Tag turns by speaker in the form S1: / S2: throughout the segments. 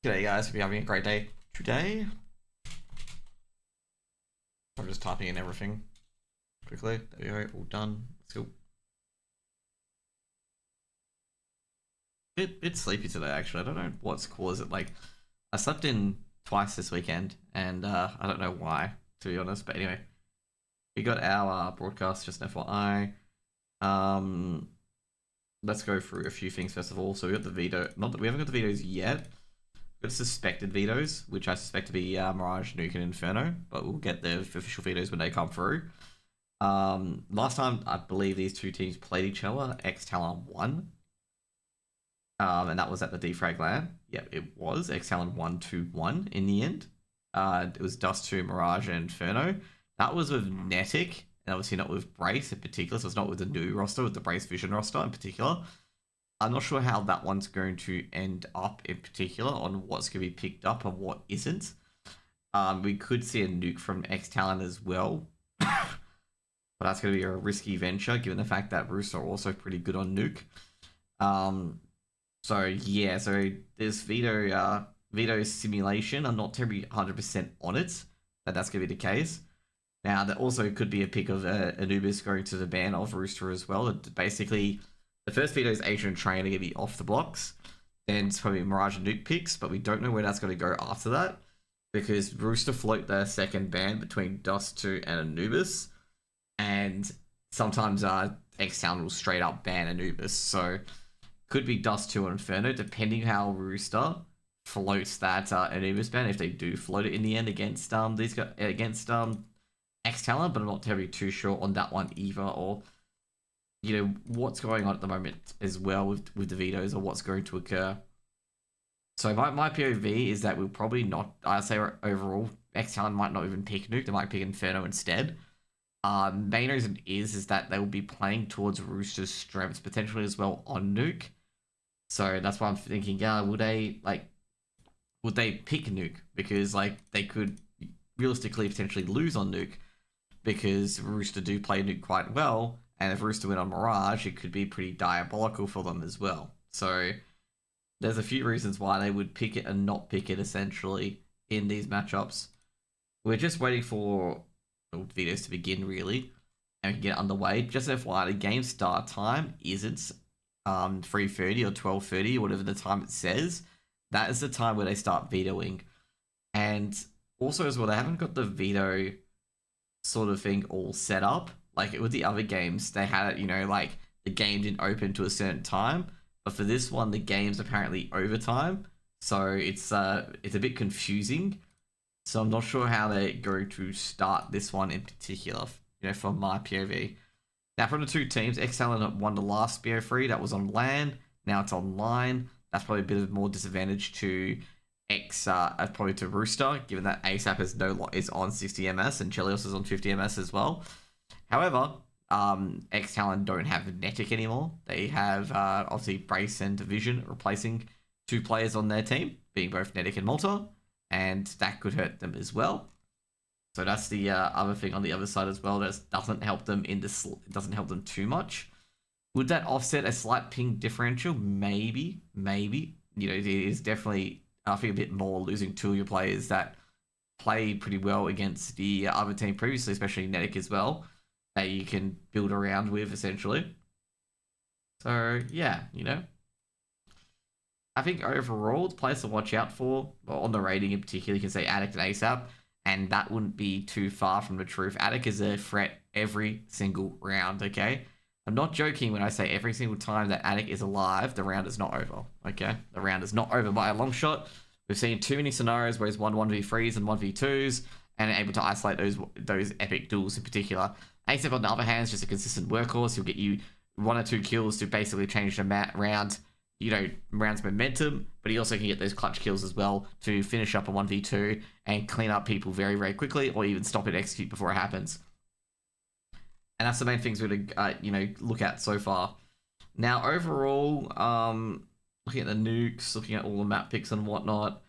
S1: G'day guys, hope you're having a great day today. I'm just typing in everything quickly. There we go, all done. Let's go. Bit sleepy today actually. I don't know what's caused it. Like, I slept in twice this weekend and I don't know why, to be honest. But anyway, we got our broadcast, just an FYI. Let's go through a few things first of all. So we got the veto. Not that we haven't got the vetoes yet. Got suspected vetoes, which I suspect to be Mirage, Nuke, and Inferno, but we'll get the official vetoes when they come through. Last time, I believe these two teams played each other, ex-TALON won. And that was at the defrag LAN. Yep, it was. ex-TALON 1-2-1 in the end. It was Dust 2, Mirage, and Inferno. That was with Netic, and obviously not with Brace in particular, so it's not with the new roster, with the Brace Vision roster in particular. I'm not sure how that one's going to end up in particular on what's going to be picked up and what isn't. We could see a nuke from ex-TALON as well. But that's going to be a risky venture given the fact that Rooster are also pretty good on nuke. So yeah, so there's Veto simulation. I'm not terribly 100% on it, that that's going to be the case. Now, there also could be a pick of Anubis going to the ban of Rooster as well. Basically, the first Veto is Asian Train are going to be off the blocks. Then it's probably Mirage and Nuke picks, but we don't know where that's going to go after that. Because Rooster float their second ban between Dust 2 and Anubis. And sometimes ex-TALON will straight up ban Anubis. So, could be Dust 2 or Inferno, depending how Rooster floats that Anubis ban, if they do float it in the end against these guys, against ex-TALON, but I'm not terribly too sure on that one either, or you know what's going on at the moment as well with the vetoes, or what's going to occur. So my POV is that we'll probably not, I say overall, ex-TALON might not even pick Nuke, they might pick Inferno instead. Main reason is that they will be playing towards Rooster's strengths potentially as well on Nuke. So that's why I'm thinking, would they pick Nuke? Because like they could realistically potentially lose on Nuke, because Rooster do play Nuke quite well, and if Rooster win on Mirage, it could be pretty diabolical for them as well. So there's a few reasons why they would pick it and not pick it essentially in these matchups. We're just waiting for videos to begin really, and we can get underway. Just FYI, the game start time isn't 3:30 or 12:30 or whatever the time it says. That is the time where they start vetoing. And also as well, they haven't got the veto sort of thing all set up. Like with the other games, they had it, you know, like the game didn't open to a certain time. But for this one, the game's apparently overtime. So it's a bit confusing. So I'm not sure how they're going to start this one in particular, you know, from my POV. Now, from the two teams, ex-TALON won the last BO3. That was on LAN. Now it's online. That's probably a bit of more disadvantage to probably to Rooster, given that ASAP is on 60 ms and Chelios is on 50 ms as well. However, ex-TALON don't have Netic anymore. They have obviously Brace and Division replacing two players on their team, being both Netic and Malta, and that could hurt them as well. So that's the other thing on the other side as well. That doesn't help them it doesn't help them too much. Would that offset a slight ping differential? Maybe. You know, it is definitely, I think, a bit more losing two of your players that play pretty well against the other team previously, especially Netic as well, that you can build around with essentially. So yeah, you know, I think overall the players to watch out for, well, on the rating in particular, you can say Addict and ASAP, and that wouldn't be too far from the truth. Addict is a threat every single round, okay? I'm not joking when I say every single time that Addict is alive, the round is not over, okay? The round is not over by a long shot. We've seen too many scenarios where he's won 1v3s and 1v2s and able to isolate those epic duels in particular. ASAP, on the other hand, is just a consistent workhorse. He'll get you 1 or 2 kills to basically change the round, you know, round's momentum, but he also can get those clutch kills as well to finish up a 1v2 and clean up people very, very quickly, or even stop it execute before it happens. And that's the main things we're going to, you know, look at so far. Now, overall, looking at the nukes, looking at all the map picks and whatnot,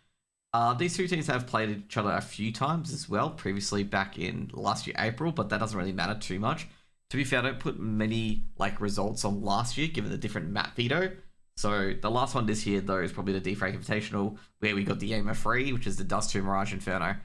S1: these two teams have played each other a few times as well, previously back in last year, April, but that doesn't really matter too much. To be fair, I don't put many like results on last year, given the different map veto. So the last one this year, though, is probably the Defrag Invitational, where we got the Aim of 3, which is the Dust 2 Mirage Inferno.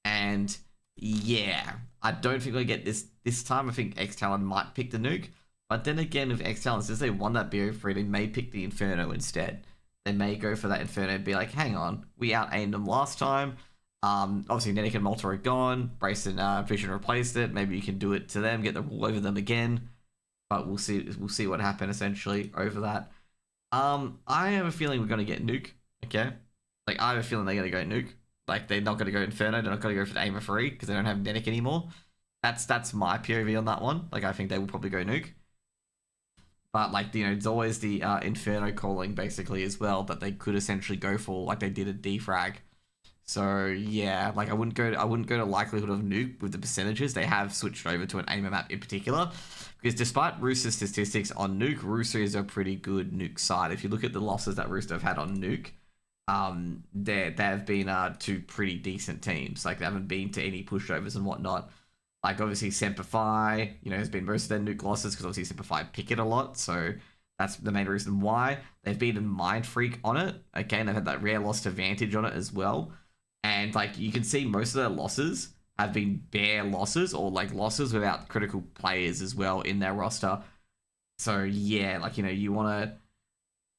S1: And yeah, I don't think we get this time. I think ex-TALON might pick the Nuke. But then again, if ex-TALON, since they won that BO3, they may pick the Inferno instead. They may go for that Inferno and be like, hang on, we out-aimed them last time. Obviously, Netic and Malta are gone. Brace and Vision replaced it. Maybe you can do it to them, get the rule over them again. But we'll see what happens essentially over that. I have a feeling we're gonna get Nuke. Okay, like I have a feeling they're gonna go Nuke. Like they're not gonna go Inferno. They're not gonna go for the Aim of 3 because they don't have Netic anymore. That's my POV on that one. Like I think they will probably go Nuke. But like it's always the Inferno calling basically as well that they could essentially go for, like they did a Defrag. So yeah, like I wouldn't go to likelihood of Nuke with the percentages. They have switched over to an aimer map in particular, because despite Rooster's statistics on Nuke, Rooster is a pretty good Nuke side. If you look at the losses that Rooster have had on Nuke, they have been two pretty decent teams. Like they haven't been to any pushovers and whatnot. Like obviously Semperfi, has been most of their Nuke losses because obviously Semperfi pick it a lot. So that's the main reason why. They've beaten Mind Freak on it. Okay, and they've had that rare lost advantage on it as well. And like you can see most of their losses have been bare losses or like losses without critical players as well in their roster. So yeah, like you want to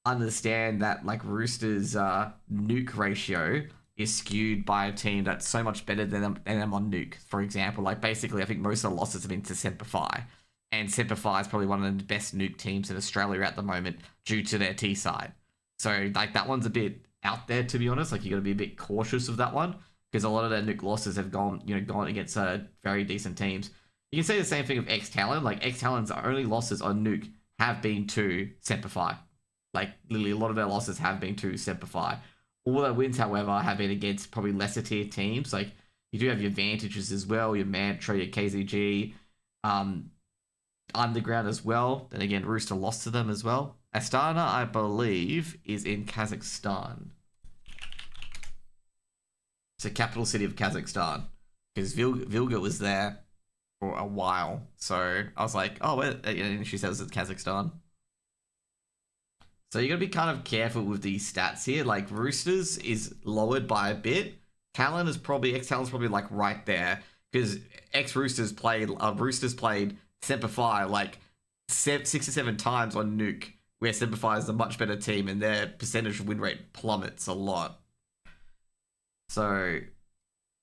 S1: understand that like Rooster's Nuke ratio is skewed by a team that's so much better than them on Nuke. For example, like basically I think most of the losses have been to Semperfi. And Semperfi is probably one of the best Nuke teams in Australia at the moment due to their T side. So like that one's a bit out there, to be honest. Like you got to be a bit cautious of that one because a lot of their Nuke losses have gone against very decent teams. You can say the same thing of ex-TALON. Like ex-TALON's only losses on Nuke have been to Semperfi. Like literally a lot of their losses have been to Semperfi. All their wins, however, have been against probably lesser tier teams. Like you do have your advantages as well, your Mantra, your KZG, Underground as well. Then again, Rooster lost to them as well. Astana, I believe, is in Kazakhstan. It's the capital city of Kazakhstan. Because Vilga was there for a while. So I was like, oh, where? And she says it's Kazakhstan. So you got to be kind of careful with these stats here. Like Roosters is lowered by a bit. ex-TALON's probably like right there. Because Roosters played Semperfi like 6 or 7 times on Nuke, where Semperfi is a much better team and their percentage win rate plummets a lot. So,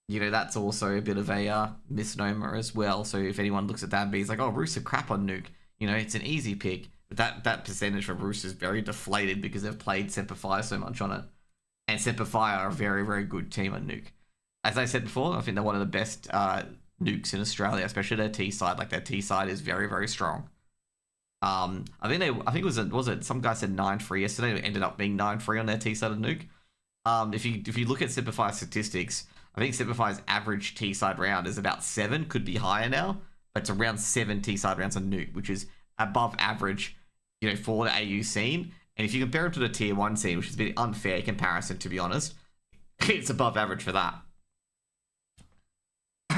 S1: that's also a bit of a misnomer as well. So if anyone looks at that and be like, oh, Rooster crap on Nuke, it's an easy pick. But that percentage for Rooster is very deflated because they've played Semperfi so much on it. And Semperfi are a very, very good team on Nuke. As I said before, I think they're one of the best Nukes in Australia, especially their T side. Like their T side is very, very strong. I think it was some guy said 9-3 yesterday. It ended up being 9-3 on their T side of Nuke. If you look at Semperfi statistics, I think Semperfi's average T side round is about 7, could be higher now, but it's around 7 T side rounds on Nuke, which is above average, for the AU scene. And if you compare it to the tier 1 scene, which is a bit unfair comparison, to be honest, it's above average for that.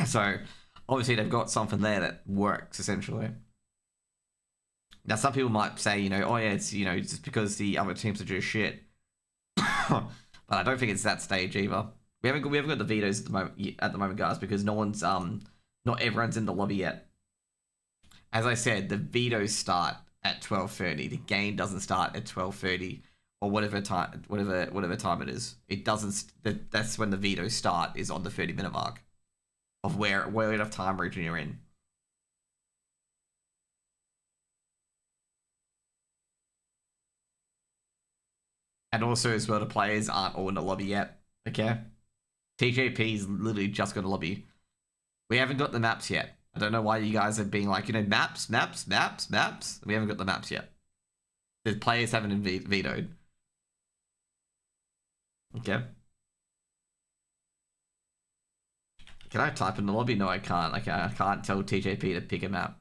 S1: So obviously they've got something there that works essentially. Now some people might say, oh yeah, it's just because the other teams are just shit. But I don't think it's that stage either. We haven't got the vetoes at the moment, guys, because not everyone's in the lobby yet. As I said, the vetoes start at 12:30. The game doesn't start at 12:30 or whatever time it is. It doesn't. That's when the vetoes start, is on the 30-minute mark of where enough time region you're in. And also as well, the players aren't all in the lobby yet. Okay, TJP's literally just got a lobby. We haven't got the maps yet. I don't know why you guys are being like, maps. We haven't got the maps yet. The players haven't been vetoed. Okay. Can I type in the lobby? No, I can't. I can't tell TJP to pick a map.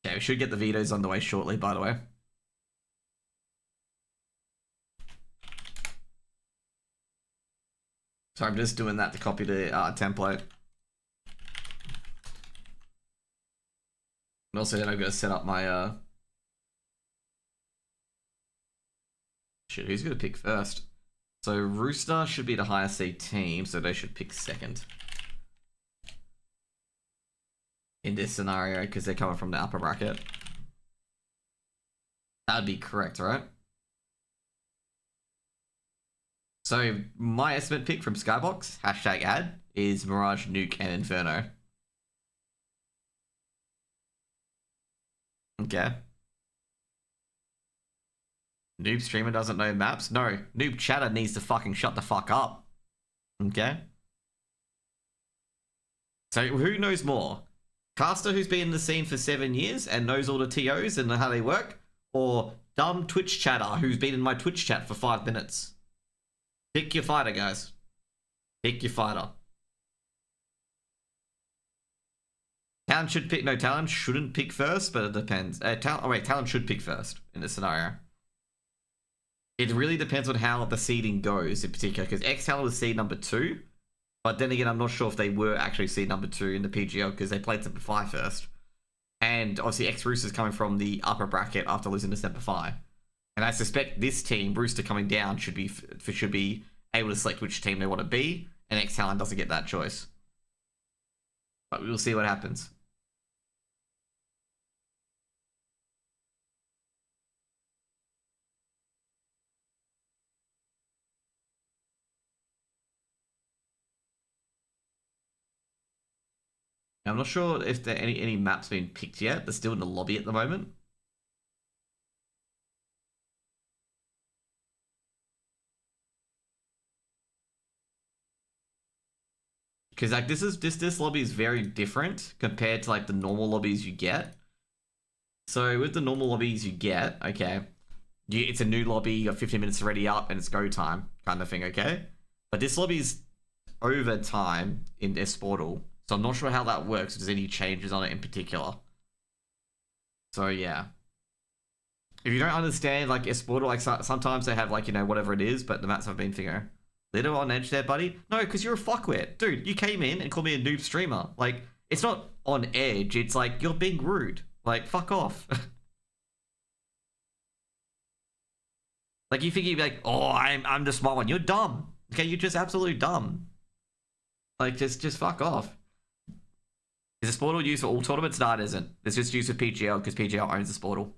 S1: Okay, we should get the vetoes on the way shortly, by the way. So I'm just doing that to copy the template. And also then I've got to set up my shit, who's gonna pick first? So Rooster should be the higher seed team, so they should pick second. In this scenario, because they're coming from the upper bracket. That'd be correct, right? So my estimate pick from Skybox, #ad, is Mirage, Nuke, and Inferno. Okay. Noob streamer doesn't know maps? No, noob chatter needs to fucking shut the fuck up. Okay? So who knows more? Caster who's been in the scene for 7 years and knows all the TOs and how they work? Or dumb Twitch chatter who's been in my Twitch chat for 5 minutes? Pick your fighter, guys. Pick your fighter. Talon should pick... No, Talon shouldn't pick first, but it depends. Talon should pick first in this scenario. It really depends on how the seeding goes in particular, because ex-TALON was seed number 2. But then again, I'm not sure if they were actually seed number 2 in the PGL because they played Semper Fi first. And obviously ex-Rooster's coming from the upper bracket after losing to Semper Fi. And I suspect this team, Rooster coming down, should be able to select which team they want to be, and ex-TALON doesn't get that choice. But we will see what happens. I'm not sure if there any maps been picked yet. They're still in the lobby at the moment. Because like this lobby is very different compared to like the normal lobbies you get. So with the normal lobbies you get, okay, it's a new lobby, you got 15 minutes already up, and it's go time kind of thing, okay? But this lobby's over time in Esportal, so I'm not sure how that works, if there's any changes on it in particular. So yeah. If you don't understand like Esportal, like sometimes they have like, you know, whatever it is, but the maps have been figure. Little on edge there, buddy. No, because you're a fuckwit. Dude, you came in and called me a noob streamer. Like, it's not on edge, it's like, you're being rude. Like, fuck off. Like, you think you'd be like, oh, I'm the smart one. You're dumb. Okay, you're just absolutely dumb. Like, just fuck off. Is the Sportal used for all tournaments? No, it isn't. It's just used for PGL because PGL owns the Sportal.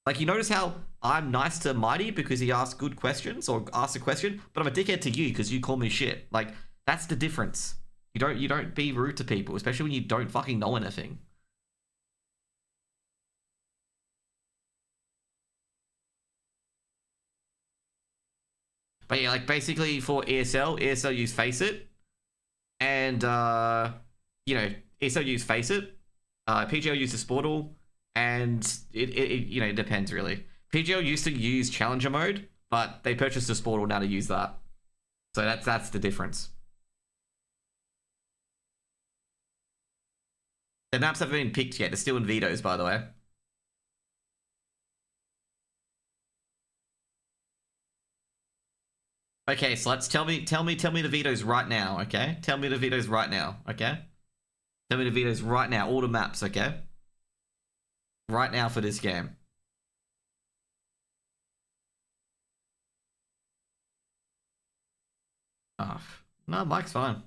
S1: Like, you notice how I'm nice to Mighty because he asks good questions or asks a question, but I'm a dickhead to you because you call me shit. Like, that's the difference. You don't be rude to people, especially when you don't fucking know anything. But yeah, like basically for ESL use Faceit, and you know, ESL use Faceit, PGL uses Sportal, and it you know, it depends really. PGL used to use Challenger mode, but they purchased a Sportal now to use that. So that's the difference. The maps haven't been picked yet. They're still in vetoes, by the way. Okay, so let's tell me the vetoes right now, okay? Tell me the vetoes right now, okay? Tell me the vetoes right now, all the maps, okay? Right now for this game. Oh, no, Mike's fine.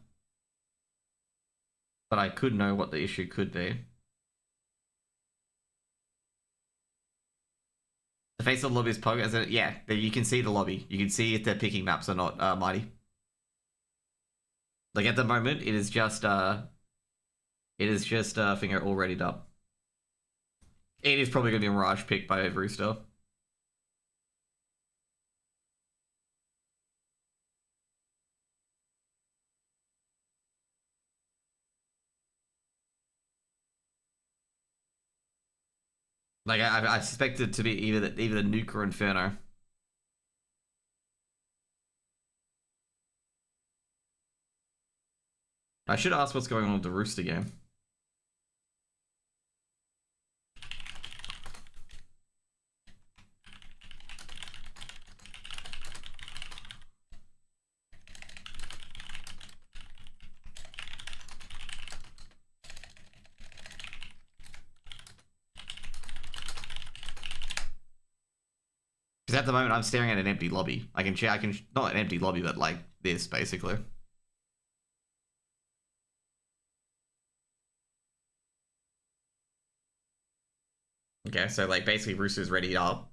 S1: But I could know what the issue could be. The face of the lobby is pug, as yeah, you can see the lobby. You can see if they're picking maps or not, Mighty. Like at the moment, it is just finger all readied up. It is probably gonna be a Mirage pick by Rooster. Like I suspect it to be either the Nuke or Inferno. I should ask what's going on with the Rooster game. Because at the moment I'm staring at an empty lobby. I can not an empty lobby, but like this basically. Okay, so like basically Rooster's ready up.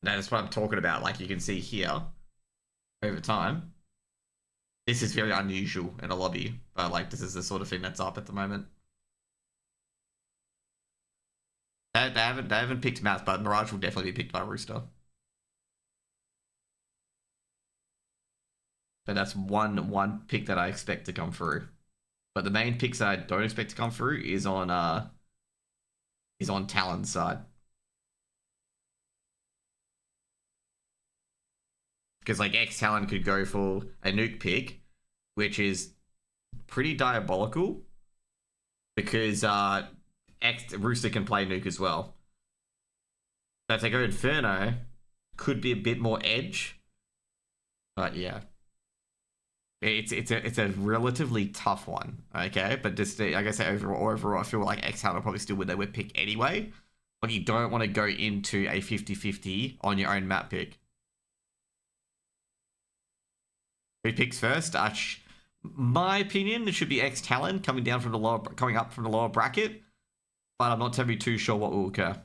S1: That's what I'm talking about. Like you can see here, over time, this is very unusual in a lobby, but like this is the sort of thing that's up at the moment. They haven't picked maps, but Mirage will definitely be picked by Rooster. But that's one pick that I expect to come through. But the main picks that I don't expect to come through is on Talon's side. Because like ex-Talon could go for a Nuke pick, which is pretty diabolical. Because Rooster can play Nuke as well. So if they go Inferno, could be a bit more edge. But yeah. It's a relatively tough one, okay? But just like I say, overall, I feel like ex-Talon will probably still win their pick anyway. But you don't want to go into a 50-50 on your own map pick. Who picks first? My opinion, it should be ex-Talon coming up from the lower bracket. But I'm not terribly too sure what will occur.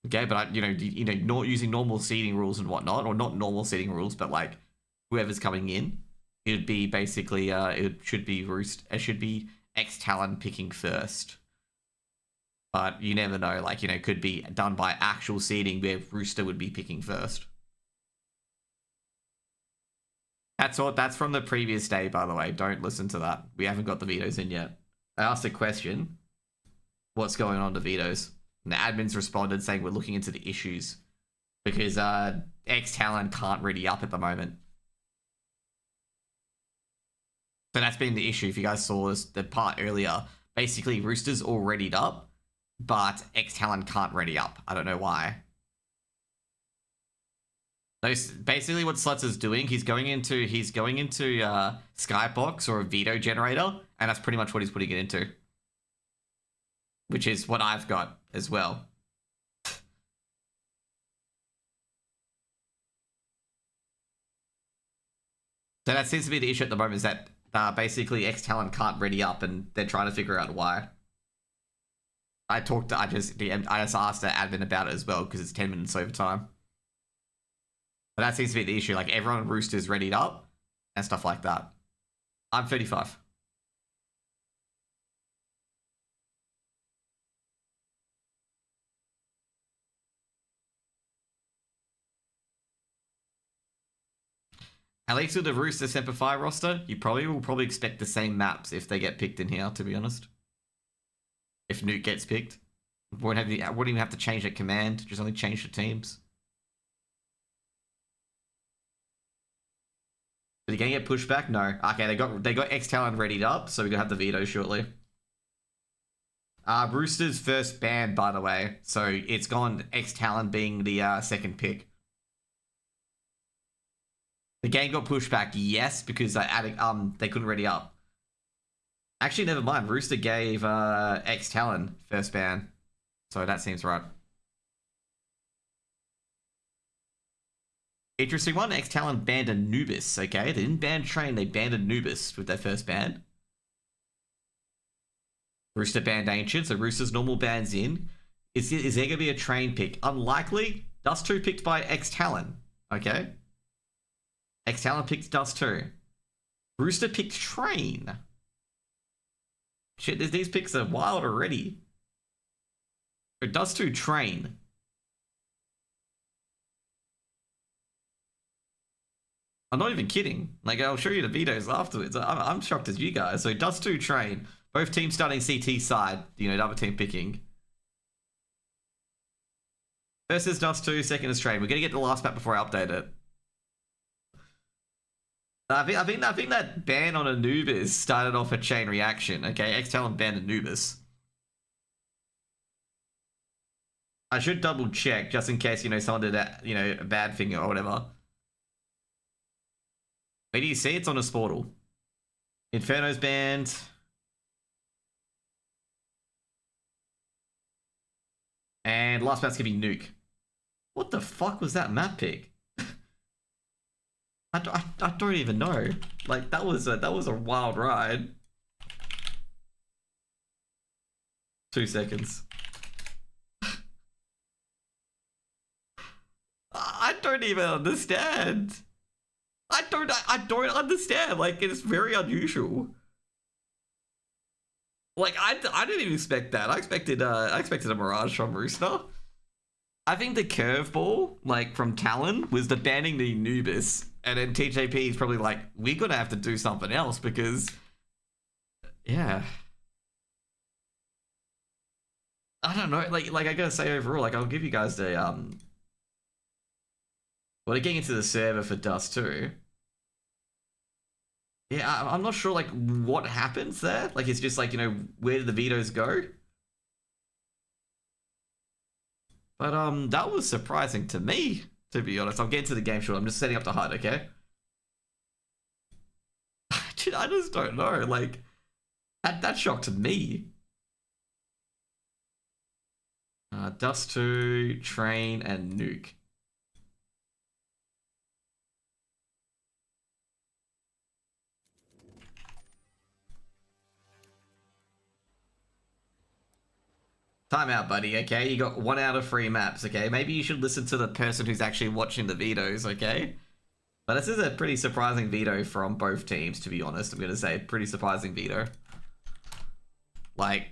S1: Okay, but not using normal seeding rules and whatnot, or not normal seeding rules, but like whoever's coming in, it'd be basically it should be ex-Talon picking first. But you never know, like could be done by actual seeding where Rooster would be picking first. That's from the previous day, by the way. Don't listen to that. We haven't got the vetoes in yet. I asked a question. What's going on to vetoes? And the admins responded saying we're looking into the issues. Because ex-Talon can't ready up at the moment. So that's been the issue. If you guys saw the part earlier, basically Rooster's all readied up, but ex-Talon can't ready up. I don't know why. Basically what Sluts is doing, he's going into Skybox or a veto generator, and that's pretty much what he's putting it into. Which is what I've got as well. So that seems to be the issue at the moment, is that basically ex-Talon can't ready up, and they're trying to figure out why. I just asked the admin about it as well, because it's 10 minutes over time. But that seems to be the issue. Like, everyone on Rooster's readied up and stuff like that. I'm 35. At least with the Rooster Semper Fi roster, you will probably expect the same maps if they get picked in here, to be honest. If Nuke gets picked. Wouldn't even have to change that command, just only change the teams. Are they gonna get pushed back? No. Okay, they got ex-Talon readied up, so we're gonna have the veto shortly. Rooster's first ban, by the way, so it's gone ex-Talon being the second pick. The game got pushed back, yes, because they couldn't ready up. Actually, never mind. Rooster gave ex-Talon first ban, so that seems right. Interesting one. Ex-Talon banned Anubis. Okay, they didn't ban Train. They banned Anubis with their first ban. Rooster banned Ancient, so Rooster's normal ban's in. Is there going to be a Train pick? Unlikely. Dust 2 picked by ex-Talon. Okay. Ex-Talon picked Dust 2. Rooster picked Train. Shit, these picks are wild already. So Dust 2 Train. I'm not even kidding. Like, I'll show you the vetoes afterwards. I'm shocked as you guys. So Dust 2 Train. Both teams starting CT side. The other team picking. First is Dust 2, second is Train. We're going to get the last map before I update it. I think that ban on Anubis started off a chain reaction. Okay, ex-Talon banned Anubis. I should double check just in case someone did a bad thing or whatever. Wait, do you see it's on a Sportal? Inferno's banned. And last map's gonna be Nuke. What the fuck was that map pick? I don't even know. Like, that was a wild ride. 2 seconds. I don't even understand. I don't understand. Like, it's very unusual. Like, I didn't even expect that. I expected a Mirage from Rooster. I think the curveball, like, from Talon was the banning the Anubis. And then TJP is probably like, we're gonna have to do something else because, yeah. I don't know, like I gotta say overall, like, I'll give you guys the, well, they're getting into the server for Dust too. Yeah, I'm not sure, like, what happens there. Like, it's just like, you know, where did the vetoes go? But, that was surprising to me, to be honest. I'll get into the game short. I'm just setting up the HUD, okay? Dude, I just don't know. Like, that shocked me. Dust 2, Train, and Nuke. Time out, buddy, okay? You got 1 out of 3 maps, okay? Maybe you should listen to the person who's actually watching the vetoes, okay? But this is a pretty surprising veto from both teams, to be honest. I'm gonna say, pretty surprising veto. Like,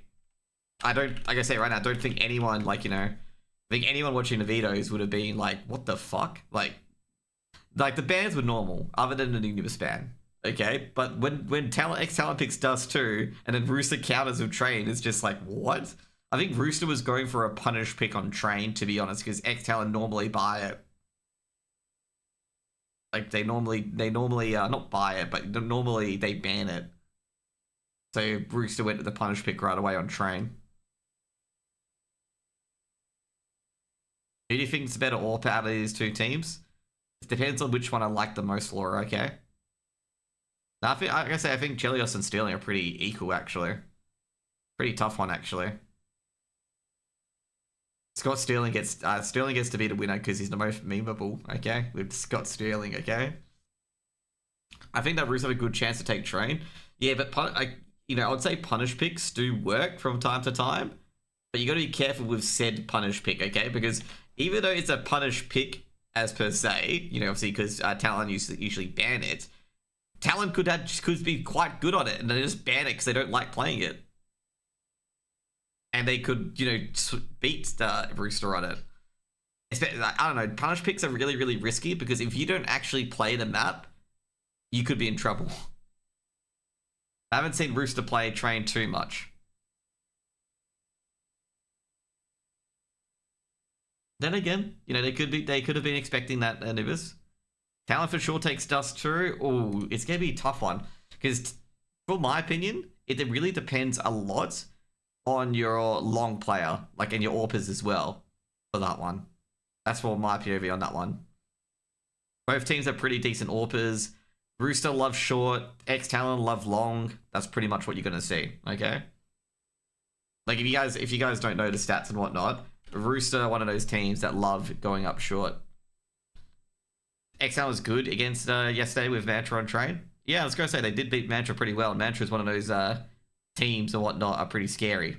S1: like I say right now, I don't think anyone, like, you know, I think anyone watching the vetoes would have been like, what the fuck? Like the bans were normal, other than the Anubis ban, okay? But when ex-TALON picks Dust 2, and then Rooster counters with Train, it's just like, what? I think Rooster was going for a punish pick on Train, to be honest, because ex-TALON normally buy it. Like, they normally not buy it, but normally they ban it. So Rooster went to the punish pick right away on Train. Who do you think is better AWP out of these two teams? It depends on which one I like the most, Laura, okay? Now, I think Gelios and Sterling are pretty equal, actually. Pretty tough one, actually. Scott Sterling gets to be the winner because he's the most memeable, okay? With Scott Sterling, okay? I think that Rooster have a good chance to take Train. Yeah, but I would say punish picks do work from time to time, but you got to be careful with said punish pick, okay? Because even though it's a punish pick as per se, you know, obviously because Talon usually ban it, Talon could be quite good on it, and they just ban it because they don't like playing it. And they could, you know, beat Rooster on it. I don't know, punish picks are really, really risky because if you don't actually play the map, you could be in trouble. I haven't seen Rooster play Train too much. Then again, you know, they could have been expecting that Anubis. Talon for sure takes Dust too. Oh, it's gonna be a tough one. Because, for my opinion, it really depends a lot on your long player, like, and your AWPers as well, for that one. That's for my POV on that one. Both teams are pretty decent AWPers. Rooster loves short, ex-TALON love long. That's pretty much what you're gonna see, okay? Like, if you guys don't know the stats and whatnot, Rooster, one of those teams that love going up short. ex-TALON was good against yesterday with Mantra on Train. Yeah, I was gonna say they did beat Mantra pretty well. Mantra is one of those teams and whatnot are pretty scary,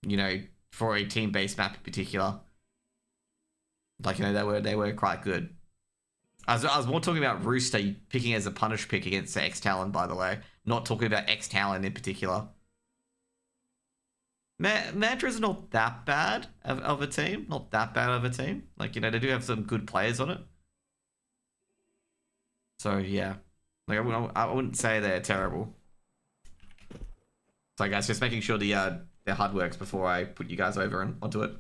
S1: you know, for a team-based map in particular. Like, you know, they were quite good. I was more talking about Rooster picking as a punish pick against ex-TALON, by the way. Not talking about ex-TALON in particular. Mantra's not that bad of a team. Not that bad of a team. Like, you know, they do have some good players on it. So, yeah. Like, I wouldn't say they're terrible. So, guys, just making sure the HUD works before I put you guys over and onto it.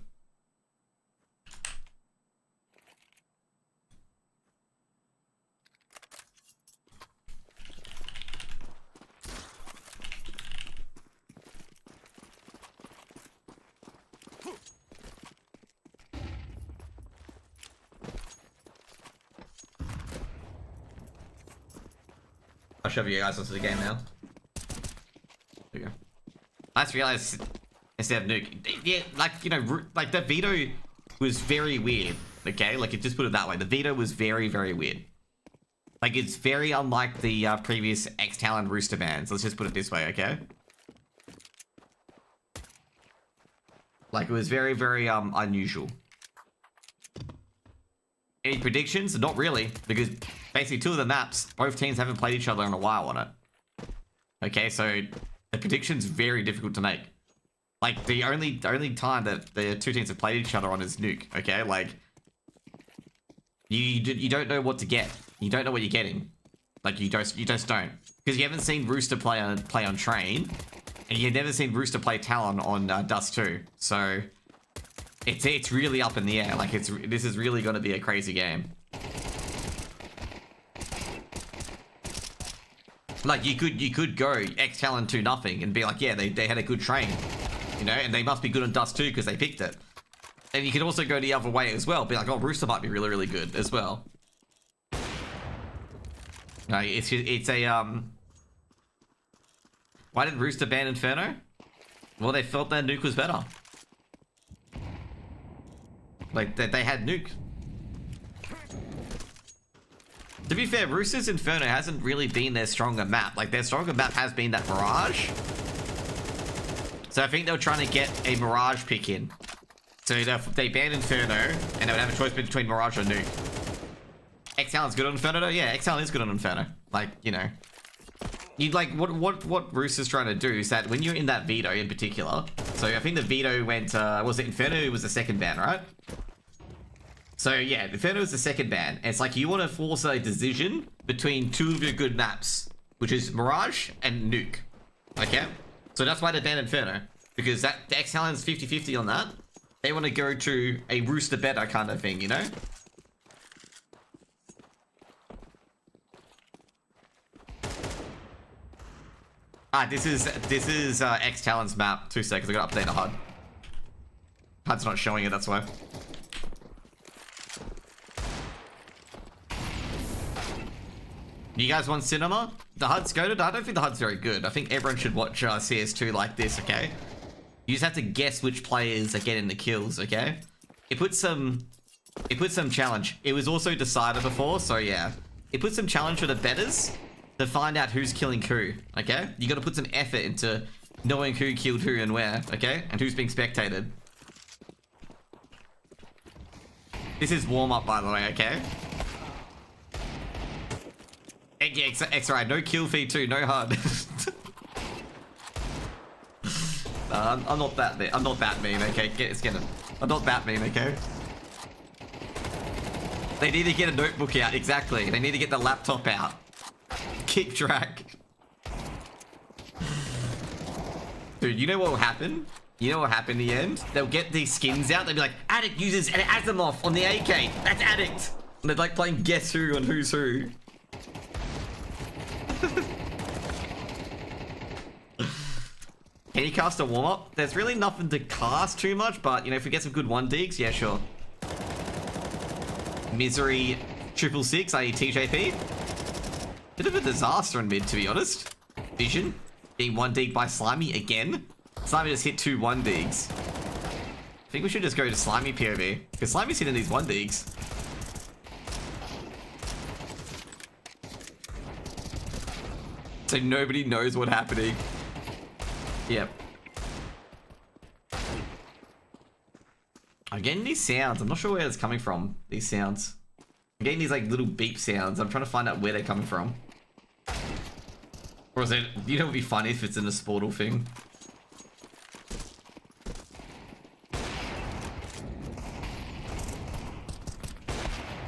S1: I'll shove you guys onto the game now. There you go. I just realized instead of Nuke, yeah, like, you know, like that veto was very weird. okay? Like, just put it that way. The Veto was very, very weird. Like, it's very unlike the previous ex-TALON Rooster bans. Let's just put it this way, okay? Like, it was very, very unusual. Any predictions? Not really, because basically 2 of the maps, both teams haven't played each other in a while on it. Okay, so the prediction's very difficult to make. Like, the only time that the 2 teams have played each other on is Nuke, okay? Like, you don't know what to get. You don't know what you're getting. Like, you just don't. Because you haven't seen Rooster play on Train, and you've never seen Rooster play Talon on Dust 2. So it's really up in the air. Like, this is really going to be a crazy game. Like, you could go ex-Talon 2-0 and be like, yeah, they had a good Train, you know, and they must be good on Dust 2 because they picked it. And you could also go the other way as well, be like, oh, Rooster might be really, really good as well. No, it's a why did Rooster ban Inferno? Well, they felt their Nuke was better. Like, they had Nuke. To be fair, Rooster's Inferno hasn't really been their stronger map. Like, their stronger map has been that Mirage. So I think they were trying to get a Mirage pick in. So they banned Inferno, and they would have a choice between Mirage or Nuke. ex-TALON's good on Inferno though? Yeah, ex-TALON is good on Inferno. Like, you know. You'd like, what Rooster's trying to do is that when you're in that Veto in particular, so I think the Veto went, was it Inferno was the second ban, right? So yeah, Inferno is the second ban. And it's like you want to force a decision between 2 of your good maps, which is Mirage and Nuke. Okay? So that's why they banned Inferno. Because the ex-TALON's 50-50 on that. They want to go to a Rooster better kind of thing, you know? This is ex-TALON's map. 2 seconds, I gotta update the HUD. HUD's not showing it, that's why. You guys want cinema? The HUD's goated? I don't think the HUD's very good. I think everyone should watch CS2 like this, okay? You just have to guess which players are getting the kills, okay? It puts some challenge. It was also decided before, so yeah. It puts some challenge for the betters to find out who's killing who, okay? You gotta put some effort into knowing who killed who and where, okay? And who's being spectated. This is warm-up, by the way, okay? Yeah, X-Ray, no kill feed too, no HUD. I'm not that mean. I'm not that mean, okay? I'm not that mean, okay? They need to get a notebook out, exactly. They need to get the laptop out. Keep track. Dude, you know what will happen? You know what will happen in the end? They'll get these skins out. They'll be like, Addict uses an Asimov on the AK. That's Addict. And they're like playing Guess Who on Who's Who. Can you cast a warm-up? There's really nothing to cast too much, but, you know, if we get some good 1-digs, yeah, sure. Misery 666, i.e. TJP. Bit of a disaster in mid, to be honest. Vision being 1-dig by Slimy again. Slimy just hit 2 1-digs. I think we should just go to Slimy POV, because Slimy's hitting these 1-digs. So nobody knows what's happening. Yep. I'm getting these sounds. I'm not sure where it's coming from, these sounds. I'm getting these like little beep sounds. I'm trying to find out where they're coming from. Or is it, you know, it would be funny if it's in the Sportal thing.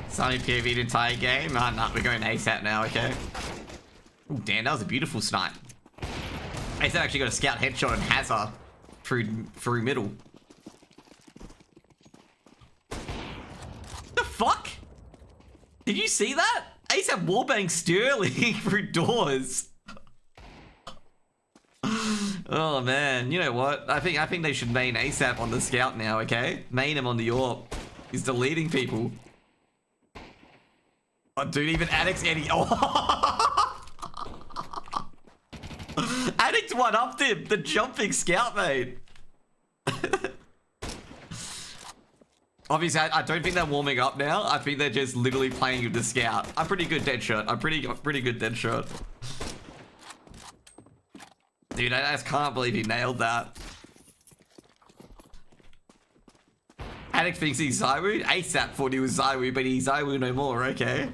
S1: Sunny POV the entire game. Nah, we're going ASAP now, okay? Ooh, damn, that was a beautiful snipe. ASAP actually got a scout headshot and Hazard through middle. The fuck? Did you see that? ASAP wallbang Sterling through doors. Oh man, you know what? I think they should main ASAP on the scout now, okay? Main him on the AWP. He's deleting people. Oh, dude, even Addict's Eddie. Oh. Addict one-upped him, the jumping scout, mate. Obviously, I don't think they're warming up now. I think they're just literally playing with the scout. I'm pretty good dead shot. I'm pretty good dead shot. Dude, I just can't believe he nailed that. Addict thinks he's Zywoo. ASAP thought he was Zywoo, but he's Zywoo no more, okay?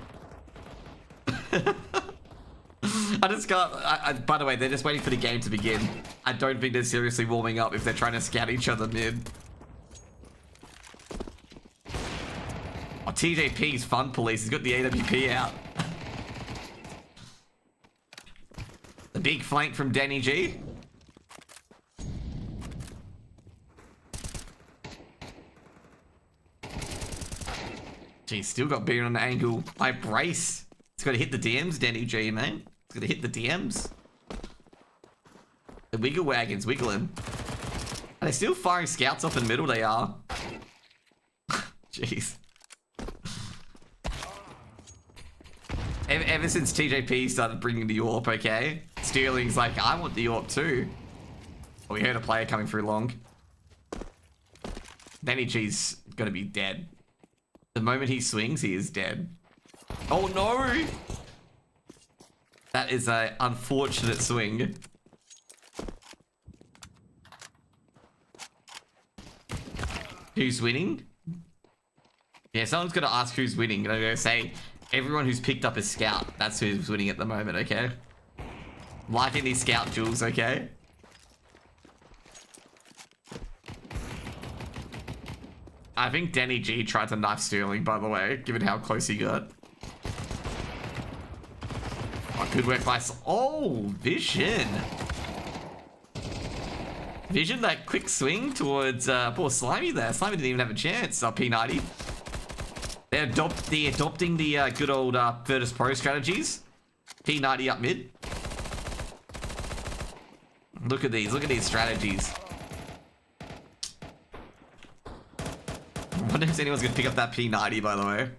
S1: I just can't... by the way, they're just waiting for the game to begin. I don't think they're seriously warming up if they're trying to scout each other mid. Oh, TJP's fun police. He's got the AWP out. The big flank from Danny G. Gee, still got beaten on the angle. I brace. It's got to hit the DMs, Danny G, man. It's got to hit the DMs. The wiggle wagon's wiggling. Are they still firing scouts off in the middle? They are. Jeez. Ever since TJP started bringing the AWP, okay? Sterling's like, I want the AWP too. Oh, we heard a player coming through long. Danny G's gonna be dead. The moment he swings, he is dead. Oh no! That is an unfortunate swing. Who's winning? Yeah, someone's gonna ask who's winning. And I'm gonna say everyone who's picked up a scout. That's who's winning at the moment, okay? Liking these scout duels, okay? I think Danny G tried to knife Sterling, by the way, given how close he got. Oh, good work by... Oh, Vision. Vision, that quick swing towards poor Slimy there. Slimy didn't even have a chance. P90. They're adopting the good old Virtus Pro strategies. P90 up mid. Look at these strategies. I wonder if anyone's gonna pick up that P90, by the way.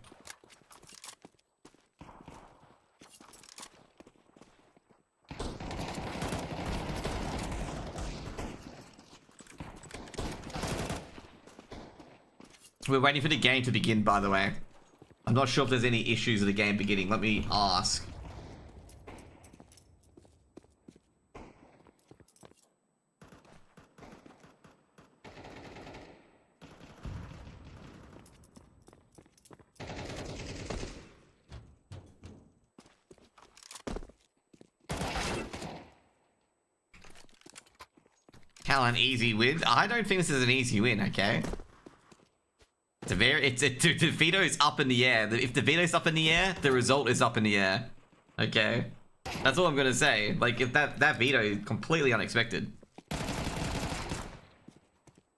S1: We're waiting for the game to begin, by the way. I'm not sure if there's any issues with the game beginning. Let me ask. TALON easy win. I don't think this is an easy win, okay? The veto is up in the air. If the veto's up in the air, the result is up in the air. Okay? That's all I'm gonna say. Like, if that veto is completely unexpected.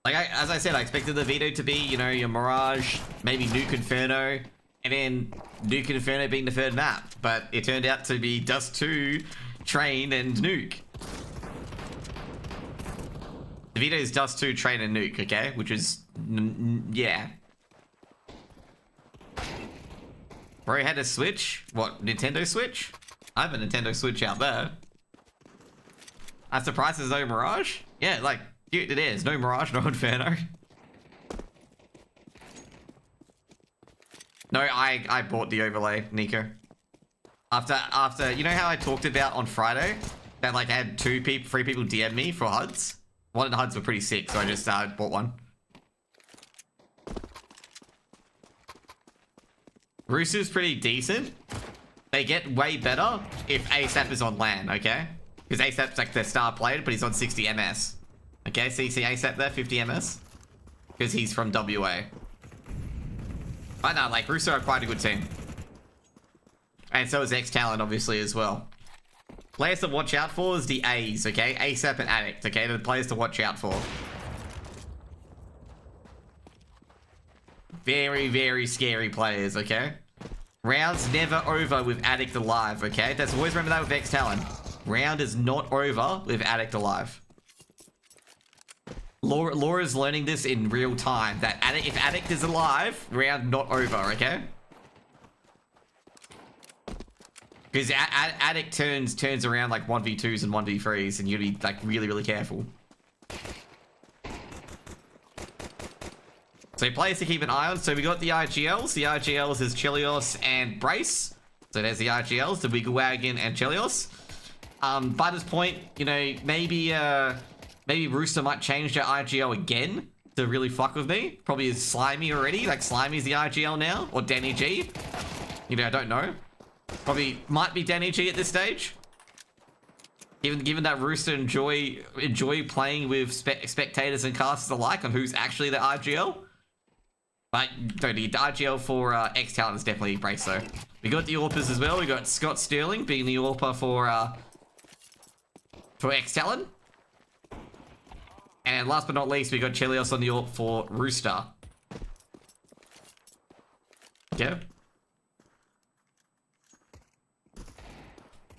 S1: Like, as I said, I expected the veto to be, you know, your Mirage, maybe Nuke Inferno, and then Nuke Inferno being the third map. But it turned out to be Dust 2, Train, and Nuke. The veto is Dust 2, Train, and Nuke, okay? Which is, yeah. Bro had a Switch? What, Nintendo Switch? I have a Nintendo Switch out there. I'm surprised there's no Mirage? Yeah, like, dude, it is. No Mirage, no Inferno. No, I bought the overlay, Nico. After, you know how I talked about on Friday? That, like, I had three people DM me for HUDs? One of the HUDs were pretty sick, so I just bought one. Rooster's pretty decent. They get way better if ASAP is on LAN, okay? Because ASAP's like their star player, but he's on 60 MS. Okay, so you see ASAP there, 50 MS? Because he's from WA. But no, like, Rooster are quite a good team. And so is ex-TALON, obviously, as well. Players to watch out for is the A's, okay? ASAP and Addict, okay? They're the players to watch out for. Very, very scary players, okay? Round's never over with Addict alive, okay? That's always remember that with ex-TALON. Round is not over with Addict alive. Laura's learning this in real time. That if Addict is alive, round not over, okay? Because Addict turns around like 1v2s and 1v3s, and you gotta be like really, really careful. So players to keep an eye on. So we got the IGLs. The IGLs is Chelios and Brace. So there's the IGLs, the Wiggle Wagon and Chelios. By this point, you know, maybe Rooster might change their IGL again to really fuck with me. Probably is Slimy already. Like Slimy's the IGL now, or Danny G. You know, I don't know. Probably might be Danny G at this stage. Given that Rooster enjoy playing with spectators and casters alike on who's actually the IGL. But don't need the IGL for ex-TALON is definitely Brace though. We got the AWPers as well. We got Scott Sterling being the AWPer for ex-TALON. And last but not least, we got Chelios on the AWP for Rooster. Okay.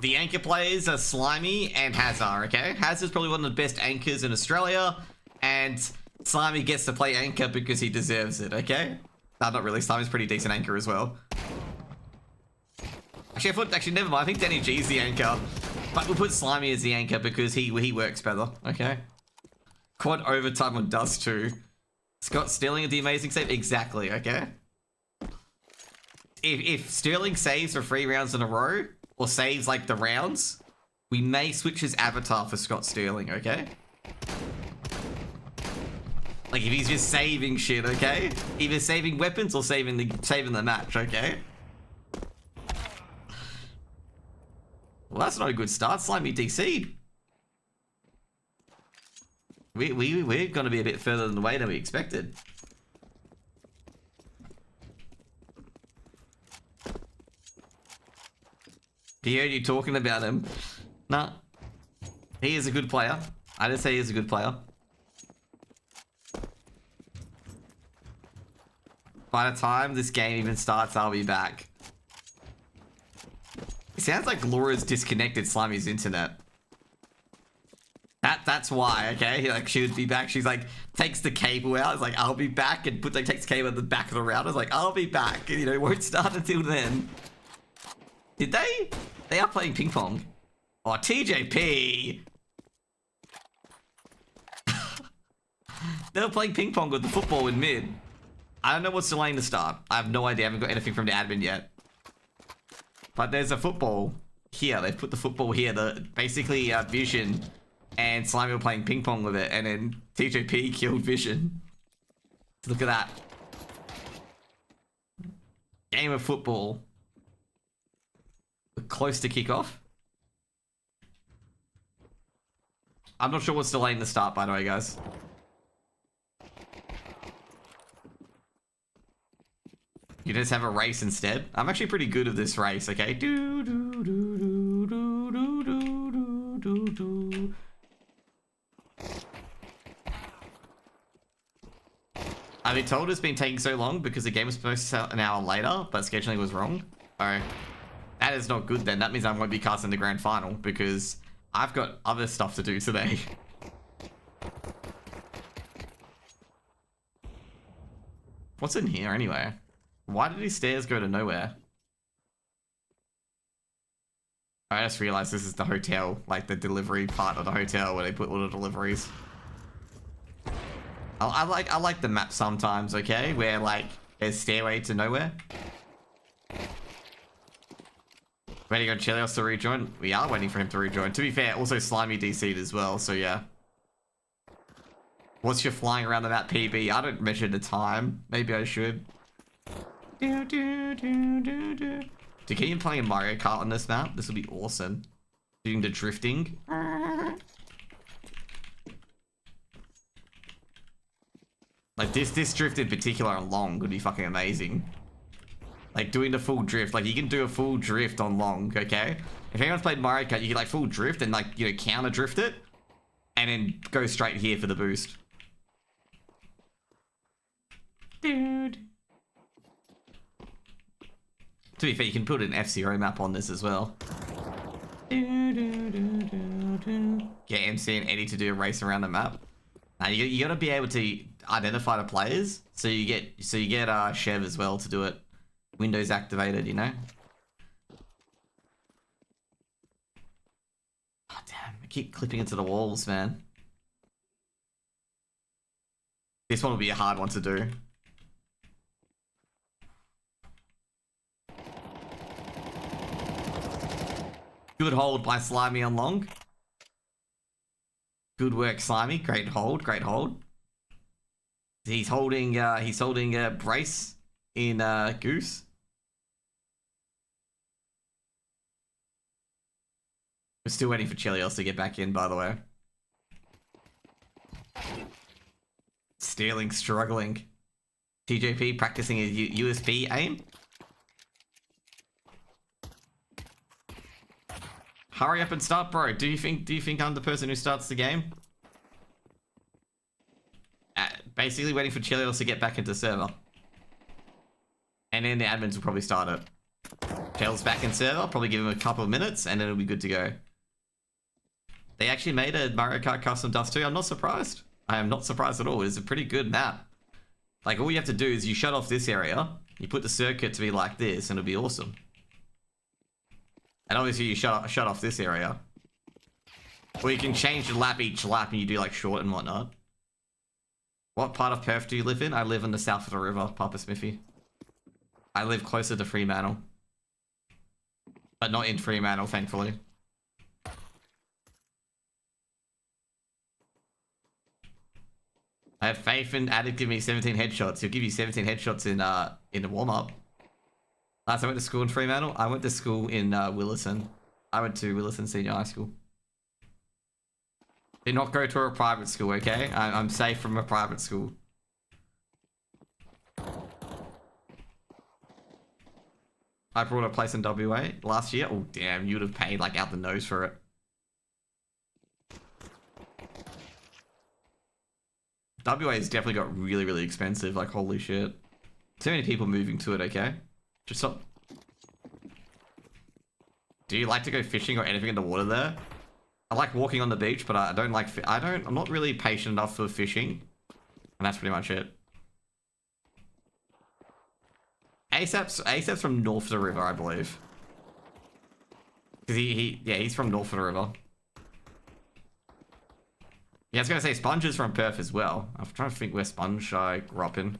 S1: The anchor players are Slimy and Hazard, okay? Hazard's probably one of the best anchors in Australia, and Slimy gets to play anchor because he deserves it, okay? No, not really. Slimy's pretty decent anchor as well. Actually, never mind. I think Danny G's the anchor, but we'll put Slimy as the anchor because he works better, okay? Quad overtime on Dust 2. Scott Sterling the amazing save? Exactly, okay? If Sterling saves for 3 rounds in a row, or saves like the rounds, we may switch his avatar for Scott Sterling, okay? Like if he's just saving shit, okay? Either saving weapons or saving the match, okay? Well, that's not a good start. Slimy DC'd. We're gonna be a bit further than the way than we expected. He heard you talking about him. Nah. He is a good player. I did say he is a good player. By the time this game even starts, I'll be back. It sounds like Laura's disconnected Slimy's internet. That's why, okay? Like, she would be back. She's like, takes the cable out. It's like, I'll be back. And takes the cable at the back of the router. It's like, I'll be back. And, you know, it won't start until then. Did they? They are playing ping pong. Oh, TJP. They were playing ping pong with the football in mid. I don't know what's delaying the start. I have no idea. I haven't got anything from the admin yet. But there's a football here. They've put the football here. Basically, Vision and Slimy were playing ping pong with it. And then TJP killed Vision. Look at that. Game of football. Close to kickoff. I'm not sure what's delaying the start, by the way, guys. You just have a race instead. I'm actually pretty good at this race, okay? I've been told it's been taking so long because the game was supposed to start an hour later, but scheduling was wrong. Alright. That is not good then. That means I won't be casting the grand final because I've got other stuff to do today. What's in here anyway? Why did these stairs go to nowhere? I just realized this is the hotel, like the delivery part of the hotel where they put all the deliveries. I like the map sometimes, okay? Where like there's stairway to nowhere. Waiting on Chelios to rejoin. We are waiting for him to rejoin. To be fair, also Slimy DC'd as well, so yeah. What's your flying around the map PB? I don't measure the time. Maybe I should. Dude, can you play a Mario Kart on this map? This would be awesome. Doing the drifting. Like this drift in particular on long would be fucking amazing. Like doing the full drift, like you can do a full drift on long, okay? If anyone's played Mario Kart, you can like full drift and like, you know, counter drift it and then go straight here for the boost. Dude. To be fair, you can put an F-Zero map on this as well. Get MC and Eddie to do a race around the map. Now you gotta be able to identify the players, so you get Chev as well to do it. Windows activated, you know. Oh damn! I keep clipping into the walls, man. This one will be a hard one to do. Good hold by Slimy on long. Good work, Slimy. Great hold, great hold. He's holding brace in Goose. We're still waiting for Chelios to get back in, by the way. Stealing, struggling. TJP practicing his USB aim. Hurry up and start, bro. Do you think I'm the person who starts the game? Basically waiting for Chelios to get back into server. And then the admins will probably start it. Chelios back in server, probably give him a couple of minutes, and then it'll be good to go. They actually made a Mario Kart Custom Dust 2. I'm not surprised. I am not surprised at all. It's a pretty good map. Like, all you have to do is you shut off this area, you put the circuit to be like this, and it'll be awesome. And obviously you shut off this area. Or you can change the lap each lap and you do like short and whatnot. What part of Perth do you live in? I live in the south of the river, Papa Smithy. I live closer to Fremantle. But not in Fremantle, thankfully. I have faith in Addict giving me 17 headshots. He'll give you 17 headshots in the warm-up. Last I went to school in Fremantle. I went to school in Williston. I went to Williston Senior High School. Did not go to a private school, okay? I'm safe from a private school. I brought a place in WA last year. Oh, damn. You would have paid, like, out the nose for it. WA's definitely got really, really expensive. Like, holy shit. Too many people moving to it, okay? Just stop. Do you like to go fishing or anything in the water there? I like walking on the beach, but I don't like... I'm not really patient enough for fishing. And that's pretty much it. ASAP's from north of the river, I believe. Because he's from north of the river. Yeah, I was going to say Sponge is from Perth as well. I'm trying to think where Sponge I grew up in.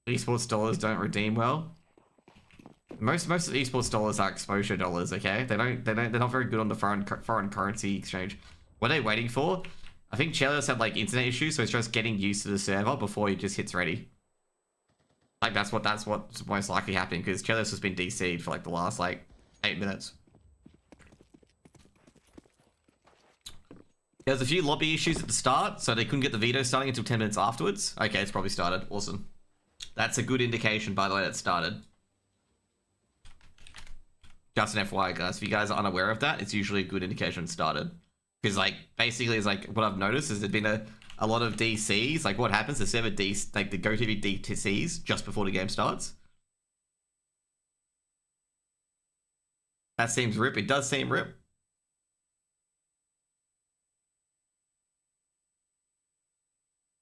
S1: Esports dollars don't redeem well. Most of esports dollars are exposure dollars, okay? They're not very good on the foreign currency exchange. What are they waiting for? I think Chelios had like internet issues, so he's just getting used to the server before he just hits ready. Like that's what's most likely happening because Chelios has been DC'd for like the last like 8 minutes. There's a few lobby issues at the start, so they couldn't get the veto starting until 10 minutes afterwards. Okay, it's probably started. Awesome. That's a good indication, by the way, that it started. Just an FYI, guys. If you guys are unaware of that, it's usually a good indication it started. Because, like, basically, it's like, what I've noticed is there's been a lot of DCs. Like, what happens? The server like, the GoTV DCs just before the game starts. That seems rip. It does seem rip.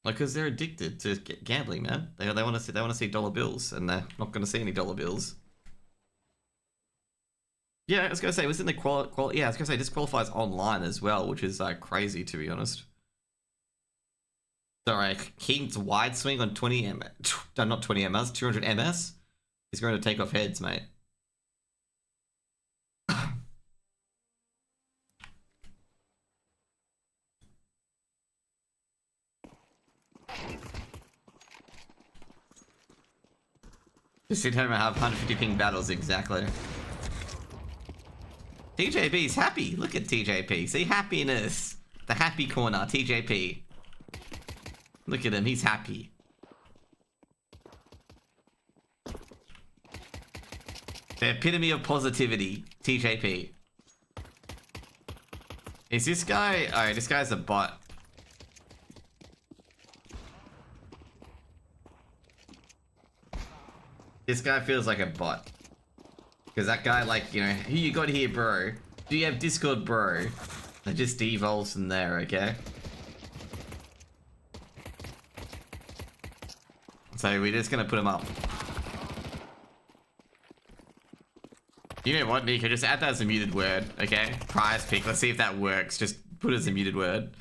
S1: Like, because they're addicted to gambling, man. They want to see dollar bills, and they're not going to see any dollar bills. Yeah, I was gonna say it was in the yeah, I was gonna say this qualifies online as well, which is crazy to be honest. Sorry, King's wide swing on 20 m, no, not 20 ms, 200 ms. He's going to take off heads, mate. Just sit home and have 150 ping battles, exactly. TJP's happy. Look at TJP. See, happiness. The happy corner, TJP. Look at him, he's happy. The epitome of positivity, TJP. Is this guy... Alright, this guy's a bot. This guy feels like a bot. Because that guy, like, you know, who you got here, bro? Do you have Discord, bro? It just devolves from there, okay? So we're just gonna put him up. You know what, Nico? Just add that as a muted word, okay? Prize pick. Let's see if that works. Just put it as a muted word.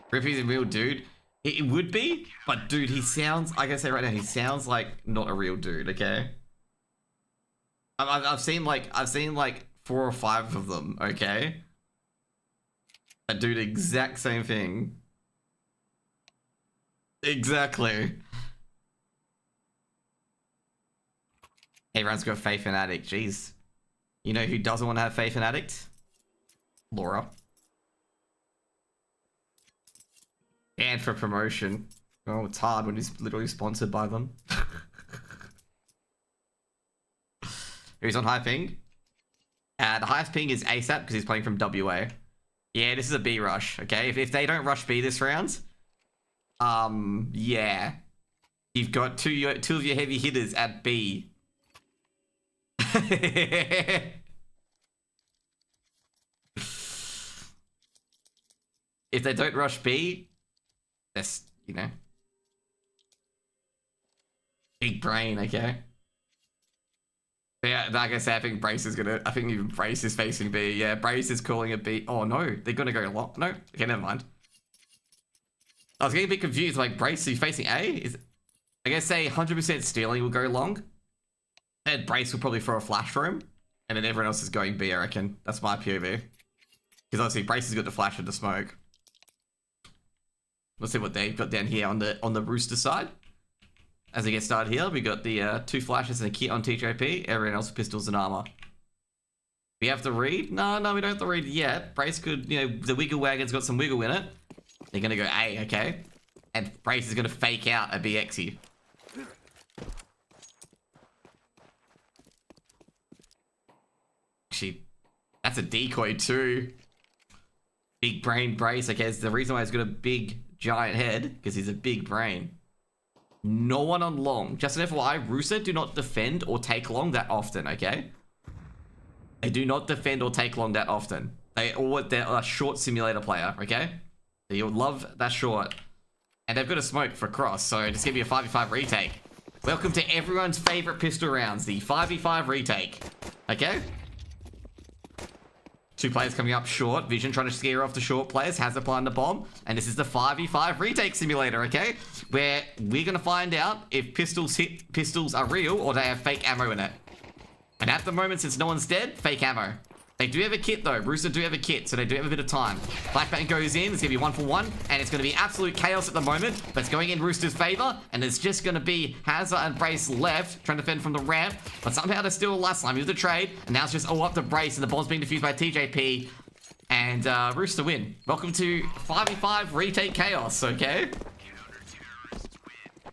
S1: Rippy's a real dude. It would be, but dude, he sounds, I gotta say right now, he sounds like not a real dude, okay? I've seen like 4 or 5 of them, okay? That do the exact same thing. Exactly. Everyone's got faith in Addict, jeez. You know who doesn't want to have faith in Addict? Laura. And for promotion. Oh, it's hard when he's literally sponsored by them. Who's on high ping? The highest ping is ASAP because he's playing from WA. Yeah, this is a B rush, okay? If they don't rush B this round, yeah. You've got two of your heavy hitters at B. If they don't rush B, that's, you know, big brain, okay? Yeah, like I said, I think Brace is gonna. I think even Brace is facing B. Yeah, Brace is calling it B. Oh no, they're gonna go long. No, okay, never mind. I was getting a bit confused. Like Brace is facing A. Is I guess say 100% stealing will go long, and Brace will probably throw a flash for him, and then everyone else is going B. I reckon that's my POV. Because obviously Brace has got the flash and the smoke. Let's see what they've got down here on the Rooster side. As we get started here, we got the 2 flashes and a kit on TJP. Everyone else with pistols and armor. We have to read? No, we don't have to read yet. Brace could, you know, the wiggle wagon's got some wiggle in it. They're gonna go A, okay? And Brace is gonna fake out a BXy. Actually, that's a decoy too. Big brain Brace. Okay, it's the reason why he's got a big giant head, because he's a big brain. No one on long. Just an FYI, Rooster do not defend or take long that often, okay? They do not defend or take long that often. They're a short simulator player, okay? You'll love that short. And they've got a smoke for cross, so just give you a 5v5 retake. Welcome to everyone's favorite pistol rounds, the 5v5 retake. Okay? 2 players coming up short. Vision trying to scare off the short players. Has applying the bomb. And this is the 5v5 retake simulator, okay? Where we're going to find out if pistols are real or they have fake ammo in it. And at the moment, since no one's dead, fake ammo. They do have a kit though. Rooster do have a kit, so they do have a bit of time. Black Button goes in. It's going to be 1 for 1. And it's going to be absolute chaos at the moment. But it's going in Rooster's favor. And it's just going to be Hazard and Brace left, trying to defend from the ramp. But somehow they're still last time. He was the trade. And now it's just all up to Brace. And the bomb's being defused by TJP. And Rooster win. Welcome to 5v5 retake chaos, okay?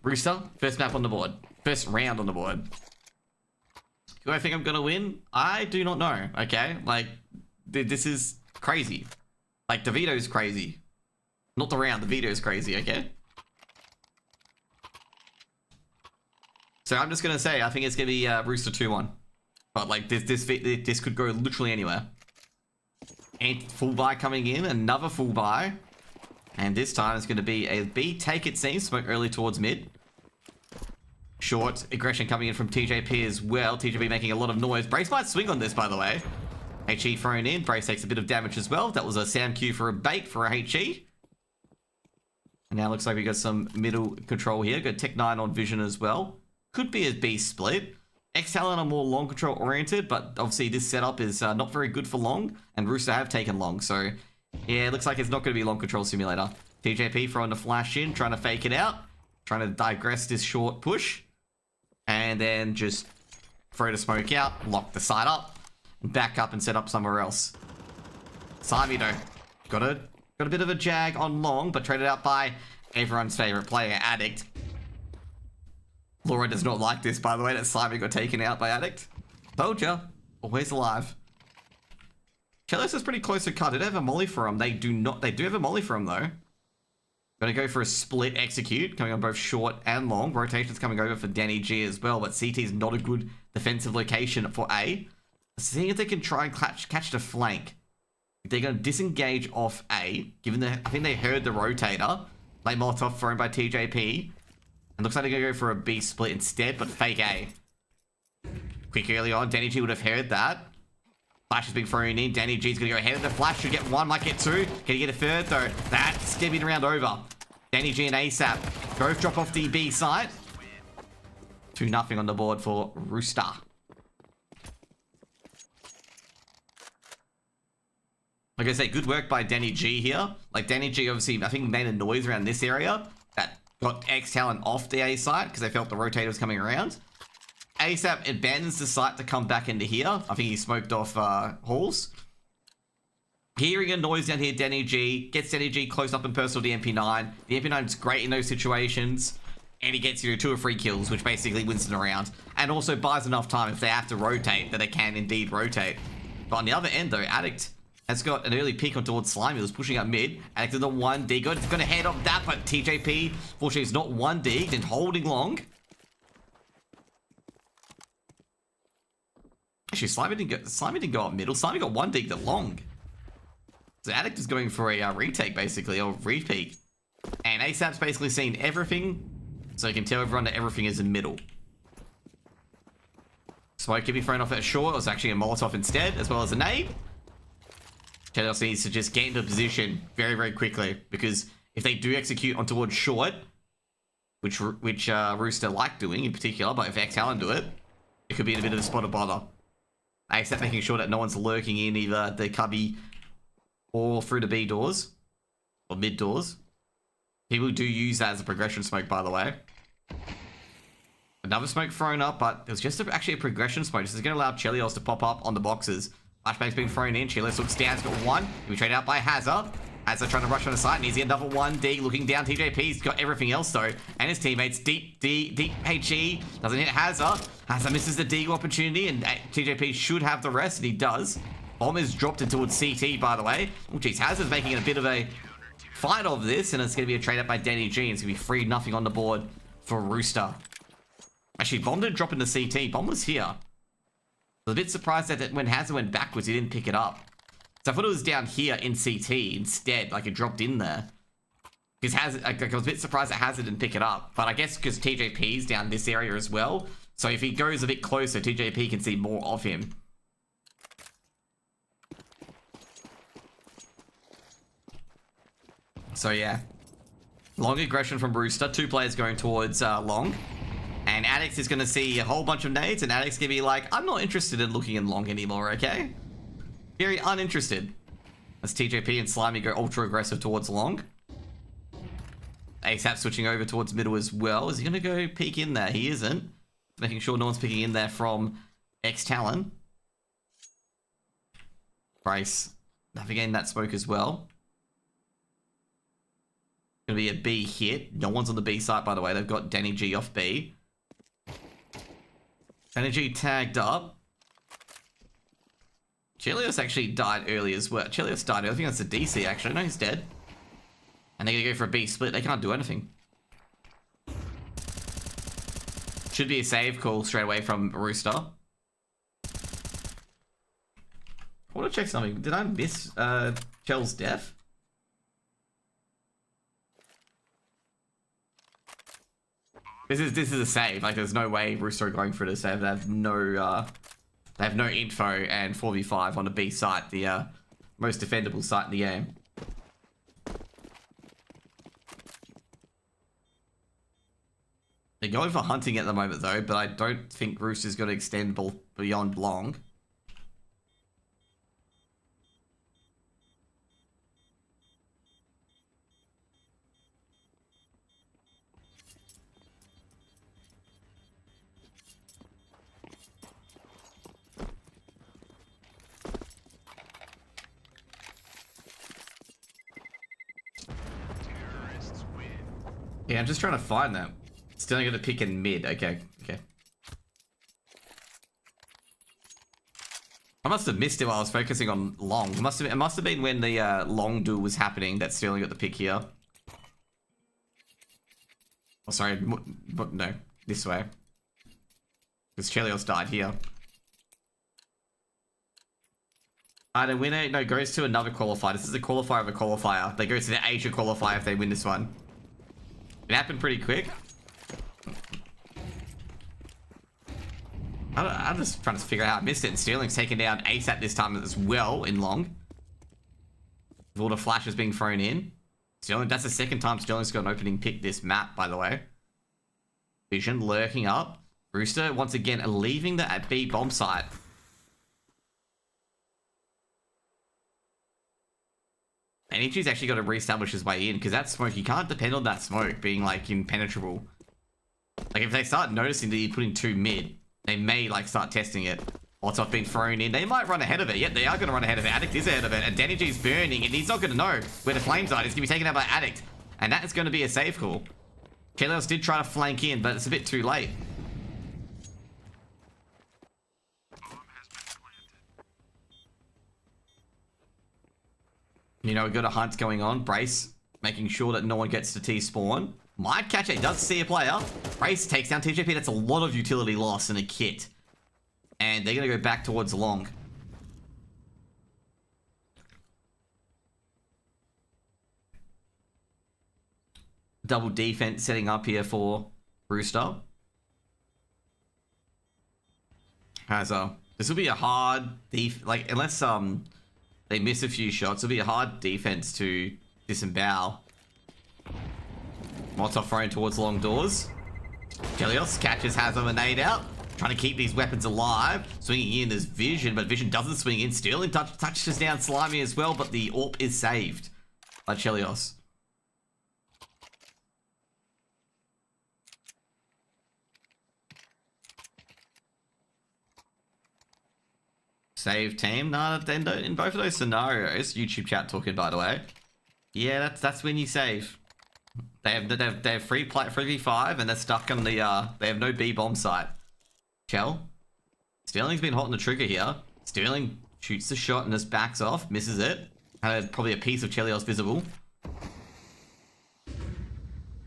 S1: Rooster, first map on the board. First round on the board. Do I think I'm gonna win? I do not know, okay? Like, this is crazy. Like, the Veto is crazy. Not the round, the Veto is crazy, okay? So I'm just gonna say, I think it's gonna be Rooster 2-1. But, like, this could go literally anywhere. And full buy coming in, another full buy. And this time it's gonna be a B take, it seems. Smoke early towards mid. Short aggression coming in from TJP as well. TJP making a lot of noise. Brace might swing on this, by the way. HE thrown in. Brace takes a bit of damage as well. That was a sound cue for a bait for a HE. And now looks like we got some middle control here. Got Tech 9 on Vision as well. Could be a B split. ex-TALON are more long control oriented, but obviously this setup is not very good for long. And Rooster have taken long, so yeah, it looks like it's not going to be long control simulator. TJP throwing the flash in, trying to fake it out. Trying to digress this short push. And then just throw the smoke out, lock the side up, and back up and set up somewhere else. Sami though, got a bit of a jag on long, but traded out by everyone's favorite player, Addict. Laura does not like this, by the way, that Sami got taken out by Addict. Told ya, always alive. Chelos is pretty close to cut. Did they have a molly for him? They do not. They do have a molly for him though. Gonna go for a split execute, coming on both short and long. Rotations coming over for Danny G as well, but CT is not a good defensive location for A. Seeing if they can try and catch the flank. They're gonna disengage off A, given that I think they heard the rotator. Late Molotov thrown by TJP. And looks like they're gonna go for a B split instead, but fake A. Quick early on, Danny G would have heard that. Flash is being thrown in. Danny G's gonna go ahead of the flash. Should get 1, might get 2. Can he get a third though? That's gonna be the round over. Danny G and ASAP both drop off the B site. 2-0 on the board for Rooster. Like I say, good work by Danny G here. Like, Danny G obviously, I think, made a noise around this area that got ex-TALON off the A site because they felt the rotator was coming around. ASAP abandons the site to come back into here. I think he smoked off Halls. Hearing a noise down here, Danny G gets Danny G close up and personal to the MP9. The MP9 is great in those situations. And he gets you 2 or 3 kills, which basically wins the round. And also buys enough time if they have to rotate, that they can indeed rotate. But on the other end, though, Addict has got an early peek on towards Slimy. He was pushing up mid. Addict in the 1D. Good. It's going to head up that, but TJP, fortunately, is not 1D and holding long. Actually, Slimy didn't go up middle. Slimy got 1D to long. So Addict is going for a retake, basically, or re-peek. And ASAP's basically seen everything, so you can tell everyone that everything is in middle. Smoke can be thrown off at short. It was actually a Molotov instead, as well as a nade. Chelios needs to just get into position very, very quickly, because if they do execute on towards short, which Rooster like doing in particular, but if ex-TALON do it, it could be in a bit of a spot of bother. Except making sure that no one's lurking in either the cubby or through the B doors, or mid doors. People do use that as a progression smoke, by the way. Another smoke thrown up, but it was just actually a progression smoke. This is going to allow Chelios to pop up on the boxes. Flashbang's being thrown in. Chelios looks down. He's got 1. He'll be traded out by Hazard. Hazard trying to rush on the side. Needs to get another 1D. Looking down. TJP's got everything else, though. And his teammates. Deep HE. Doesn't hit Hazard. Hazard misses the D opportunity, and TJP should have the rest, and he does. Bomb is dropped in towards CT, by the way. Oh, geez. Hazard's making it a bit of a fight of this, and it's going to be a trade up by Danny G. It's going to be 3-0 on the board for Rooster. Actually, Bomb didn't drop into CT. Bomb was here. I was a bit surprised that when Hazard went backwards, he didn't pick it up. So I thought it was down here in CT instead, like it dropped in there. Because Hazard, I was a bit surprised that Hazard didn't pick it up. But I guess because TJP's down this area as well. So if he goes a bit closer, TJP can see more of him. So yeah, long aggression from Rooster. 2 players going towards long. And Addix is going to see a whole bunch of nades, and Addix going to be like, I'm not interested in looking in long anymore, okay? Very uninterested. As TJP and Slimy go ultra aggressive towards long. ASAP switching over towards middle as well. Is he going to go peek in there? He isn't. Making sure no one's peeking in there from ex-TALON. Bryce navigating that smoke as well. Gonna be a B hit. No one's on the B site, by the way. They've got Danny G off B. Danny G tagged up. Chelios actually died early as well. Chelios died early. I think that's a DC, actually. No, he's dead. And they're gonna go for a B split. They can't do anything. Should be a save call straight away from Rooster. I want to check something. Did I miss Chell's death? This is a save. Like, there's no way Rooster are going for the save. They have no info, and 4v5 on a B site, the most defendable site in the game. They're going for hunting at the moment though, but I don't think Rooster's going to extend beyond long. Yeah, I'm just trying to find that. Still going to pick in mid. Okay. I must have missed it while I was focusing on long. It must have been when the long duel was happening that Sterling got the pick here. Oh, sorry. No, this way. Because Chelios died here. The winner, no, goes to another qualifier. This is a qualifier of a qualifier. They go to the Asia qualifier if they win this one. It happened pretty quick. I'm just trying to figure out how I missed it. And Sterling's taken down ASAP this time as well in long. With all the flashes being thrown in. Sterling, that's the second time Sterling's got an opening pick this map, by the way. Vision lurking up. Rooster, once again, leaving the B bomb site. Energy's actually got to reestablish his way in, because that smoke, you can't depend on that smoke being, like, impenetrable. Like, if they start noticing that you're putting 2 mid, they may, like, start testing it. Molotov being thrown in. They might run ahead of it. Yep, they are going to run ahead of it. Addict is ahead of it. And Energy's burning, and he's not going to know where the flames are. He's going to be taken out by Addict. And that is going to be a safe call. Chelios did try to flank in, but it's a bit too late. You know, we've got a hunt going on. Brace making sure that no one gets to T-spawn. Might catch it. Does see a player. Brace takes down TJP. That's a lot of utility loss in a kit. And they're going to go back towards long. Double defense setting up here for Rooster. This will be a hard like, unless they miss a few shots, it'll be a hard defense to disembowel. Molotov thrown towards long doors. Chelios catches Hazem and nade out. Trying to keep these weapons alive. Swinging in, there's Vision, but Vision doesn't swing in. Sterling touches down Slimy as well, but the AWP is saved by Chelios. Save team. No, in both of those scenarios, YouTube chat talking, by the way. Yeah, that's when you save. They have free 3v5 and they're stuck on the they have no B bomb site. Chell. Sterling's been hot on the trigger here. Sterling shoots the shot and just backs off, misses it. Probably a piece of Chelios visible.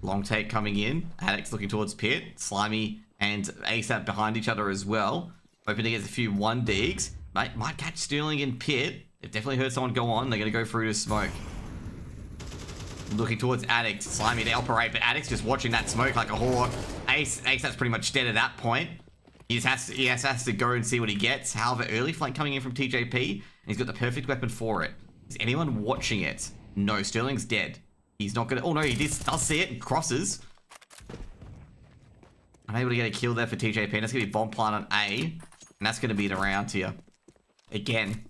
S1: Long take coming in. Addict's looking towards Pit. Slimy and ASAP behind each other as well. Hoping to get a few 1-digs. Might catch Sterling in Pit. They've definitely heard someone go on. They're going to go through to smoke. Looking towards Addict. Slimy to operate, but Addict's just watching that smoke like a hawk. ASAP's pretty much dead at that point. He has to go and see what he gets. However, early flank coming in from TJP, and he's got the perfect weapon for it. Is anyone watching it? No, Sterling's dead. He's not going to... Oh, no, he does see it and crosses. Unable to get a kill there for TJP, and that's going to be bomb plant on A, and that's going to be the round here. Again.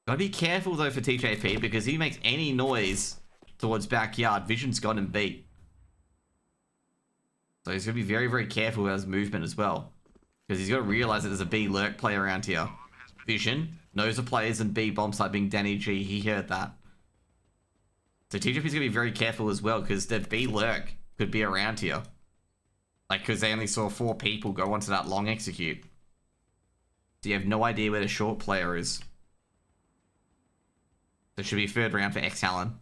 S1: Gotta be careful, though, for TJP, because if he makes any noise towards backyard, Vision's got him beat. So he's going to be very, very careful about his movement as well. Because he's got to realize that there's a B lurk play around here. Vision knows the players in B bomb site being Danny G. He heard that. So TJP's going to be very careful as well, because the B lurk could be around here. Like, because they only saw 4 people go onto that long execute. So you have no idea where the short player is. So it should be a 3rd round for ex-TALON.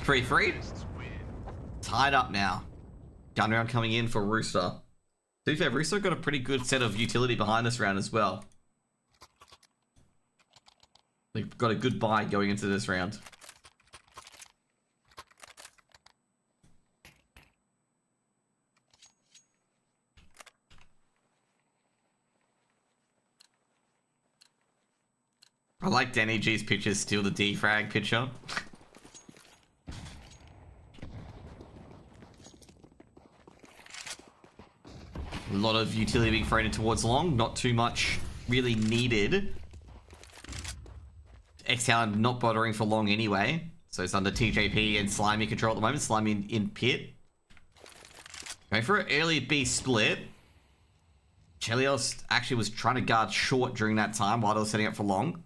S1: Free. Tied up now. Gun round coming in for Rooster. To be fair, Rooster got a pretty good set of utility behind this round as well. They've got a good buy going into this round. I like Danny G's pictures, steal the defrag picture. A lot of utility being thrown in towards long, not too much really needed. ex-TALON not bothering for long anyway, so it's under TJP and Slimy control at the moment. Slimy in Pit. Going for an early B split. Chelios actually was trying to guard short during that time while they were setting up for long.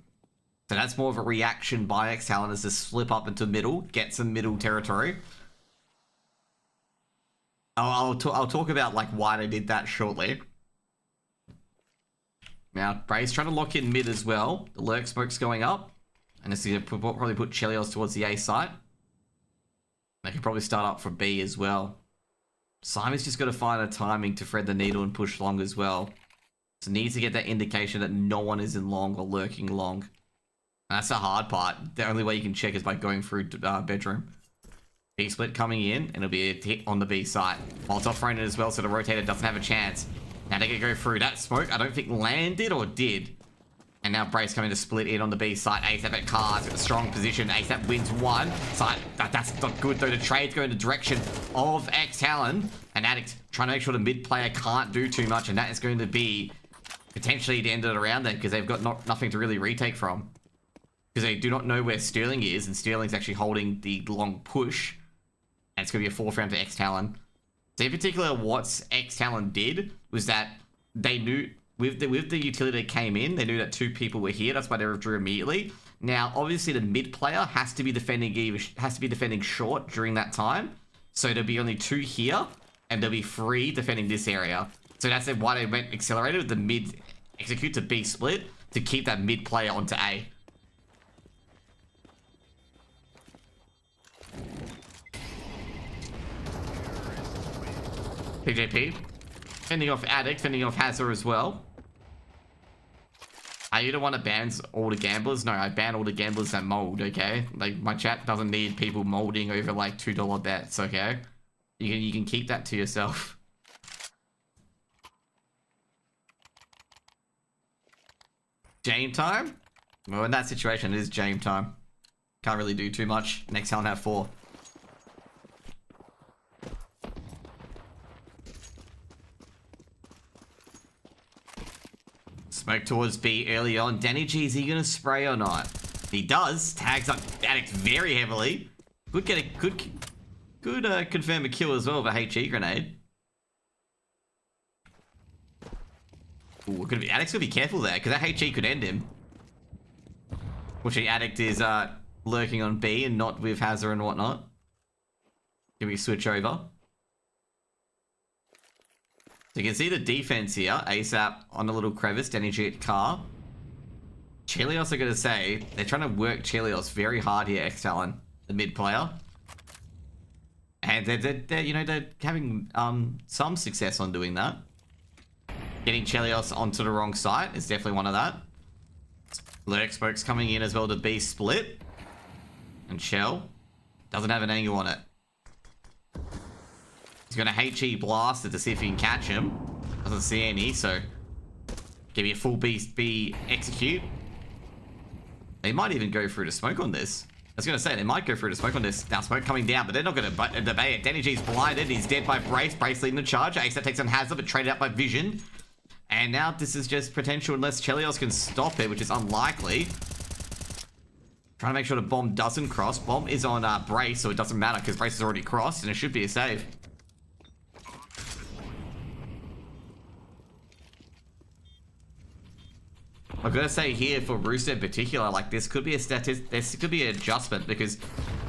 S1: So that's more of a reaction by ex-TALON as to slip up into middle, get some middle territory. I'll talk about like why they did that shortly. Now, Bray's trying to lock in mid as well. The lurk smoke's going up. And this is going to probably put Chelios towards the A site. They can probably start up for B as well. Simon's just got to find a timing to thread the needle and push long as well. So needs to get that indication that no one is in long or lurking long. And that's the hard part. The only way you can check is by going through bedroom. B split coming in, and it'll be a hit on the B side. Molotov thrown in as well, so the rotator doesn't have a chance. Now they're gonna go through that smoke. I don't think landed or did. And now Brace coming to split in on the B side. ASAP at cars in a strong position. ASAP wins one side. That's not good though. The trade's going in the direction of ex-TALON. And Addict trying to make sure the mid player can't do too much, and that is going to be potentially the end of the round then, because they've got nothing to really retake from. Because they do not know where Sterling is, and Sterling's actually holding the long push. And it's going to be a 4th round for ex-TALON. So in particular, what ex-TALON did was that they knew, with the utility that came in, they knew that 2 people were here. That's why they withdrew immediately. Now, obviously, the mid player has to be defending short during that time. So there'll be only 2 here, and there'll be 3 defending this area. So that's why they went accelerated with the mid execute to B split to keep that mid player onto A. PJP. Fending off Addict, fending off Hazard as well. Are you the one that bans all the gamblers? No, I ban all the gamblers that mold, okay? Like, my chat doesn't need people molding over, like, $2 bets, okay? You can keep that to yourself. Game time? Well, in that situation, it is game time. Can't really do too much. Next time, have 4. Smoke towards B early on. Danny G, is he going to spray or not? He does. Tags up Addict very heavily. Could confirm a kill as well with a HE grenade. Ooh, Addict's going to be careful there, because that HE could end him. Fortunately, Addict is lurking on B and not with Hazard and whatnot. Can we switch over? So you can see the defense here. ASAP on the little crevice. Danny G at car. Chelios are going to say, they're trying to work Chelios very hard here, ex-TALON, the mid player. And they're having some success on doing that. Getting Chelios onto the wrong site is definitely one of that. Lurk Smoke's coming in as well to B split. And Shell doesn't have an angle on it. He's going to HE blast it to see if he can catch him. Doesn't see any, so give me a full B execute. They might even go through to smoke on this. I was going to say, they might go through to smoke on this. Now, smoke coming down, but they're not going to debate it. Danny G's blinded. He's dead by Brace. Brace leading the charge. ASAP takes on Hazard, but traded out by Vision. And now this is just potential unless Chelios can stop it, which is unlikely. Trying to make sure the bomb doesn't cross. Bomb is on Brace, so it doesn't matter because Brace is already crossed, and it should be a save. I've got to say here for Rooster in particular, like this could be a this could be an adjustment because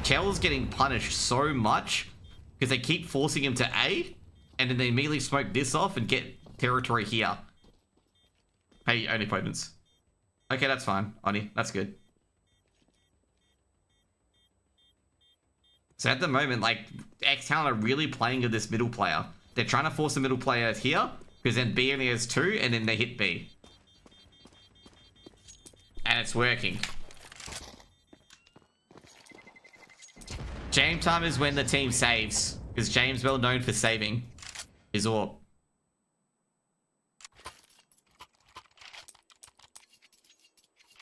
S1: Chell's getting punished so much because they keep forcing him to A, and then they immediately smoke this off and get territory here. Hey, only potents. Okay, that's fine, Oni. That's good. So at the moment, like, ex-TALON are really playing with this middle player. They're trying to force the middle player here because then B only has 2 and then they hit B. And it's working. James time is when the team saves. Because James well known for saving his AWP.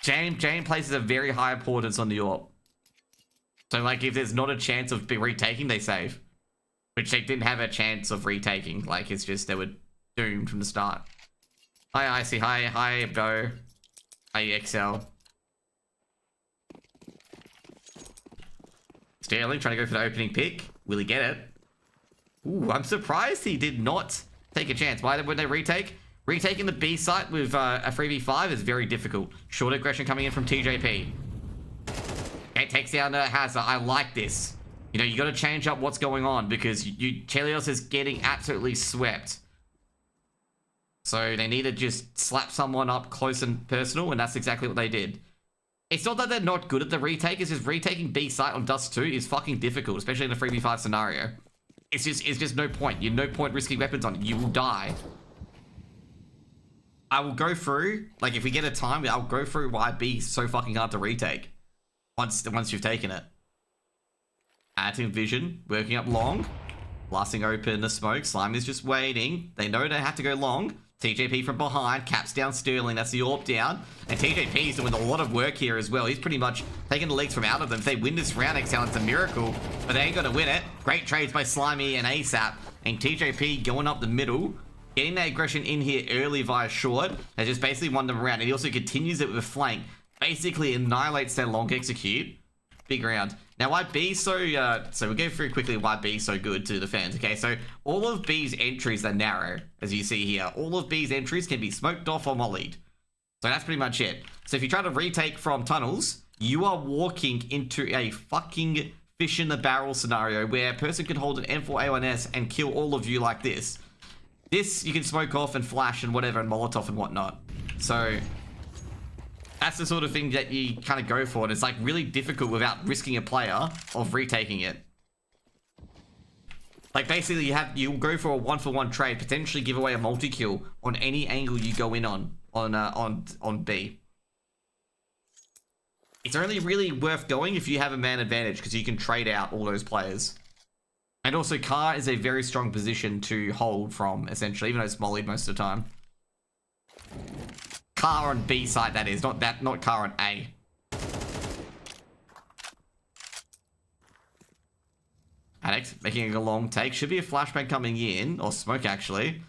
S1: James places a very high importance on the AWP. So like if there's not a chance of retaking, they save. Which they didn't have a chance of retaking. Like it's just they were doomed from the start. Hi Icy, hi Bo. Hi XL. Sterling trying to go for the opening pick. Will he get it? Ooh, I'm surprised he did not take a chance. Why would they retake? Retaking the B site with a 3v5 is very difficult. Short aggression coming in from TJP. Okay, takes down Hazard. I like this. You know, you got to change up what's going on because Chelios is getting absolutely swept. So they need to just slap someone up close and personal, and that's exactly what they did. It's not that they're not good at the retake, it's just retaking B site on Dust 2 is fucking difficult, especially in a 3v5 scenario. It's just no point. You're no point risking weapons on it. You will die. I will go through, like, if we get a time, I'll go through why B is so fucking hard to retake once you've taken it. Adding vision, working up long, blasting open the smoke. Slime is just waiting. They know they have to go long. TJP from behind, caps down Sterling, that's the AWP down. And TJP is doing a lot of work here as well. He's pretty much taking the legs from out of them. If they win this round, it's a miracle, but they ain't gonna win it. Great trades by Slimy and ASAP. And TJP going up the middle, getting that aggression in here early via short. They just basically won them around. And he also continues it with a flank. Basically annihilates their long execute. Big round. Now, why B so we'll go through quickly why B so good to the fans. Okay, so all of B's entries are narrow, as you see here. All of B's entries can be smoked off or mollied. So that's pretty much it. So if you try to retake from tunnels, you are walking into a fucking fish in the barrel scenario where a person can hold an M4A1S and kill all of you like this. This, you can smoke off and flash and whatever and Molotov and whatnot. So that's the sort of thing that you kind of go for. And it's like really difficult without risking a player of retaking it. Like basically you'll go for a 1-for-1 trade, potentially give away a multi-kill on any angle you go in on B. It's only really worth going if you have a man advantage because you can trade out all those players. And also car is a very strong position to hold from, essentially, even though it's mollied most of the time. Car on B side, that is, not car on A. Addict making a long take. Should be a flashbang coming in, or smoke actually.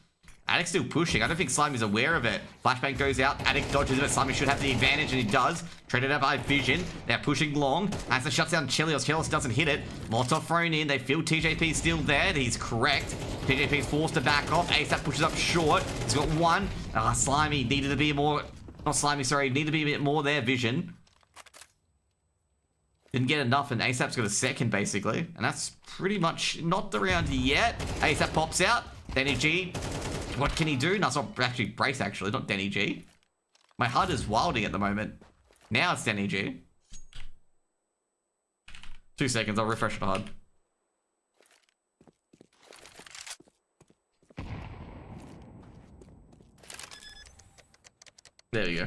S1: Addict still pushing. I don't think Slimy's aware of it. Flashbang goes out. Addict dodges it, but Slimy should have the advantage, and he does. Traded out by Vision. They're pushing long. Astana shuts down Chelios. Chelios doesn't hit it. Molotov thrown in. They feel TJP still there. He's correct. TJP's forced to back off. ASAP pushes up short. He's got one. Slimy needed to be more... Not Slimy, sorry. Needed to be a bit more there, Vision. Didn't get enough, and ASAP's got a second, basically. And that's pretty much not the round yet. ASAP pops out. Denny G. What can he do? No, it's not actually Brace, actually, not Denny G. My HUD is wilding at the moment. Now it's Denny G. 2 seconds, I'll refresh the HUD. There we go.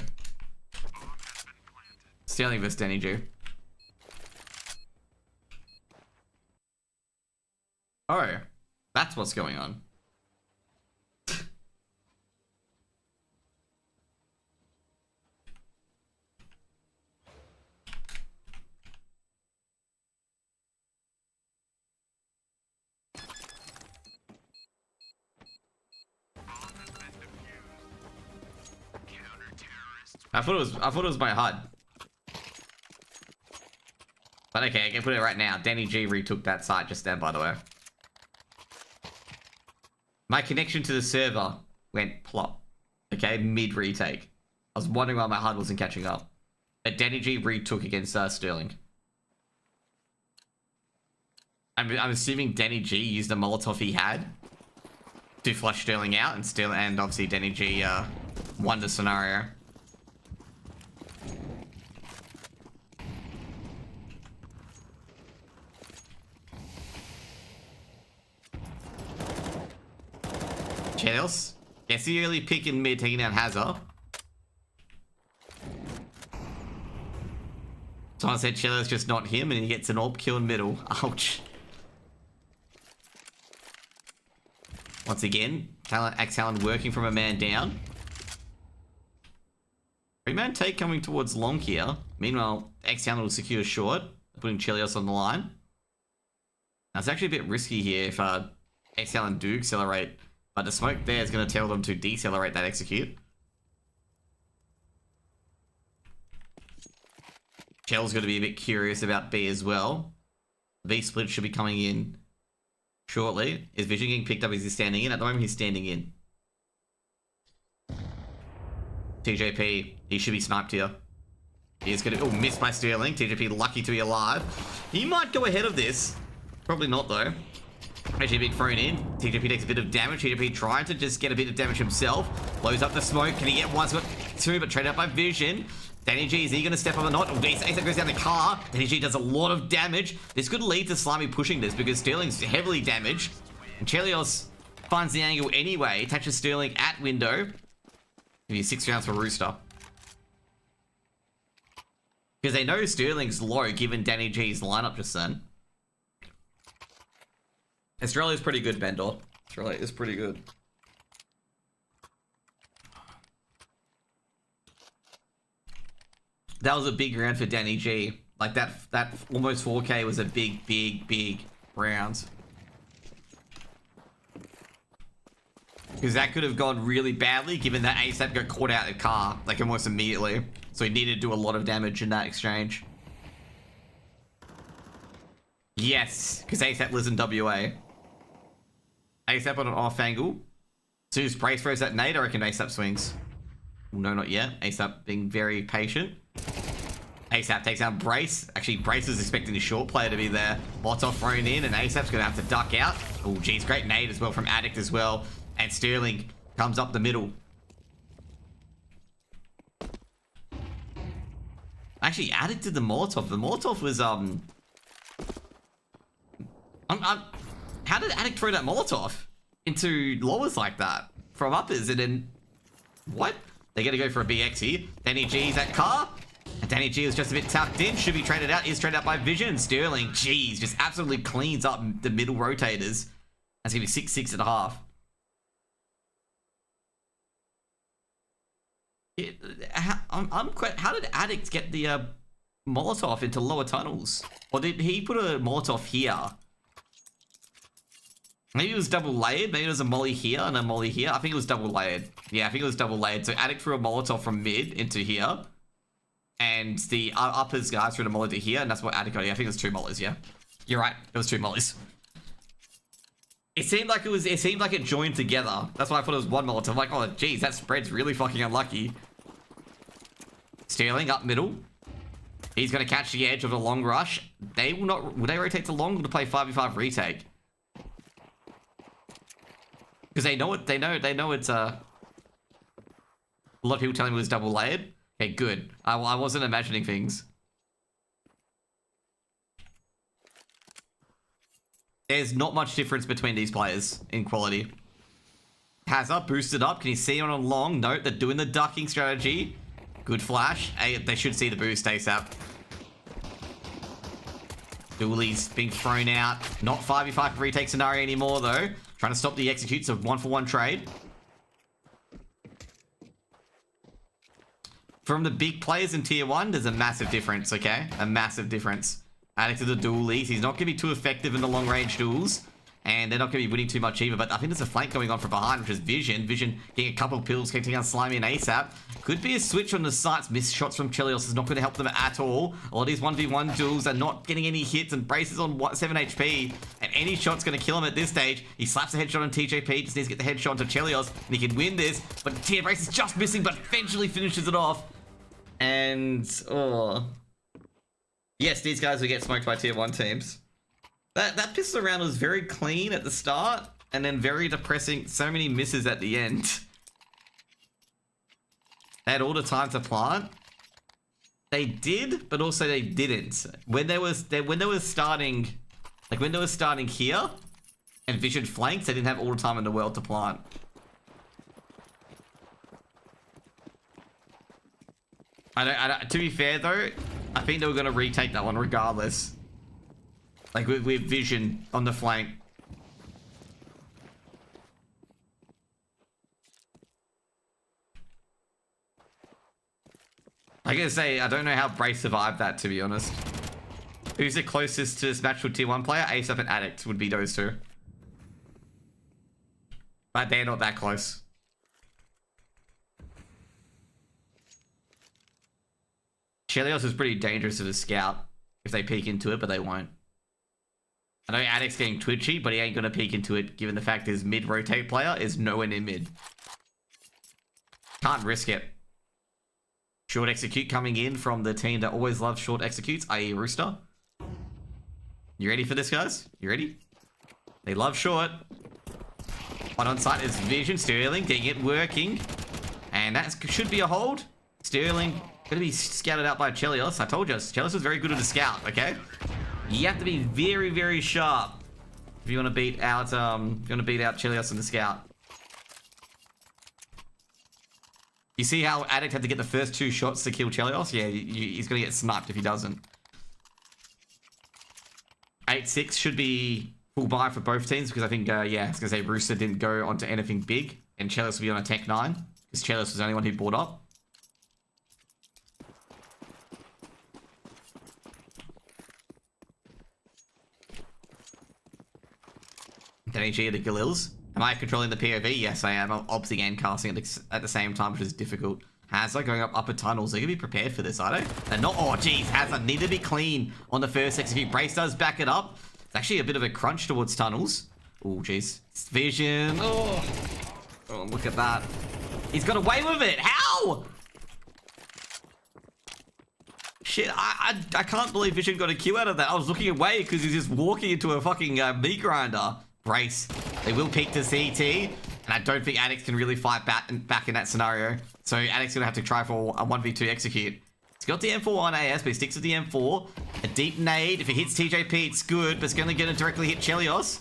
S1: Sterling vs Denny G. Oh, that's what's going on. I thought it was my HUD. But okay, I can put it right now. Danny G retook that site just then, by the way. My connection to the server went plop. Okay, mid retake. I was wondering why my HUD wasn't catching up. But Danny G retook against Sterling. I'm assuming Danny G used the Molotov he had to flush Sterling out, and obviously Danny G won the scenario. Chelios gets the early pick in mid, taking down Hazard. Someone said Chelios just not him, and he gets an AWP kill in middle. Ouch. Once again, ex-TALON working from a man down. 3-man take coming towards long here. Meanwhile, ex-TALON will secure short, putting Chelios on the line. Now, it's actually a bit risky here if ex-TALON do accelerate. But the smoke there is going to tell them to decelerate that execute. Shell's going to be a bit curious about B as well. B split should be coming in shortly. Is Vision getting picked up? Is he standing in? At the moment, he's standing in. TJP, he should be sniped here. He's going to... Oh, missed by Sterling. TJP lucky to be alive. He might go ahead of this. Probably not, though. Actually being thrown in. TJP takes a bit of damage. TJP trying to just get a bit of damage himself. Blows up the smoke. Can he get one? He's got two, but traded out by Vision. Danny G, is he going to step on or not? Oh, ASAP goes down the car. Danny G does a lot of damage. This could lead to Slimy pushing this because Sterling's heavily damaged. And Chelios finds the angle anyway. Attaches Sterling at window. Give you 6 rounds for Rooster. Because they know Sterling's low, given Danny G's lineup just then. Australia's pretty good, Bendor. Australia is pretty good. That was a big round for Danny G. Like that almost 4K was a big round. Because that could have gone really badly, given that ASAP got caught out in the car, like almost immediately. So he needed to do a lot of damage in that exchange. Yes, because ASAP lives in WA. ASAP on an off angle. So as Brace throws that nade, I reckon ASAP swings. No, not yet. ASAP being very patient. ASAP takes out Brace. Actually, Brace is expecting the short player to be there. Molotov thrown in, and ASAP's going to have to duck out. Oh, geez, great nade as well from Addict as well. And Sterling comes up the middle. Actually, Addict did the Molotov. The Molotov was, how did Addict throw that Molotov into lowers like that? From uppers, and then... What? They're going to go for a BX here. Danny G's at car. And Danny G was just a bit tucked in. Should be traded out. Is traded out by Vision. Sterling, geez, just absolutely cleans up the middle rotators. That's going to be 6.5. How did Addict get the Molotov into lower tunnels? Or did he put a Molotov here? Maybe it was double layered. Maybe it was a molly here and a molly here. I think it was double layered. Yeah, I think it was double layered. So Addict threw a Molotov from mid into here. And the uppers guys threw a molly to here. And that's what Addict got here. I think it was 2 mollies, yeah. You're right. It was 2 mollies. It seemed like it joined together. That's why I thought it was 1 Molotov. I'm like, oh, geez, that spread's really fucking unlucky. Sterling up middle. He's going to catch the edge of a long rush. They will not... Will they rotate to long or to play 5v5 retake? Because they know it. They know it's a lot of people telling me it was double layered. Okay, good. I wasn't imagining things. There's not much difference between these players in quality. Hazard boosted up. Can you see on a long? Note they're doing the ducking strategy. Good flash. They should see the boost ASAP. Dooley's being thrown out. Not 5v5 retake scenario anymore though. Trying to stop the executes of 1-for-1 trade. From the big players in tier 1, there's a massive difference, okay? A massive difference. Addict to the dualies. He's not going to be too effective in the long-range duels. And they're not going to be winning too much either. But I think there's a flank going on from behind, which is Vision. Vision getting a couple of pills, getting down Slimy and ASAP. Could be a switch on the sights. Missed shots from Chelios is not going to help them at all. A lot of these 1v1 duels are not getting any hits. And Brace is on 7 HP. And any shot's going to kill him at this stage. He slaps a headshot on TJP. Just needs to get the headshot onto Chelios. And he can win this. But Tier Brace is just missing, but eventually finishes it off. And, oh... Yes, these guys will get smoked by tier 1 teams. That pistol round was very clean at the start, and then very depressing. So many misses at the end. They had all the time to plant. They did, but also they didn't. When they were starting here, and Vision flanks, they didn't have all the time in the world to plant. To be fair though, I think they were going to retake that one regardless. Like with Vision on the flank. I gotta say, I don't know how Brace survived that, to be honest. Who's the closest to this match with tier 1 player? ASAP and Addict would be those two. But they're not that close. Chelios is pretty dangerous as a scout if they peek into it, but they won't. I know Addict's getting twitchy, but he ain't gonna peek into it given the fact his mid-rotate player is nowhere near mid. Can't risk it. Short execute coming in from the team that always loves short executes, i.e. Rooster. You ready for this, guys? You ready? They love short. One on site is Vision. Sterling getting it working. And that should be a hold. Sterling gonna be scouted out by Chelios. I told you, Chelios is very good at a scout, okay? You have to be very, very sharp if you want to beat out Chelios in the scout. You see how Addict had to get the first 2 shots to kill Chelios? Yeah, he's going to get sniped if he doesn't. 8-6 should be full buy for both teams because I think, yeah, I was going to say Rooster didn't go onto anything big and Chelios will be on a Tech 9 because Chelios was the only one who bought up. NAG the Galils. Am I controlling the POV? Yes, I am. I'm opting and casting at the same time, which is difficult. Hazard going up upper tunnels. They're going to be prepared for this, are they? And not... Oh, geez. Hazard need to be clean on the first execute. Brace does back it up. It's actually a bit of a crunch towards tunnels. Oh, geez. Vision. Oh, look at that. He's got away with it. How? Shit, I can't believe Vision got a Q out of that. I was looking away because he's just walking into a fucking meat grinder. Brace. They will peek to CT, and I don't think Addicts can really fight back in that scenario. So Addicts gonna have to try for a 1v2 execute. He's got the M4 on AS, but he sticks with the M4. A deep nade. If it hits TJP, it's good, but it's gonna directly hit Chelios.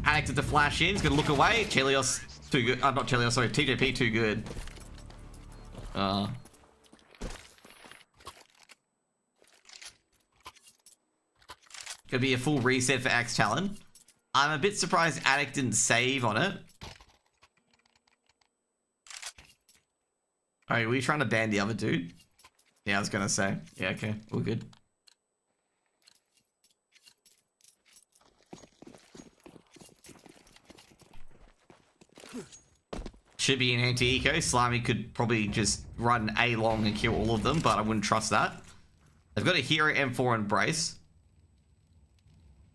S1: Addicts with the flash in. He's gonna look away. Chelios too good. Not Chelios, sorry. TJP too good. Gonna be a full reset for ex-TALON. I'm a bit surprised Addict didn't save on it. Alright, were you trying to ban the other dude? Yeah, I was gonna say. Yeah, okay. We're good. Should be an anti-eco. Slimy could probably just run A long and kill all of them, but I wouldn't trust that. They've got a hero M4 and Brace.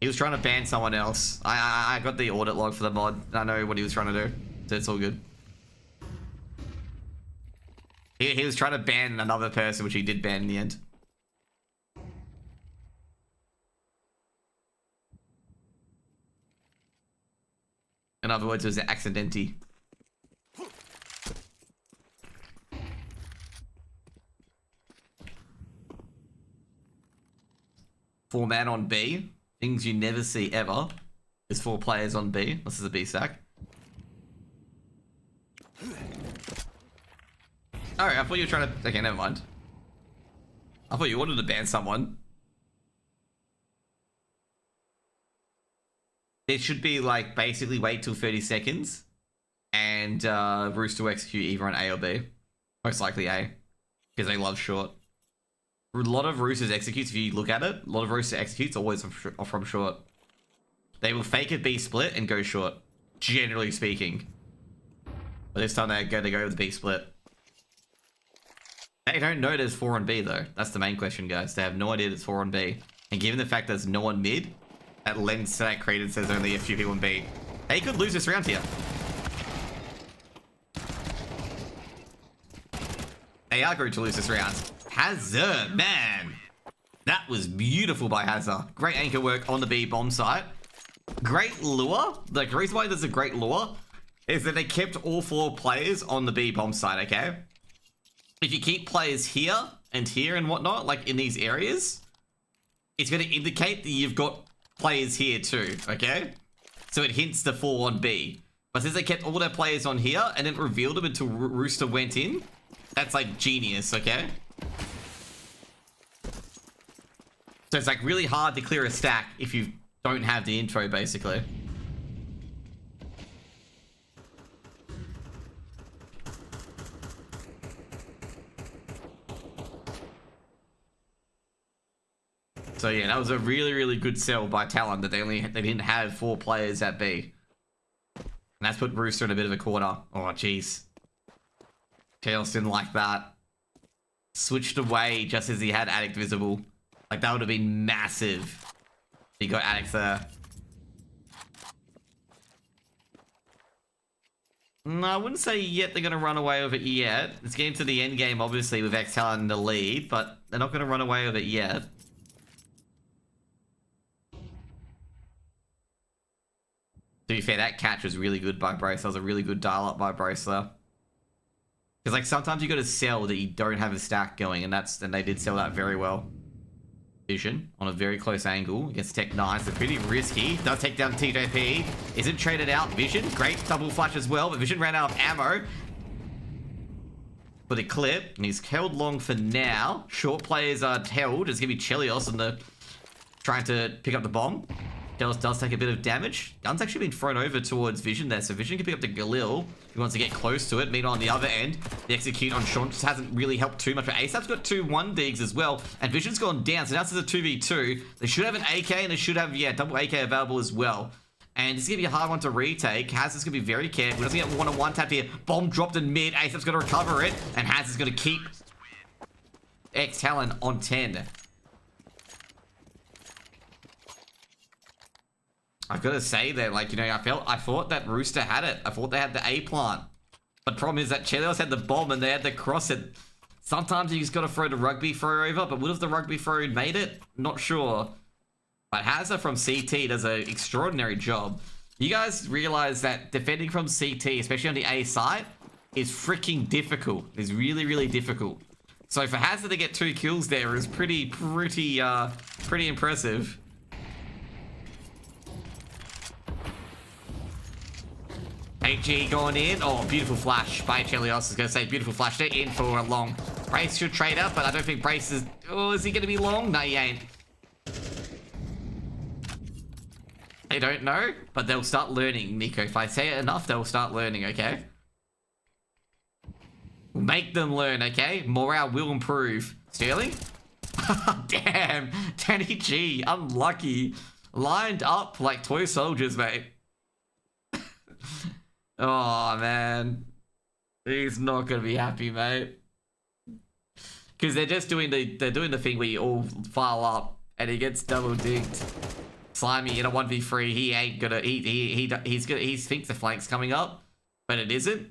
S1: He was trying to ban someone else. I got the audit log for the mod. I know what he was trying to do. So it's all good. He was trying to ban another person, which he did ban in the end. In other words, it was an accidenti. Four man on B. Things you never see ever is 4 players on B. This is a B stack. Alright, I thought you were trying to... Okay, never mind. I thought you wanted to ban someone. It should be like basically wait till 30 seconds and Rooster will execute either on A or B. Most likely A. Because they love short. A lot of Roosters executes, if you look at it, a lot of Rooster executes always from short. They will fake a B split and go short, generally speaking. But this time they're going to go with the B split. They don't know there's 4 on B though. That's the main question, guys. They have no idea there's 4 on B. And given the fact there's no one mid, that lends to that credence there's only a few people on B. They could lose this round here. They are going to lose this round. Hazard, man. That was beautiful by Hazard. Great anchor work on the B bomb site. Great lure. Like, the reason why there's a great lure is that they kept all 4 players on the B bomb site, okay? If you keep players here and whatnot, like in these areas, it's going to indicate that you've got players here too, okay? So it hints the 4 on B. But since they kept all their players on here and didn't reveal them until Rooster went in, that's like genius, okay? So it's like really hard to clear a stack if you don't have the info, basically. So yeah, that was a really, really good sell by Talon that they didn't have 4 players at B. And that's put Rooster in a bit of a corner. Oh, jeez. Chaos didn't like that. Switched away just as he had Addict visible. Like, that would have been massive. He got Addict there. No, I wouldn't say yet they're going to run away with it yet. It's getting to the end game, obviously, with ex-TALON in the lead, but they're not going to run away with it yet. To be fair, that catch was really good by Brace. That was a really good dial-up by Brace there. Because, like, sometimes you got to sell that you don't have a stack going, and they did sell that very well. Vision on a very close angle against Tech 9, so pretty risky. Does take down TJP. Isn't traded out. Vision, great double flash as well, but Vision ran out of ammo. for the clip, and he's held long for now. Short players are held. It's going to be Chelios and the trying to pick up the bomb. Chelios does take a bit of damage. Gun's actually been thrown over towards Vision there, so Vision can pick up the Galil if he wants to get close to it. Meanwhile, on the other end, the execute on Sean just hasn't really helped too much, but ASAP's got 2 1-digs as well, and Vision's gone down, so now this is a 2v2. They should have an AK, and they should have, yeah, double AK available as well. And it's going to be a hard one to retake. Haz is going to be very careful. He doesn't get one-on-one tap here. Bomb dropped in mid. ASAP's going to recover it. And Haz is going to keep ex-TALON on 10. I've got to say that, like, you know, I thought that Rooster had it. I thought they had the A plant. But the problem is that Chelios had the bomb and they had to cross it. Sometimes you just got to throw the rugby throw over. But would have the rugby throw made it? Not sure. But Hazza from CT does an extraordinary job. You guys realize that defending from CT, especially on the A side, is freaking difficult. It's really, really difficult. So for Hazza to get 2 kills there is pretty impressive. HG going in. Oh, beautiful flash by Chelios. I was going to say beautiful flash. They're in for a long. Brace should trade up, but I don't think Brace is... Oh, is he going to be long? No, he ain't. They don't know, but they'll start learning, Nico. If I say it enough, they'll start learning, okay? We'll make them learn, okay? Morale will improve. Sterling? Damn. 10G. Unlucky. Lined up like toy soldiers, mate. Oh, man. He's not going to be happy, mate. Because they're just doing the thing where you all file up and he gets double digged. Slimy in a 1v3, he ain't gonna, he thinks the flank's coming up, but it isn't.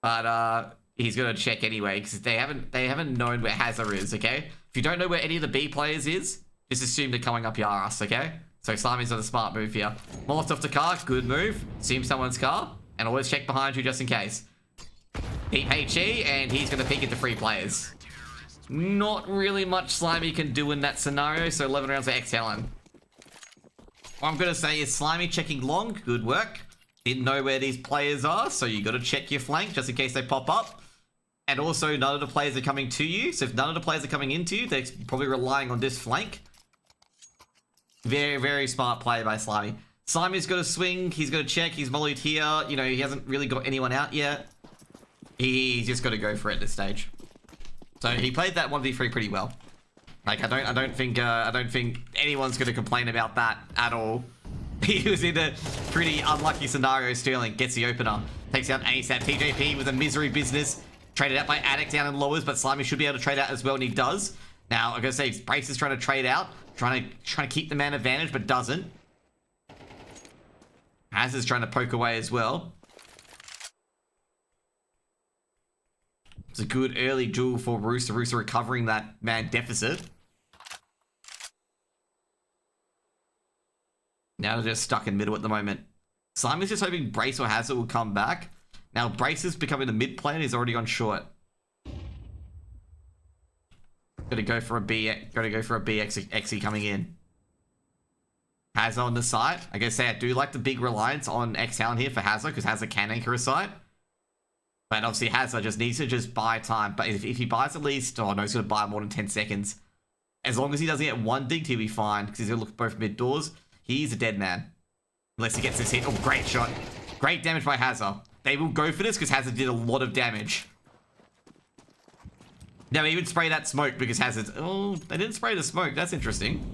S1: But he's gonna check anyway, because they haven't known where Hazza is, okay? If you don't know where any of the B players is, just assume they're coming up your ass, okay? So Slimy's on a smart move here. Molotov the car, good move. Assume someone's car, and always check behind you just in case. Peep HE, and he's gonna peek into 3 players. Not really much Slimy can do in that scenario, so 11 rounds for ex-TALON. What I'm going to say is Slimy checking long. Good work. Didn't know where these players are, so you got to check your flank just in case they pop up. And also, none of the players are coming to you. So if none of the players are coming into you, they're probably relying on this flank. Very, very smart play by Slimy. Slimy's got to swing. He's got to check. He's mollied here. You know, he hasn't really got anyone out yet. He's just got to go for it at this stage. So he played that 1v3 pretty well. Like, I don't think anyone's going to complain about that at all. He was in a pretty unlucky scenario. Sterling gets the opener. Takes out ASAP. TJP with a misery business. Traded out by Addict down in lowers, but Slimy should be able to trade out as well, and he does. Now, I'm going to say Brace is trying to trade out. Trying to keep the man advantage, but doesn't. Haz is trying to poke away as well. It's a good early duel for Rooster. Rooster recovering that man deficit. Now they're just stuck in middle at the moment. Slimy's just hoping Brace or Hazard will come back. Now Brace is becoming the mid player. He's already on short. Gotta go for a B XE coming in. Hazard on the side. I gotta say I do like the big reliance on ex-TALON here for Hazard, because Hazard can anchor a site. But obviously Hazard just needs to just buy time. But if he buys at least... Oh no, he's going to buy more than 10 seconds. As long as he doesn't get 1 dig, he'll be fine. Because he's going to look both mid doors. He's a dead man. Unless he gets this hit. Oh, great shot. Great damage by Hazard. They will go for this because Hazard did a lot of damage. Now even spray that smoke because Hazard... Oh, they didn't spray the smoke. That's interesting.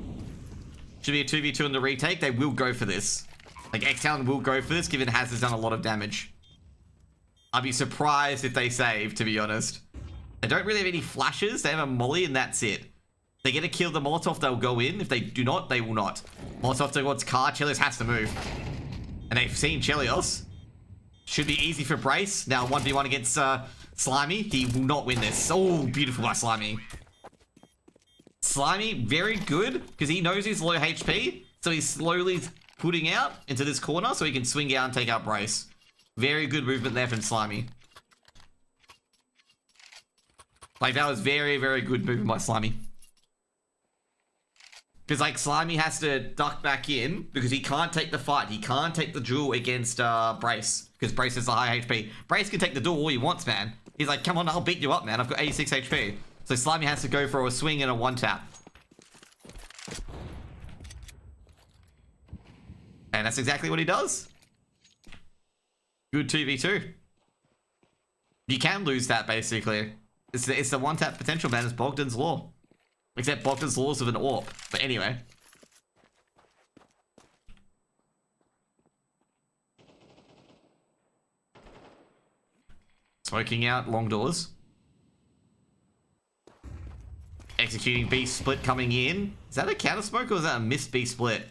S1: Should be a 2v2 in the retake. They will go for this. Like, ex-TALON will go for this given Hazard's done a lot of damage. I'd be surprised if they save, to be honest. They don't really have any flashes. They have a molly and that's it. If they get a kill the Molotov, they'll go in. If they do not, they will not. Molotov towards car. Chelios has to move. And they've seen Chelios. Should be easy for Brace. Now 1v1 against Slimy. He will not win this. Oh, beautiful by Slimy. Slimy, very good. Because he knows he's low HP. So he's slowly putting out into this corner so he can swing out and take out Brace. Very good movement there from Slimy. Like, that was very, very good movement by Slimy. Because, like, Slimy has to duck back in because he can't take the fight. He can't take the duel against Brace because Brace has a high HP. Brace can take the duel all he wants, man. He's like, come on, I'll beat you up, man. I've got 86 HP. So Slimy has to go for a swing and a one tap. And that's exactly what he does. Good 2v2. You can lose that, basically. It's the one tap potential, man. It's Bogdan's Law. Except Bogdan's Laws of an AWP. But anyway. Smoking out, long doors. Executing B split coming in. Is that a counter smoke or is that a missed B split?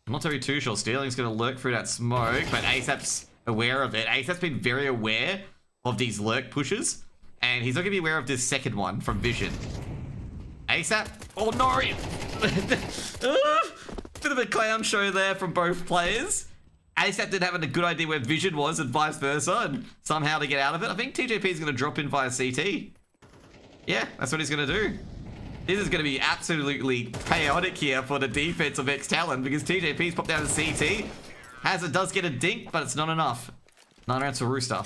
S1: I'm not too sure. Stealing's going to lurk through that smoke, but ASAP's aware of it. ASAP's been very aware of these lurk pushes, and he's not going to be aware of this second one from Vision. ASAP. Oh no! Bit of a clown show there from both players. ASAP didn't have a good idea where Vision was and vice versa, and somehow to get out of it. I think TJP is going to drop in via CT. Yeah, that's what he's going to do. This is going to be absolutely chaotic here for the defense of ex-TALON because TJP's popped down to CT. Hazard does get a dink, but it's not enough. 9 rounds for Rooster.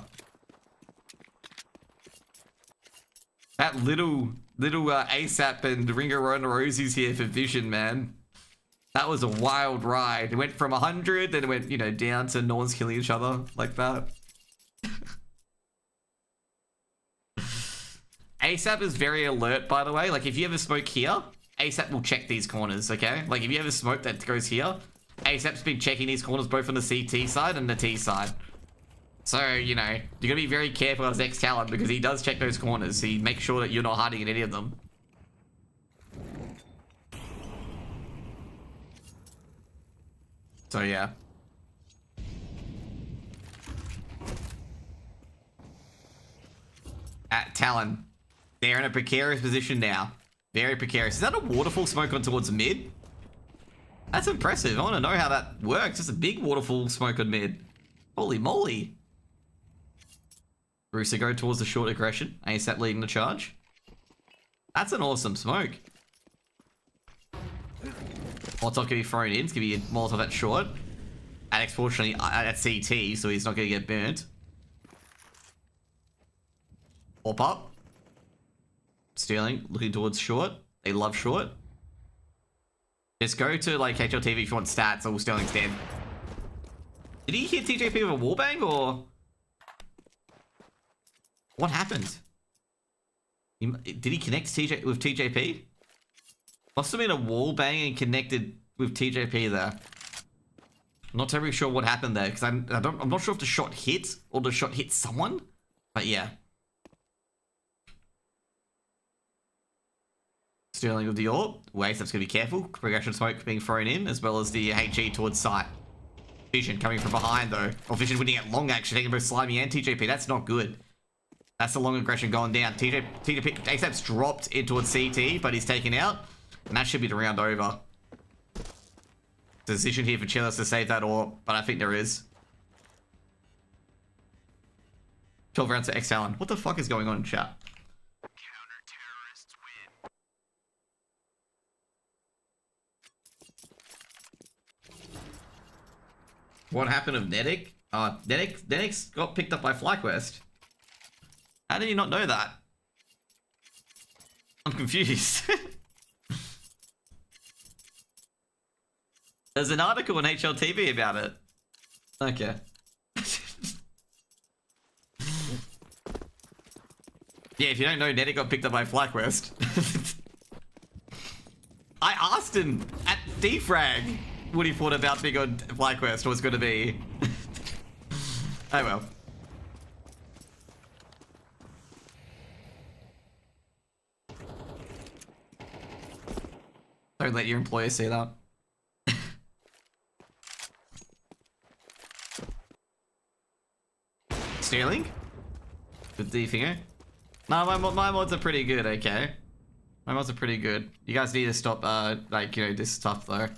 S1: That little ASAP and Ringo Ron Rosie's here for Vision, man. That was a wild ride. It went from 100, then it went, you know, down to no one's killing each other like that. ASAP is very alert, by the way. Like, if you ever smoke here, ASAP will check these corners, okay? Like, if you ever smoke that goes here, ASAP's been checking these corners both on the CT side and the T side. So, you know, you're gonna be very careful as ex-TALON because he does check those corners. He makes sure that you're not hiding in any of them. So, yeah. At Talon, they're in a precarious position now. Very precarious. Is that a waterfall smoke on towards mid? That's impressive. I want to know how that works. It's a big waterfall smoke on mid. Holy moly. Rooster go towards the short aggression. ASAP leading the charge. That's an awesome smoke. Molotov can be thrown in. It's going to be a Molotov at short. Alex, fortunately, at CT, so he's not going to get burnt. Pop up. Stealing, looking towards short. They love short. Just go to, like, HLTV if you want stats, or Stealing's dead. Did he hit TJP with a wallbang, or... What happened? Did he connect TJ with TJP? Must have been a wallbang and connected with TJP there. I'm not terribly sure what happened there, because I'm not sure if the shot hit, or the shot hit someone. But yeah. Stealing with the AWP. ASAP's gonna be careful. Progression smoke being thrown in, as well as the HE towards site. Vision coming from behind though. Or Vision winning at long actually, taking both Slimy and TJP. That's not good. That's the long aggression going down. TJP ASAP's dropped in towards CT, but he's taken out. And that should be the round over. Decision here for Chillis to save that AWP, but I think there is. 12 rounds to ex-TALON. What the fuck is going on in chat? What happened of Nedic? Nedic's got picked up by FlyQuest. How did you not know that? I'm confused. There's an article on HLTV about it. Okay. Yeah, if you don't know, Nedic got picked up by FlyQuest. I asked him at defrag what he thought about being on FlyQuest was going to be. Oh well. Don't let your employer see that. Stealing? Good D-finger. No, my mods are pretty good, okay? My mods are pretty good. You guys need to stop, like, you know, this stuff, though.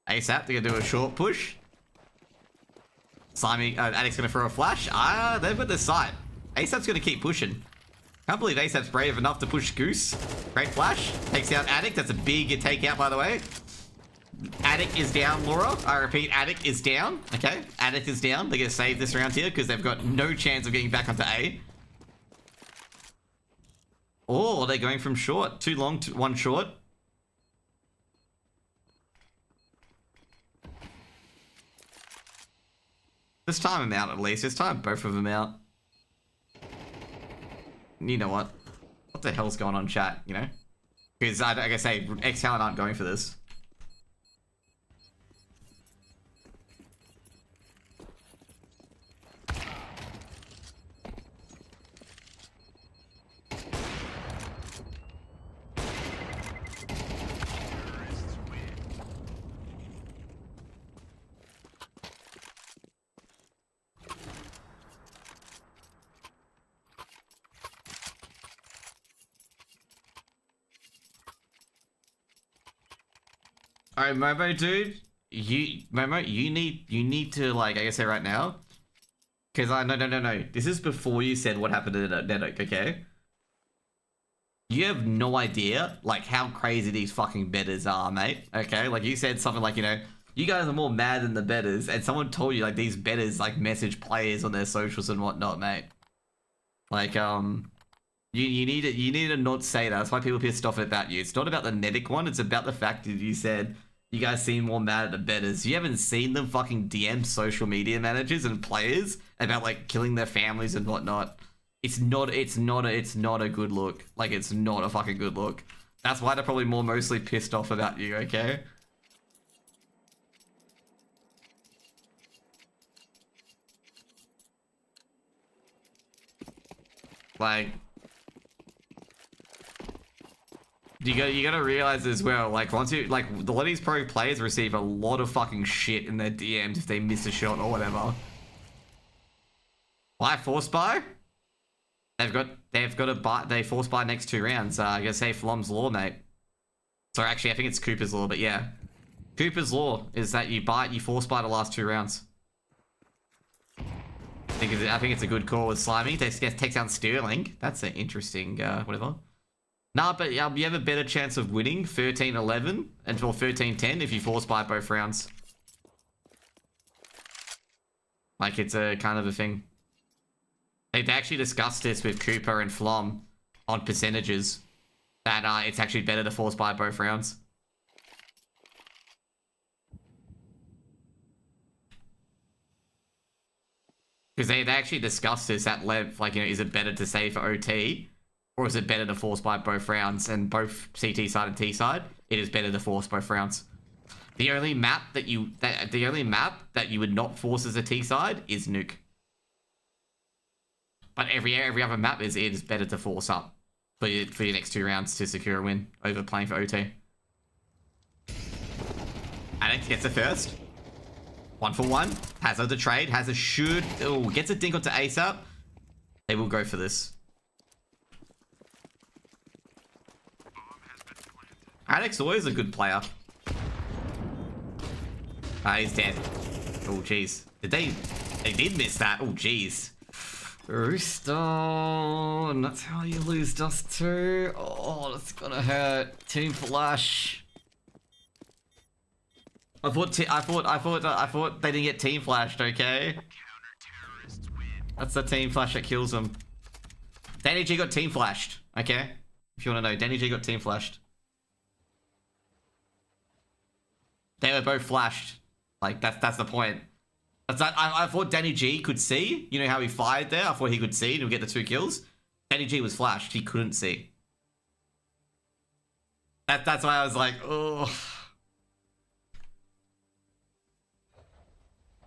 S1: ASAP, they're gonna do a short push. Slimy, Addict's gonna throw a flash. Ah, they've got the sight. ASAP's gonna keep pushing. Can't believe ASAP's brave enough to push Goose. Great flash. Takes out Addict. That's a big takeout, by the way. Attic is down, Laura. I repeat, Attic is down. Okay, Attic is down. They're gonna save this round here because they've got no chance of getting back onto A. Oh, they're going from short. Too long to one short. Let's time them out at least. Let's time both of them out. You know what? What the hell's going on, chat, you know? Because, like I say, ex-TALON aren't going for this. Alright, Momo, dude. Momo, you need to, like I say right now. Because no. This is before you said what happened to Nuke, okay? You have no idea, like, how crazy these fucking betters are, mate. Okay? Like, you said something like, you know, you guys are more mad than the betters, and someone told you, like, these betters, like, message players on their socials and whatnot, mate. Like, you need to not say that. That's why people are pissed off about you. It's not about the Nedic one, it's about the fact that you said you guys seem more mad at the betters. You haven't seen them fucking DM social media managers and players about, like, killing their families and whatnot. It's not a good look. Like, it's not a fucking good look. That's why they're probably mostly pissed off about you, okay? Like, you gotta realize as well, like, once you, like, a lot of these pro players receive a lot of fucking shit in their DMs if they miss a shot or whatever. Why force buy? They've got to buy, they force buy next 2 rounds. I gotta say Flom's law, mate. Sorry, actually, I think it's Cooper's law, but yeah. Cooper's law is that you force buy the last 2 rounds. I think it's a good call with Slimy. Takes down Sterling. That's an interesting, whatever. Nah, but you have a better chance of winning 13-11 until 13-10 if you force buy both rounds. Like, it's a kind of a thing. They actually discussed this with Cooper and Flom on percentages. That it's actually better to force buy both rounds. Because they actually discussed this at length. Like, you know, is it better to save for OT? Or is it better to force buy both rounds? And both CT side and T side, it is better to force both rounds. The only map that you would not force as a T side is Nuke. But every other map it is better to force up for your next 2 rounds to secure a win over playing for OT. Alex gets a first. 1 for 1. Hazard the trade. Hazard should... Oh, gets a dink onto ASAP. They will go for this. Alex always a good player. He's dead. Oh, jeez. They did miss that. Oh, jeez. Rooster. And that's how you lose dust too. Oh, that's gonna hurt. Team flash. I thought they didn't get team flashed, okay? That's the team flash that kills them. Danny G got team flashed, okay? If you want to know, Danny G got team flashed. They were both flashed. Like, that's the point. I thought Danny G could see. You know how he fired there? I thought he could see and get the 2 kills. Danny G was flashed. He couldn't see. That's why I was like, oh.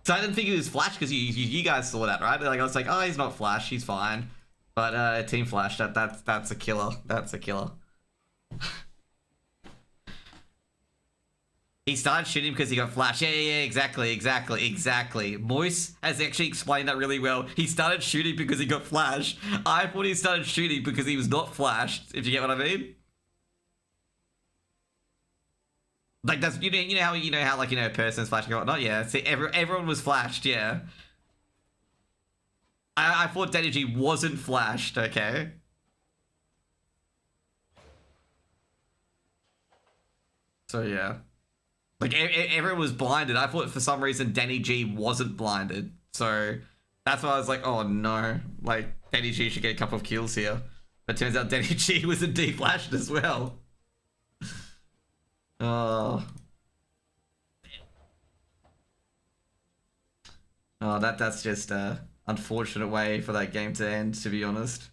S1: So I didn't think he was flashed because you guys saw that, right? Like, I was like, oh, he's not flashed. He's fine. But team flash, that's a killer. That's a killer. He started shooting because he got flashed. Yeah, exactly. Moise has actually explained that really well. He started shooting because he got flashed. I thought he started shooting because he was not flashed, if you get what I mean. Like, that's, you know how like, you know, a person's flashing or whatnot? Yeah, see, everyone was flashed, yeah. I thought Danny G wasn't flashed, okay? So, yeah. Like, everyone was blinded. I thought for some reason Danny G wasn't blinded. So that's why I was like, oh no. Like, Danny G should get a couple of kills here. But turns out Danny G was indeed flashed as well. Oh. Oh, that's just a unfortunate way for that game to end, to be honest.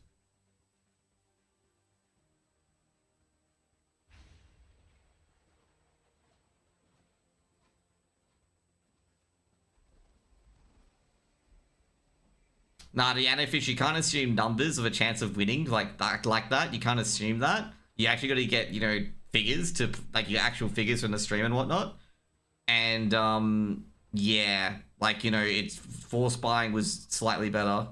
S1: Nah, the Anafish, you can't assume numbers of a chance of winning like that. You can't assume that. You actually got to get, you know, figures to, like, your actual figures from the stream and whatnot. And, yeah, like, you know, it's force buying was slightly better.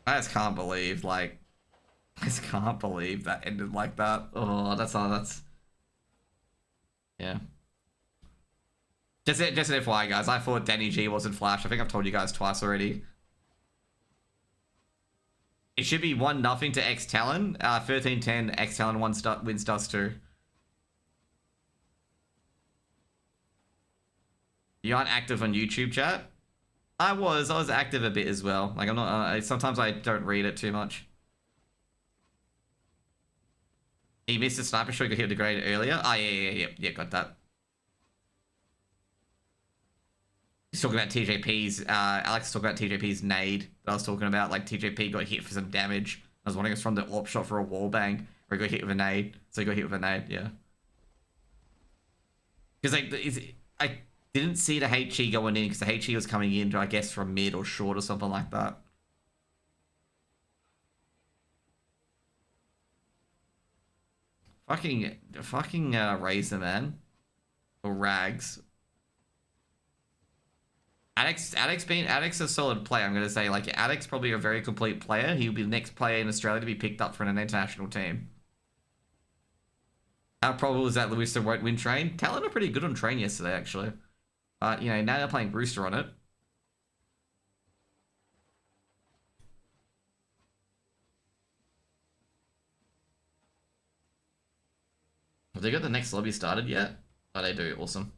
S1: I just can't believe, like, I just can't believe that ended like that. Oh, that's... Yeah. Just an FYI, guys, I thought Danny G wasn't Flash. I think I've told you guys twice already. It should be 1-0 to ex-TALON. 13-10, ex-TALON wins Dust 2. You aren't active on YouTube, chat? I was active a bit as well. Like, I'm not, sometimes I don't read it too much. He missed a sniper shot, got hit with the grenade earlier. Oh, yeah, got that. He's talking about TJP's, Alex is talking about TJP's nade that I was talking about. Like, TJP got hit for some damage. I was wondering if it's from the AWP shot for a wall bang, or he got hit with a nade. So he got hit with a nade, yeah. Because, like, I didn't see the HE going in, because the HE was coming in, I guess, from mid or short or something like that. Fucking Razor, man. Or Rags. Addict's a solid player, I'm going to say. Like, Addict's probably a very complete player. He'll be the next player in Australia to be picked up for an international team. How probable is that Rooster won't win train? Talon are pretty good on train yesterday, actually. You know, now they're playing Rooster on it. Have they got the next lobby started yet? Oh, they do. Awesome.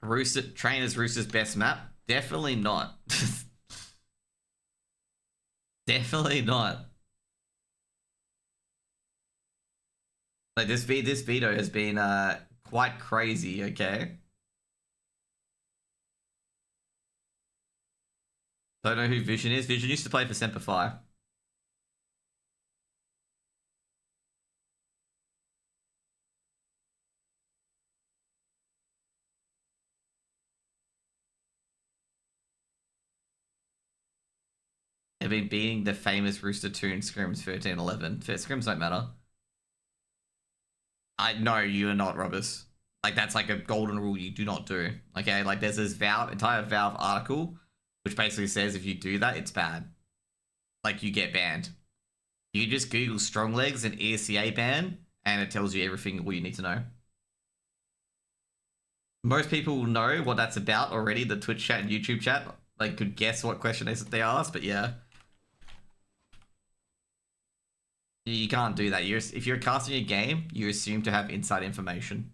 S1: Rooster, train is Rooster's best map? Definitely not. Definitely not. Like, this Veto has been quite crazy, okay? Don't know who Vision is. Vision used to play for Semper Fi. They've been beating the famous Rooster tune scrims 13-11. Scrims don't matter. I know you are not, Robbers. Like, that's like a golden rule you do not do. Okay, like, there's this entire Valve article which basically says if you do that, it's bad. Like, you get banned. You just Google strong legs and ESCA ban, and it tells you everything all you need to know. Most people know what that's about already. The Twitch chat and YouTube chat, like, could guess what question they asked, but yeah. You can't do that. If you're casting a game, you assume to have inside information.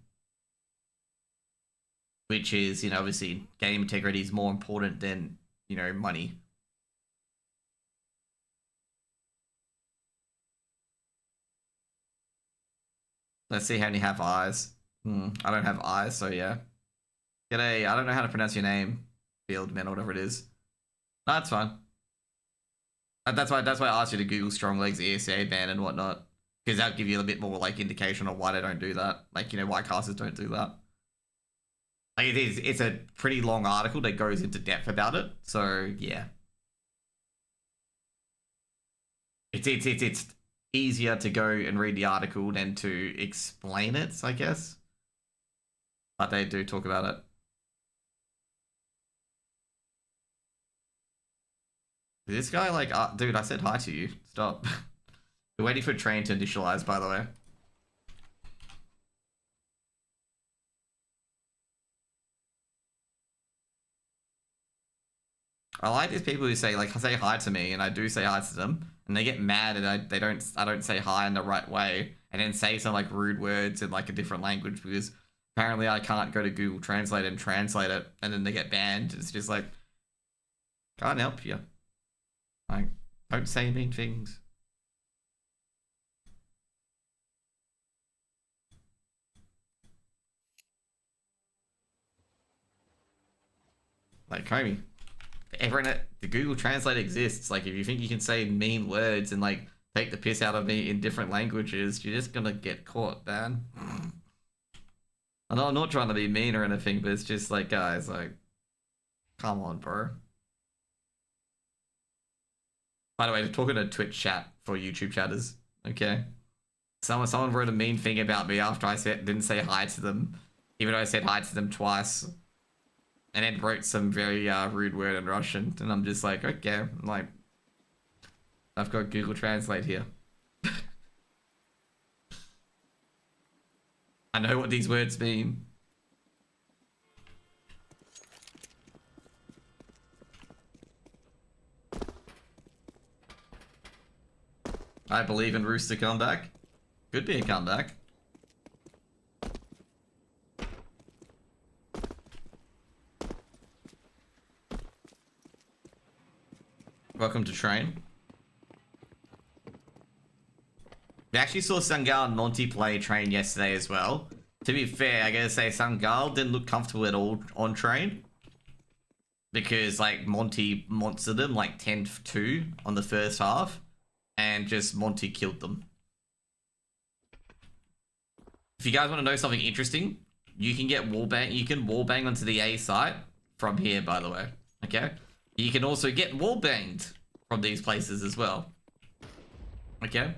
S1: Which is, you know, obviously game integrity is more important than, you know, money. Let's see how many have eyes. I don't have eyes, so yeah. G'day, I don't know how to pronounce your name. Fieldman or whatever it is. No, that's fine. That's why I asked you to Google strong legs, ESA ban and whatnot. Because that'll give you a bit more, like, indication of why they don't do that. Like, you know, why casters don't do that. Like, it's a pretty long article that goes into depth about it. So, yeah. It's easier to go and read the article than to explain it, I guess. But they do talk about it. This guy, like, dude, I said hi to you. Stop. We're waiting for train to initialize, by the way. I like these people who say like say hi to me, and I do say hi to them, and they get mad and I don't say hi in the right way, and then say some like rude words in like a different language because apparently I can't go to Google Translate and translate it, and then they get banned. It's just like, can't help you. Like, don't say mean things. Like, Comey, everyone, the Google Translate exists. Like, if you think you can say mean words and like take the piss out of me in different languages, you're just gonna get caught, man. I'm not trying to be mean or anything, but it's just like, guys, like, come on, bro. By the way, talking to Twitch chat for YouTube chatters, okay? Someone wrote a mean thing about me after I didn't say hi to them, even though I said hi to them twice, and then wrote some very rude word in Russian, and I'm just like, okay, I'm like, I've got Google Translate here. I know what these words mean. I believe in Rooster comeback. Could be a comeback. Welcome to train. We actually saw Sangal and Monty play train yesterday as well. To be fair, I gotta say Sangal didn't look comfortable at all on train. Because like Monty monstered him like 10-2 on the first half. And just Monty killed them. If you guys want to know something interesting, you can get wallbang. You can wallbang onto the A site from here, by the way. Okay? You can also get wallbanged from these places as well. Okay?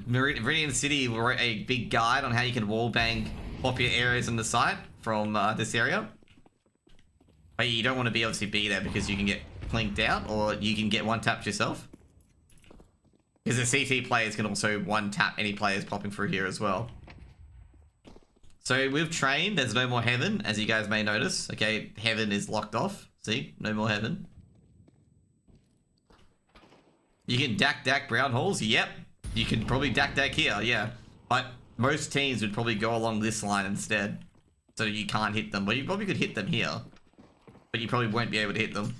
S1: Meridian City wrote a big guide on how you can wallbang popular areas on the site from this area. But you don't want to obviously be there because you can get plinked out, or you can get one tapped yourself. Because the CT players can also one tap any players popping through here as well. So with train, there's no more heaven, as you guys may notice. Okay, heaven is locked off. See, no more heaven. You can dack brown holes. Yep, you can probably dack here. Yeah, but most teams would probably go along this line instead, so you can't hit them. But you probably could hit them here, but you probably won't be able to hit them.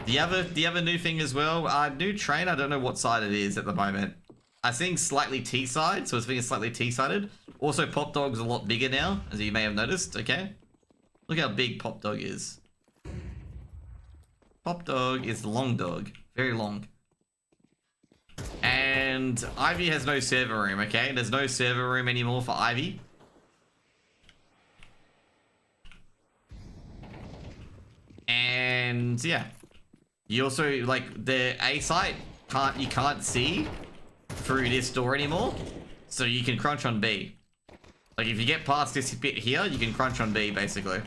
S1: The other new thing as well, new train, I don't know what side it is at the moment. I think slightly T-side, so it's being slightly T-sided. Also, Pop Dog's a lot bigger now, as you may have noticed, okay? Look how big Pop Dog is. Pop Dog is long dog, very long. And Ivy has no server room, okay? There's no server room anymore for Ivy. And yeah. You also, like, the A site, you can't see through this door anymore, so you can crunch on B. Like, if you get past this bit here, you can crunch on B, basically.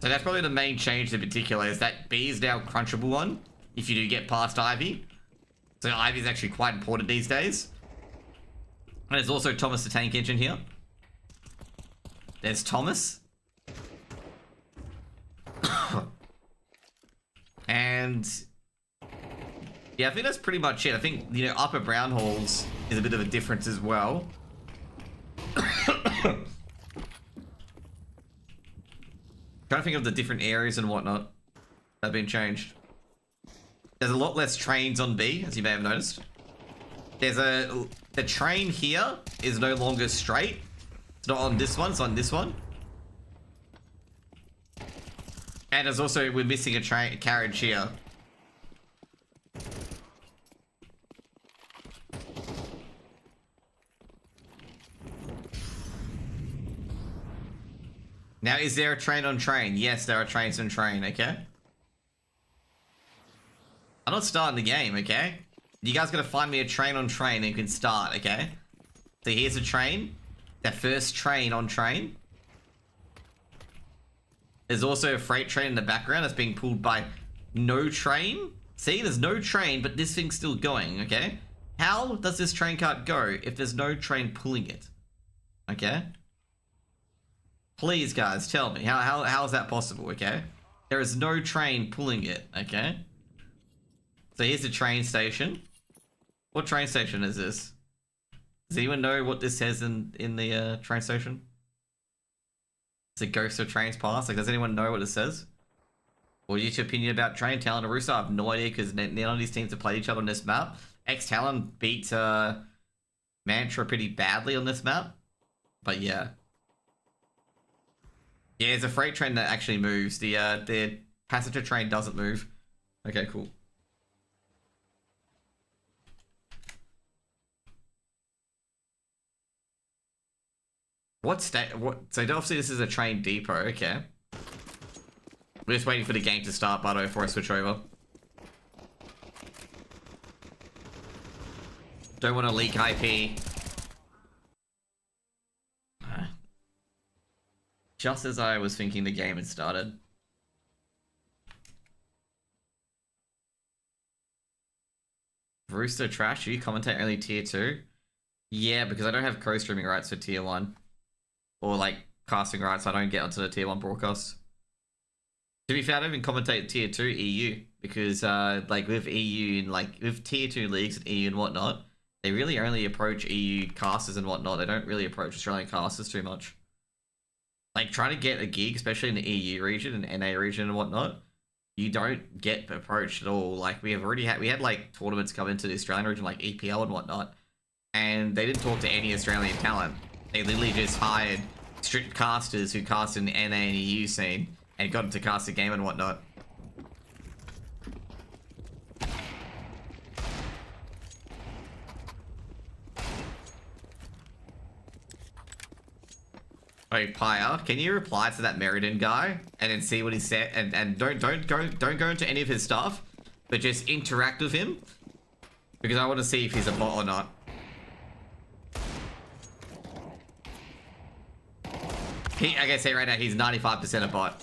S1: So that's probably the main change in particular, is that B is now crunchable one, if you do get past Ivy. So Ivy is actually quite important these days. And there's also Thomas the Tank Engine here. There's Thomas. And yeah, I think that's pretty much it. I think, you know, upper brown holes is a bit of a difference as well. Trying to think of the different areas and whatnot that have been changed. There's a lot less trains on B, as you may have noticed. The train here is no longer straight. It's not on this one, it's on this one. And there's also, we're missing a carriage here. Now, is there a train on train? Yes, there are trains on train, okay? I'm not starting the game, okay? You guys gotta find me a train on train and you can start, okay? So here's a train. The first train on train. There's also a freight train in the background that's being pulled by no train. See, there's no train, but this thing's still going, okay? How does this train cart go if there's no train pulling it? Okay? Please, guys, tell me. How is that possible, okay? There is no train pulling it, okay? So here's the train station. What train station is this? Does anyone know what this says in the train station? It's a ghost of trains past. Like, does anyone know what it says? What is your opinion about Train Talon and Rooster? I have no idea because none of these teams have played each other on this map. Ex-Talon beat Mantra pretty badly on this map. But yeah. Yeah, it's a freight train that actually moves. The passenger train doesn't move. Okay, cool. What state? What? So obviously this is a train depot. Okay. We're just waiting for the game to start, by the way, before I switch over. Don't want to leak IP. Just as I was thinking the game had started. Rooster trash, you commentate only tier 2? Yeah, because I don't have co-streaming rights for tier 1. Or like casting rights, I don't get onto the tier 1 broadcast. To be fair, I don't even commentate tier 2 EU. Because like with EU and like with tier 2 leagues and EU and whatnot, they really only approach EU casters and whatnot. They don't really approach Australian casters too much. Like, trying to get a gig, especially in the EU region and NA region and whatnot, you don't get approached at all. Like, we had like tournaments come into the Australian region, like EPL and whatnot, and they didn't talk to any Australian talent. They literally just hired strict casters who cast in the NA and EU scene and got them to cast a game and whatnot. Oh, Pyre, can you reply to that Meriden guy and then see what he said, and don't go into any of his stuff, but just interact with him, because I want to see if he's a bot or not. I can say right now he's 95% a bot.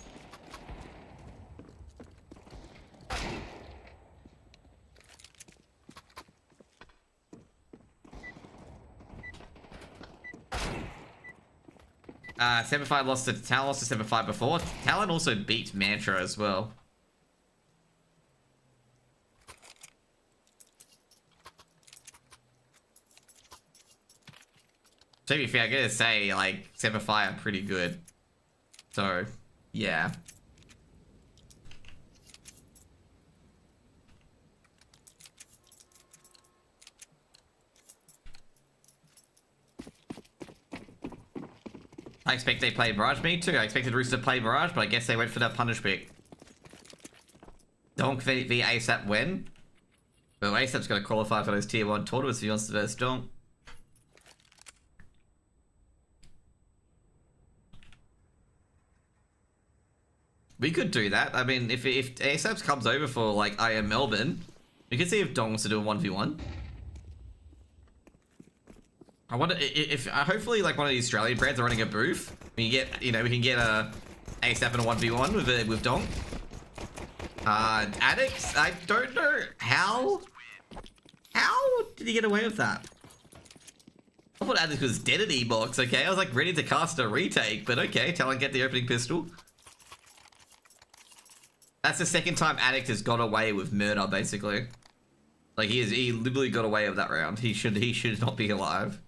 S1: Talon lost to Talon 7-5 before. Talon also beat Mantra as well. To be fair, I gotta say, like, 7-5 are pretty good. So, yeah. I expect they played Mirage. Me too. I expected Rooster to play Mirage, but I guess they went for that punish pick. Donk v ASAP when? Well, ASAP's got to qualify for those tier 1 tournaments if he wants to verse Donk. We could do that. I mean, if ASAP comes over for, like, IM Melbourne, we could see if Dong wants to do a 1v1. I wonder if hopefully like one of the Australian brands are running a booth. We can get, we can get a ASAP in a 1v1 with Dong. Addicts, I don't know how did he get away with that? I thought Addicts was dead at E-Box, okay? I was like ready to cast a retake, but okay, Talon get the opening pistol. That's the second time Addict has got away with murder, basically. Like he literally got away with that round. He should not be alive.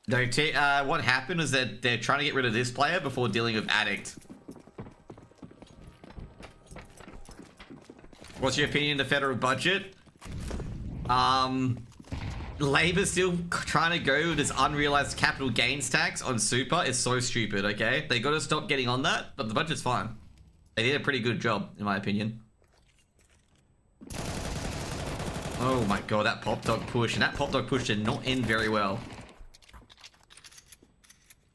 S1: No, what happened is that they're trying to get rid of this player before dealing with Addict. What's your opinion of the federal budget? Labor's still trying to go with this unrealized capital gains tax on super. It's so stupid, okay? They gotta stop getting on that, but the budget's fine. They did a pretty good job, in my opinion. Oh my god, that pop dog push. And that pop dog push did not end very well.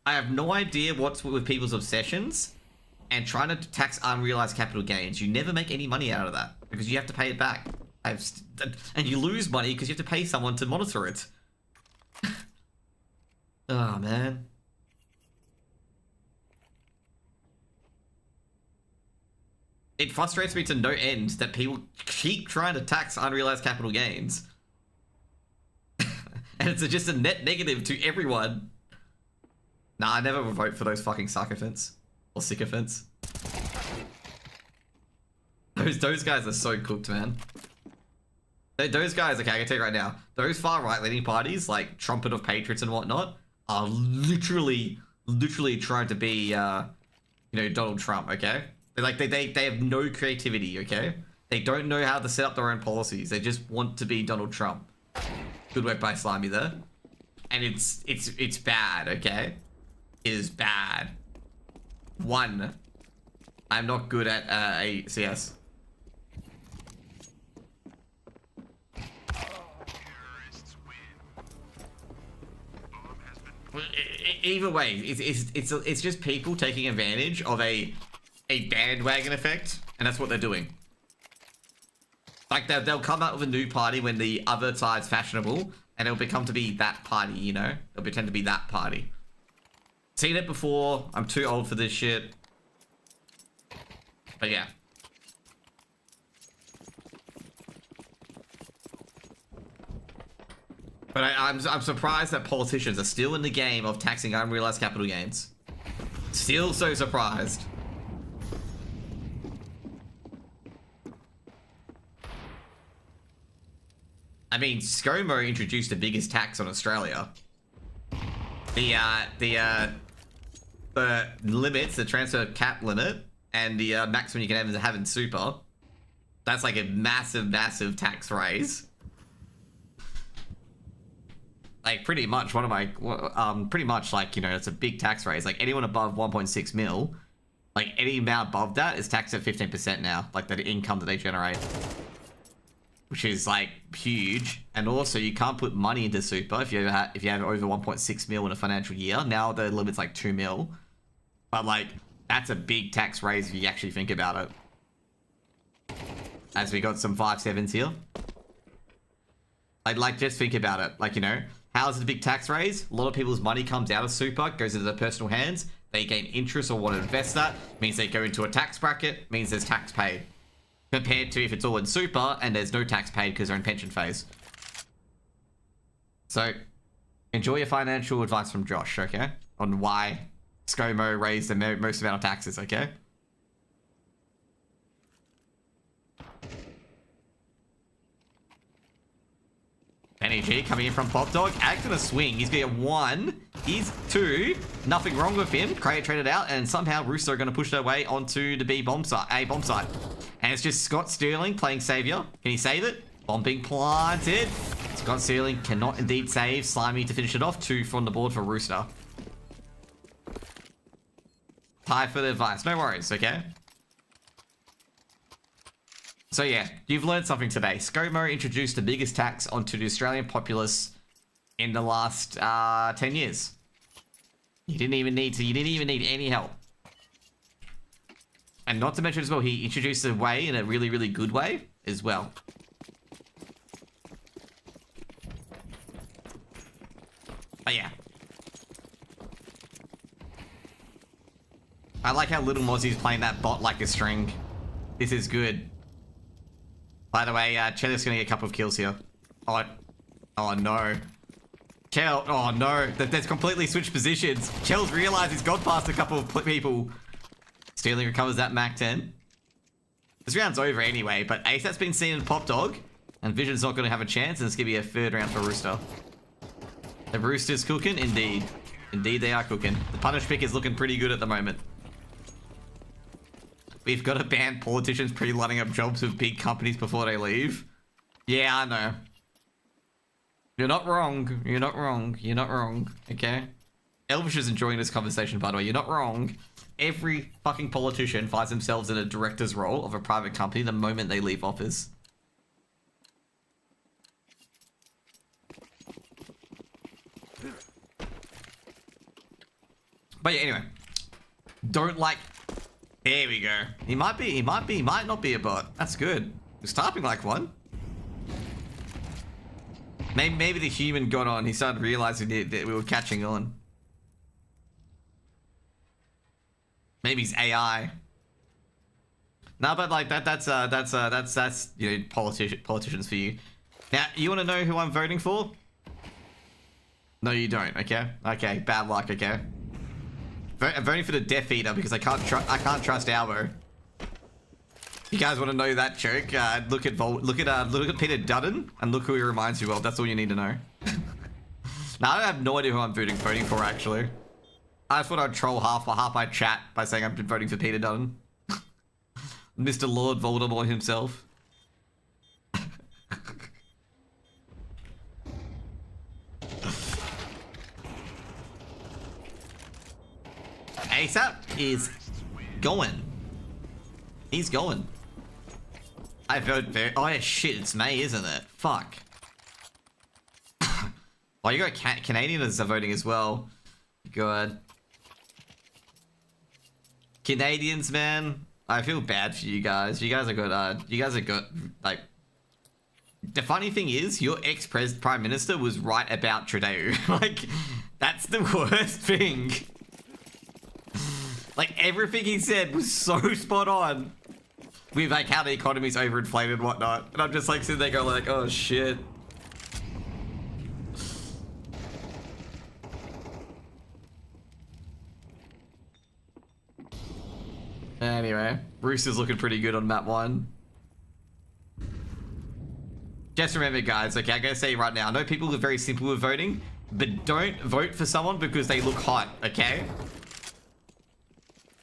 S1: I have no idea what's with people's obsessions and trying to tax unrealized capital gains. You never make any money out of that because you have to pay it back. And you lose money because you have to pay someone to monitor it. Oh, man. It frustrates me to no end that people keep trying to tax unrealized capital gains. And it's just a net negative to everyone. Nah, I never would vote for those fucking sycophants. Or sycophants. Those guys are so cooked, man. Those guys, okay, I can tell you right now, those far right-leaning parties, like Trumpet of Patriots and whatnot, are literally trying to be, you know, Donald Trump, okay? They have no creativity, okay? They don't know how to set up their own policies. They just want to be Donald Trump. Good work by Slimy there. And it's bad, okay? It is bad. One, I'm not good at ACS. Either way, it's just people taking advantage of a bandwagon effect, and that's what they're doing. Like they'll come out with a new party when the other side's fashionable, and it'll become to be that party, you know? They'll pretend to be that party. Seen it before. I'm too old for this shit. But yeah. But I'm surprised that politicians are still in the game of taxing unrealized capital gains. Still so surprised. I mean, ScoMo introduced the biggest tax on Australia. The limits, the transfer cap limit, and the maximum you can have in super. That's like a massive tax raise. Like pretty much one of my, pretty much like, you know, it's a big tax raise. Like anyone above 1.6 mil, like any amount above that is taxed at 15% now. Like the income that they generate, which is like huge. And also you can't put money into super if you have over 1.6 mil in a financial year. Now the limit's like 2 mil, but like that's a big tax raise if you actually think about it. As we got some 5-7s here. Like just think about it. Like, you know, how is it a big tax raise? A lot of people's money comes out of super, goes into their personal hands. They gain interest or want to invest that. Means they go into a tax bracket. Means there's tax paid. Compared to if it's all in super and there's no tax paid because they're in pension phase. So, enjoy your financial advice from Josh, okay? On why ScoMo raised the most amount of taxes, okay? NEG coming in from Pop Dog. Act on a swing. He's going to get 1. He's 2. Nothing wrong with him. Crate traded out, and somehow Rooster are going to push their way onto the B bomb site. A bomb site. And it's just Scott Sterling playing savior. Can he save it? Bomb being planted. Scott Sterling cannot indeed save. Slimy to finish it off. 2 from the board for Rooster. Tie for the advice. No worries, okay? So yeah, you've learned something today. ScoMo introduced the biggest tax onto the Australian populace in the last 10 years. You didn't even need any help. And not to mention as well, he introduced a way in a really good way as well. But yeah. I like how Little Mozzie's playing that bot like a string. This is good. By the way, Chel's gonna get a couple of kills here. Oh no. Chel, oh no. That's completely switched positions. Chel's realized he's gone past a couple of people. Sterling recovers that Mac 10. This round's over anyway, but ASAP's been seen in Pop Dog, and Vision's not gonna have a chance, and it's gonna be a 3rd round for Rooster. The Rooster's cooking? Indeed. Indeed they are cooking. The punish pick is looking pretty good at the moment. We've got to ban politicians pre-lining up jobs with big companies before they leave. Yeah, I know. You're not wrong. You're not wrong. You're not wrong. Okay? Elvish is enjoying this conversation, by the way. You're not wrong. Every fucking politician finds themselves in a director's role of a private company the moment they leave office. But yeah, anyway. Don't like... There we go. He might not be a bot. That's good. He's typing like one. Maybe the human got on. He started realizing that we were catching on. Maybe he's AI. No, but like that's you know, politicians for you. Now, you want to know who I'm voting for? No, you don't. Okay. Okay. Bad luck. Okay. I'm voting for the Death Eater because I can't trust Albo. You guys want to know that joke? Look at Peter Dutton and look who he reminds you of. That's all you need to know. Now I have no idea who I'm voting for actually. I just want to troll half my chat by saying I've been voting for Peter Dutton. Mr. Lord Voldemort himself. ASAP is going. He's going. I vote very. Oh yeah, shit! It's May, isn't it? Fuck. Oh, you got Canadians are voting as well. Good. Canadians, man. I feel bad for you guys. You guys are good. You guys are good. Like, the funny thing is, your ex-prime minister was right about Trudeau. Like, that's the worst thing. Like, everything he said was so spot on. With, like, how the economy's overinflated and whatnot. And I'm just, like, sitting there going, like, oh, shit. Anyway, Rooster's looking pretty good on map 1. Just remember, guys, okay, I'm going to say right now, I know people are very simple with voting, but don't vote for someone because they look hot, okay?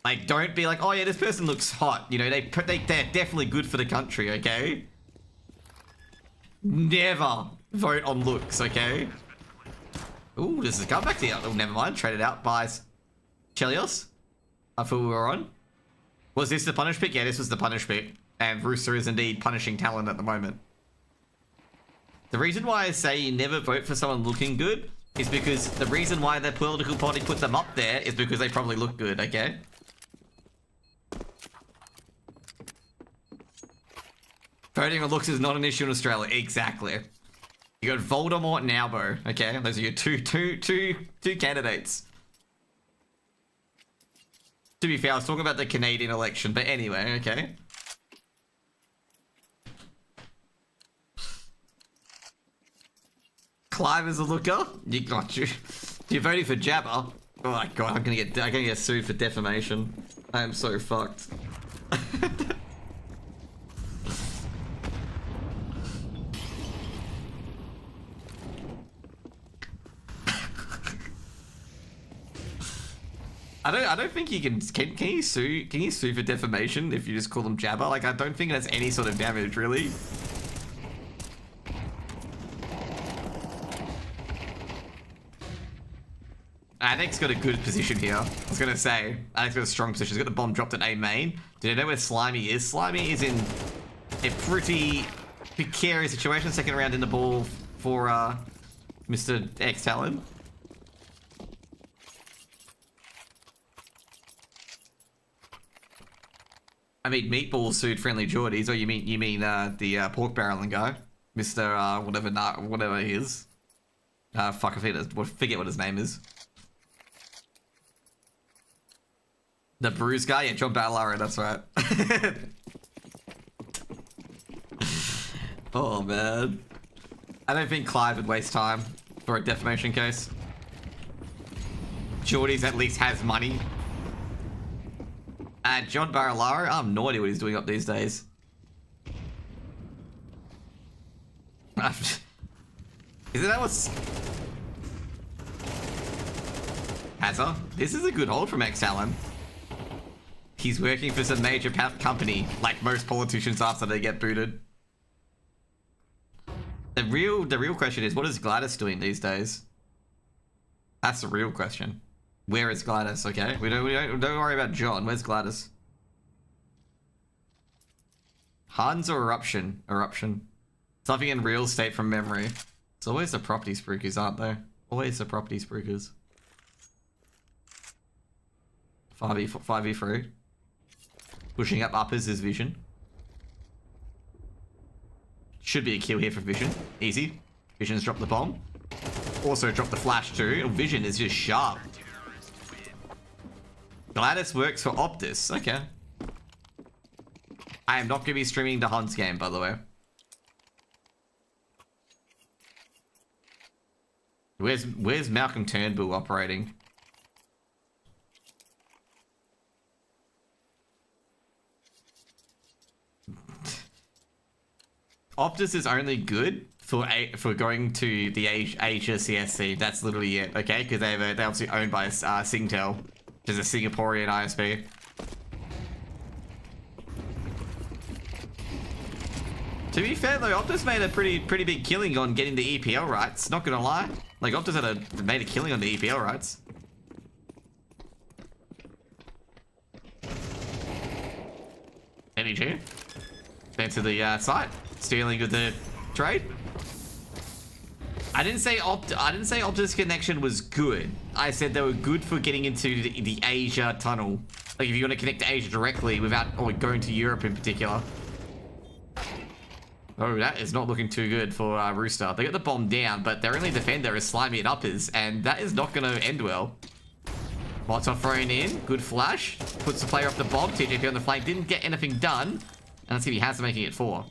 S1: Like, don't be like, oh yeah, this person looks hot. You know, they're definitely good for the country, okay? Never vote on looks, okay? Ooh, this is come back to you. Oh, never mind. Traded out by Chelios. I thought we were on. Was this the punish pick? Yeah, this was the punish pick. And Rooster is indeed punishing Talon at the moment. The reason why I say you never vote for someone looking good is because the reason why their political party put them up there is because they probably look good, okay? Voting on looks is not an issue in Australia. Exactly. You got Voldemort and Albo. Okay, those are your two candidates. To be fair, I was talking about the Canadian election, but anyway, okay. Clive is a looker. You got you. You're voting for Jabba. Oh my god, I'm gonna get sued for defamation. I am so fucked. I don't think you can you sue for defamation if you just call them Jabba? Like, I don't think that's any sort of damage, really. Anek's got a good position here. I was gonna say, Anek's got a strong position. He's got the bomb dropped at A main. Do you know where Slimy is? Slimy is in a pretty precarious situation. Second round in the ball for Mr. ex-TALON. I mean, Meatball sued Friendly Geordies, or you mean the pork barreling guy, Mr. whatever he is. Fuck, I forget what his name is. The bruise guy, yeah, John Battlelara, that's right. Oh man, I don't think Clive would waste time for a defamation case. Geordies at least has money. John Battlelara, I have no idea what he's doing up these days. Isn't that what's... Hazza? This is a good hold from ex-TALON. He's working for some major company, like most politicians after they get booted. The real question is, what is Gladys doing these days? That's the real question. Where is Gladys? Okay, we don't worry about John. Where's Gladys? Hans or Eruption? Eruption. Something in real estate from memory. It's always the property spruikers, aren't they? Always the property spruikers. 5v3. Pushing up uppers is Vision. Should be a kill here for Vision. Easy. Vision's dropped the bomb. Also dropped the flash too. Vision is just sharp. Gladys works for Optus. Okay. I am not going to be streaming the Hans game, by the way. Where's Malcolm Turnbull operating? Optus is only good for going to the Asia CSC. That's literally it, okay? Because they're obviously owned by Singtel, which is a Singaporean ISP. To be fair though, Optus made a pretty big killing on getting the EPL rights. Not gonna lie, like Optus made a killing on the EPL rights. NEG went to the site, stealing with the trade. I didn't say Optus connection was good. I said they were good for getting into the Asia tunnel. Like if you want to connect to Asia directly without or going to Europe in particular. Oh, that is not looking too good for Rooster. They got the bomb down, but their only defender is Slimy and Uppers, and that is not going to end well. Molotov thrown in. Good flash. Puts the player off the bomb. TJP on the flank. Didn't get anything done. And let's see if he has making it 4.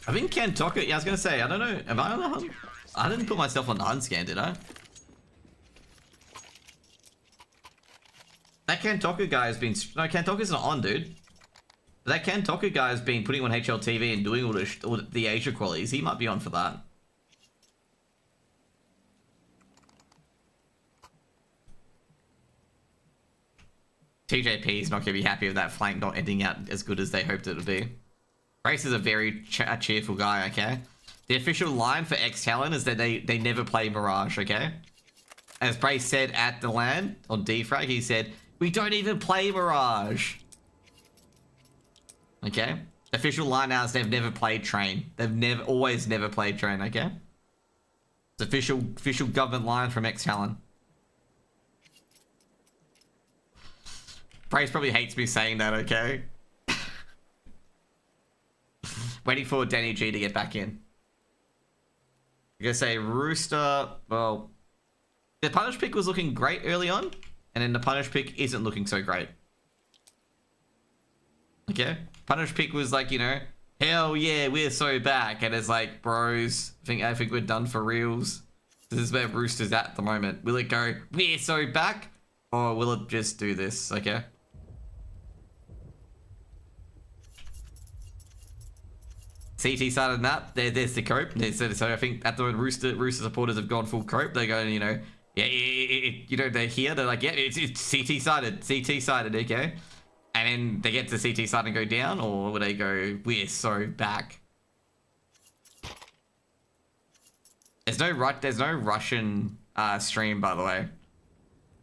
S1: I think Kentoka... Yeah, I was going to say, I don't know. Am I on the hunt? I didn't put myself on the hunt scan, did I? That Kentoka guy has been... No, Kentoka's not on, dude. That Kentoka guy has been putting on HLTV and doing all the Asia qualies. He might be on for that. TJP is not going to be happy with that flank not ending out as good as they hoped it would be. Brace is a very cheerful guy, okay? The official line for ex-TALON is that they never play Mirage, okay? As Brace said at the LAN on Defrag, he said, "We don't even play Mirage." Okay? Official line now is they've never played Train. They've always never played Train, okay? It's official government line from ex-TALON. Brace probably hates me saying that, okay? Waiting for Danny G to get back in. I'm gonna say Rooster, well, the punish pick was looking great early on, and then the punish pick isn't looking so great. Okay? Punish pick was like, you know, hell yeah, we're so back. And it's like, bros, I think we're done for reals. This is where Rooster's at the moment. Will it go, we're so back? Or will it just do this, okay? CT started map. There's the cope. So I think at the moment Rooster supporters have gone full cope. They're going, you know, yeah, you know, they're here. They're like, yeah, it's CT sided, okay? And then they get to CT side and go down, or would they go, we're so back? There's no Russian stream, by the way.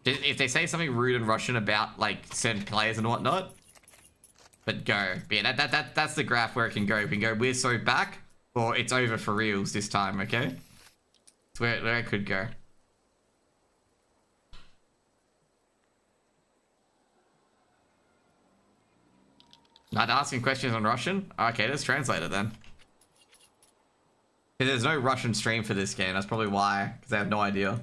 S1: If they say something rude and Russian about like certain players and whatnot, but go. But yeah, that's the graph where it can go. It can go, we're so back, or it's over for reals this time, okay? It's where it could go. Not asking questions on Russian? Okay, let's translate it then. There's no Russian stream for this game. That's probably why, because I have no idea.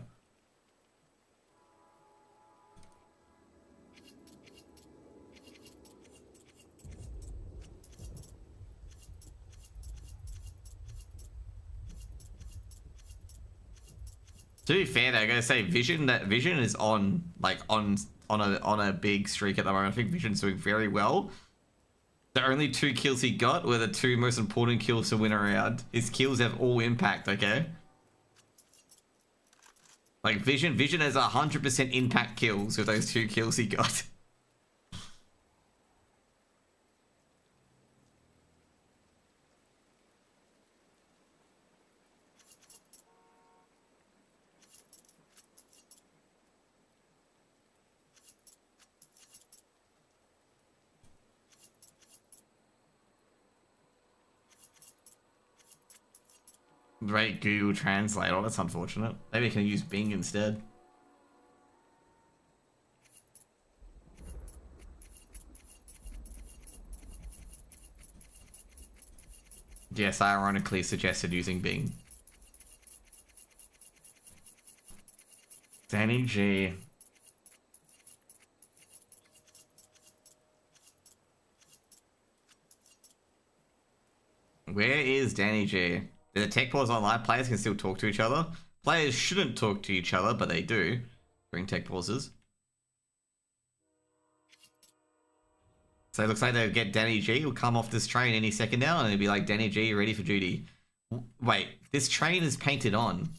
S1: To be fair, though, I gotta say, Vision is on a big streak at the moment. I think Vision's doing very well. The only 2 kills he got were the 2 most important kills to win a round. His kills have all impact, okay? Like Vision has 100% impact kills with those 2 kills he got. Right, Google Translate. Oh, that's unfortunate. Maybe I can use Bing instead. Yes, I ironically suggested using Bing. Danny G. Where is Danny G? The tech pause online, players can still talk to each other. Players shouldn't talk to each other, but they do during tech pauses. So it looks like they'll get Danny G. Will come off this train any second now, and it'll be like, Danny G, you ready for duty? Wait, this train is painted on.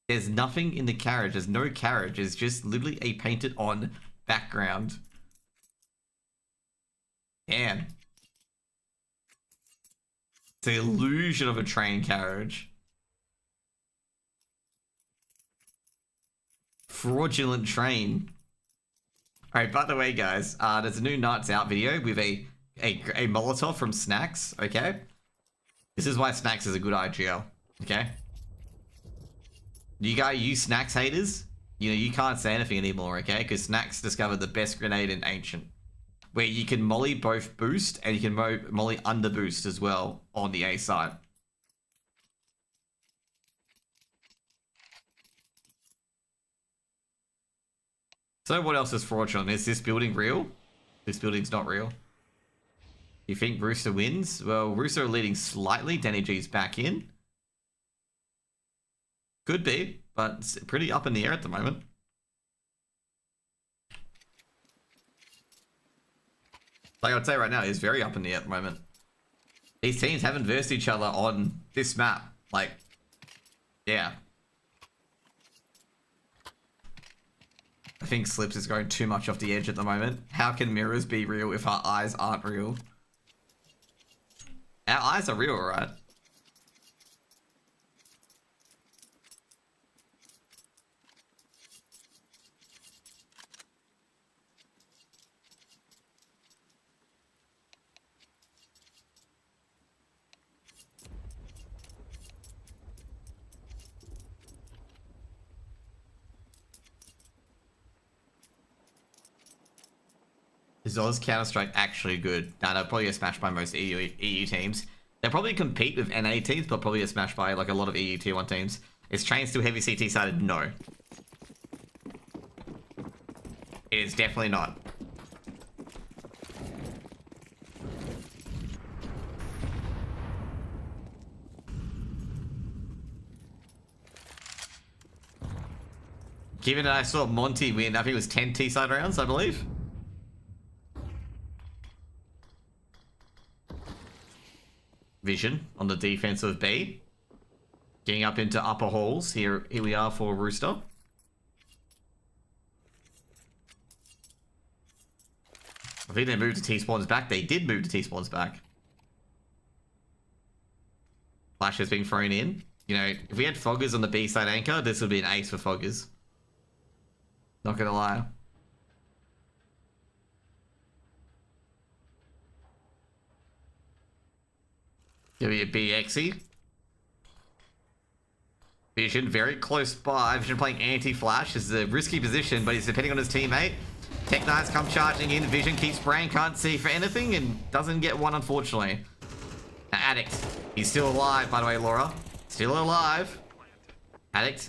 S1: There's nothing in the carriage. There's no carriage. It's just literally a painted on background. Damn. It's the illusion of a train carriage. Fraudulent train. Alright, by the way, guys, there's a new Nights Out video with a Molotov from Snacks, okay? This is why Snacks is a good IGL, okay? You Snacks haters, you know, you can't say anything anymore, okay? Because Snacks discovered the best grenade in Ancient. Where you can molly both boost and you can molly under boost as well on the A side. So what else is fraudulent? Is this building real? This building's not real. You think Rooster wins? Well, Rooster are leading slightly. Danny G's back in. Could be, but it's pretty up in the air at the moment. Like I'd say right now, it's very up in the air at the moment. These teams haven't versed each other on this map. Like, yeah. I think Slips is going too much off the edge at the moment. How can mirrors be real if our eyes aren't real? Our eyes are real, right? Is Oz Counter-Strike actually good? No, they'll probably get smashed by most EU teams. They'll probably compete with NA teams, but probably get smashed by like a lot of EU tier 1 teams. Is Train still heavy CT sided? No. It is definitely not. Given that I saw Monty win, I think it was 10 T-side rounds, I believe. Vision on the defense of B. Getting up into upper halls. Here we are for Rooster. I think they moved to T-spawns back. They did move to T-spawns back. Flash has been thrown in. You know, if we had Foggers on the B side anchor, this would be an ace for Foggers. Not gonna lie. Gonna be a BXy. Vision very close by. Vision playing anti-flash. This is a risky position, but he's depending on his teammate. Tech Knights come charging in. Vision keeps spraying, can't see for anything, and doesn't get one, unfortunately. Addict. He's still alive, by the way, Laura. Still alive. Addict.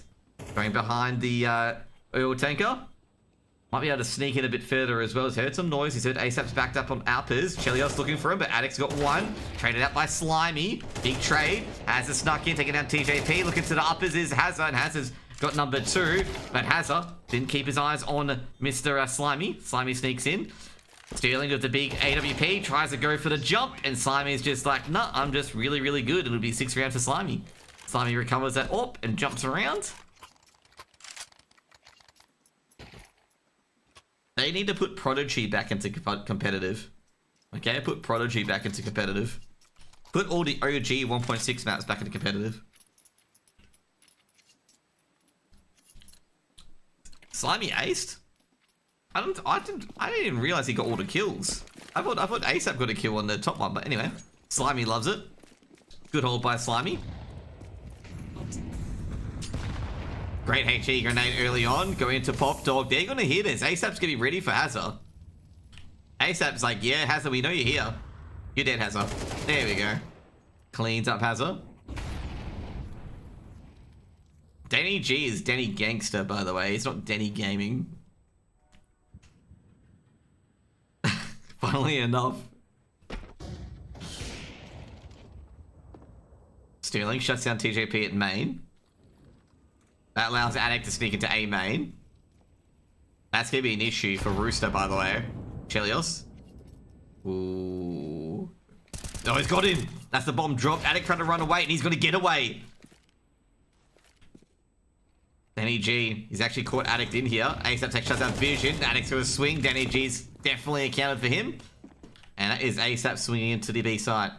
S1: Going behind the oil tanker. Might be able to sneak in a bit further as well. He's heard some noise. He's heard ASAP's backed up on Alpers. Chelios looking for him, but Addict's got one. Traded out by Slimy. Big trade. Hazard snuck in, taking down TJP. Looking to the uppers is Hazard, and Hazard's got number 2. But Hazard didn't keep his eyes on Mr. Slimy. Slimy sneaks in. Stealing of the big AWP. Tries to go for the jump, and Slimy's just like, nah, I'm just really, really good. It'll be 6 rounds for Slimy. Slimy recovers that AWP and jumps around. They need to put Prodigy back into competitive. Okay, put Prodigy back into competitive. Put all the OG 1.6 maps back into competitive. Slimy aced? I didn't even realize he got all the kills. I thought ASAP got a kill on the top one, but anyway. Slimy loves it. Good hold by Slimy. Great HE grenade early on. Going into Pop Dog. They're going to hear this. ASAP's going to be ready for Hazard. ASAP's like, yeah, Hazard, we know you're here. You're dead, Hazard. There we go. Cleans up Hazard. Denny G is Denny Gangster, by the way. It's not Denny Gaming. Funnily enough. Sterling shuts down TJP at main. That allows Attic to sneak into A main. That's going to be an issue for Rooster, by the way. Chelios. Ooh. Oh, he's got him. That's the bomb drop. Attic trying to run away, and he's going to get away. Danny G. He's actually caught Addict in here. ASAP takes shuts down Vision. Addict's going to swing. Danny G's definitely accounted for him. And that is ASAP swinging into the B side.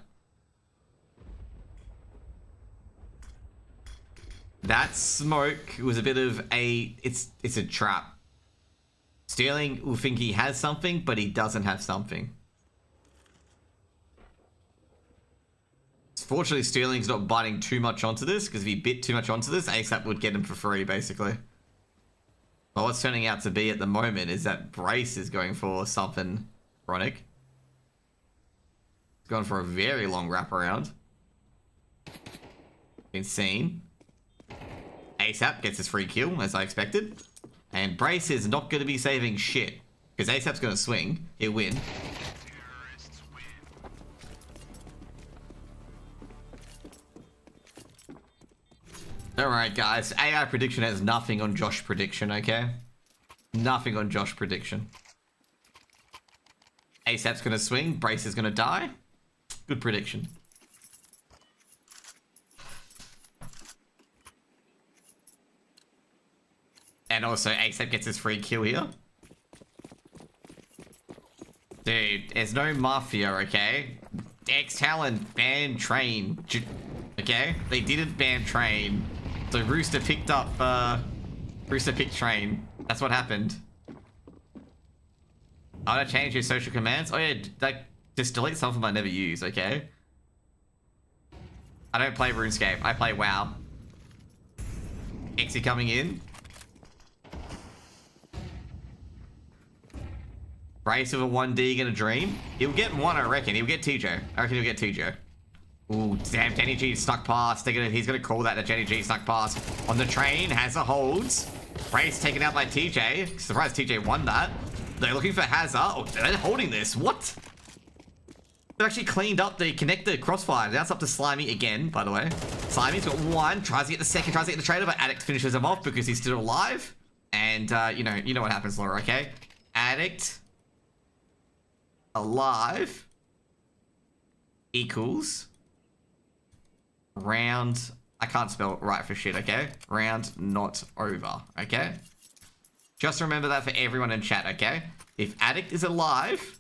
S1: That smoke was a bit of a... It's a trap. Sterling will think he has something, but he doesn't have something. Fortunately, Sterling's not biting too much onto this, because if he bit too much onto this, ASAP would get him for free, basically. But what's turning out to be at the moment is that Brace is going for something chronic. He's gone for a very long wraparound. Insane. ASAP gets his free kill, as I expected. And Brace is not going to be saving shit. Because ASAP's going to swing. He'll win. Alright, guys. AI prediction has nothing on Josh prediction, okay? Nothing on Josh prediction. ASAP's going to swing. Brace is going to die. Good prediction. And also, ASAP gets his free kill here. Dude, there's no Mafia, okay? Ex-TALON banned Train. Okay? They didn't ban Train. So Rooster picked up, Rooster picked Train. That's what happened. I'm gonna change your social commands. Oh yeah, like, just delete some of them I never use, okay? I don't play RuneScape. I play WoW. Exy coming in. Brace with a 1D gonna dream. He'll get one, I reckon. He'll get TJ. I reckon he'll get TJ. Ooh, damn, Jenny G snuck past. He's gonna call that a Jenny G snuck past. On the train, has a holds. Brace taken out by TJ. Surprised TJ won that. They're looking for Hazard. Oh, they're holding this. What? They've actually cleaned up the connector crossfire. Now it's up to Slimy again, by the way. Slimy's got one. Tries to get the second. Tries to get the trader, but Addict finishes him off because he's still alive. And, you know what happens, Laura, okay? Addict alive equals round, I can't spell it right for shit, okay? Round not over, okay? Just remember that for everyone in chat, okay? If Addict is alive,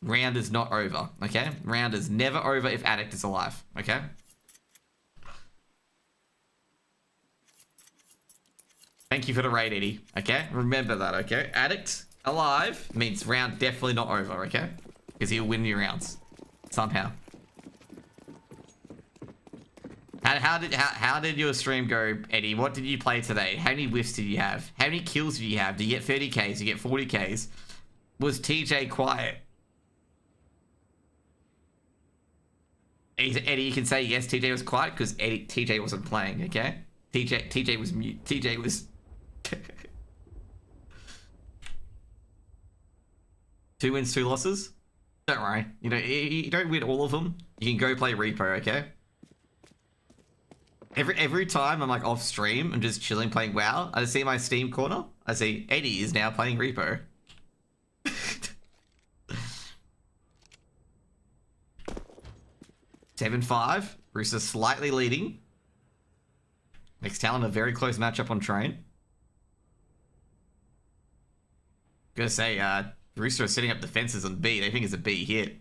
S1: round is not over, okay? Round is never over if Addict is alive, okay? Thank you for the raid, Eddie, okay? Remember that, okay? Addict alive means round definitely not over, okay? Because he'll win your rounds. Somehow. How did your stream go, Eddie? What did you play today? How many whiffs did you have? How many kills did you have? Did you get 30Ks? Did you get 40Ks? Was TJ quiet? Eddie, you can say yes, TJ was quiet because TJ wasn't playing, okay? TJ was mute. TJ was... 2 wins, 2 losses. Don't worry. You know, you don't win all of them. You can go play Repo, okay? Every time I'm like off stream, I'm just chilling playing WoW. I see my Steam corner. I see Eddie is now playing Repo. 7-5. Rooster slightly leading. ex-TALON a very close matchup on Train. Gonna say, Rooster is setting up defenses on B. They think it's a B hit.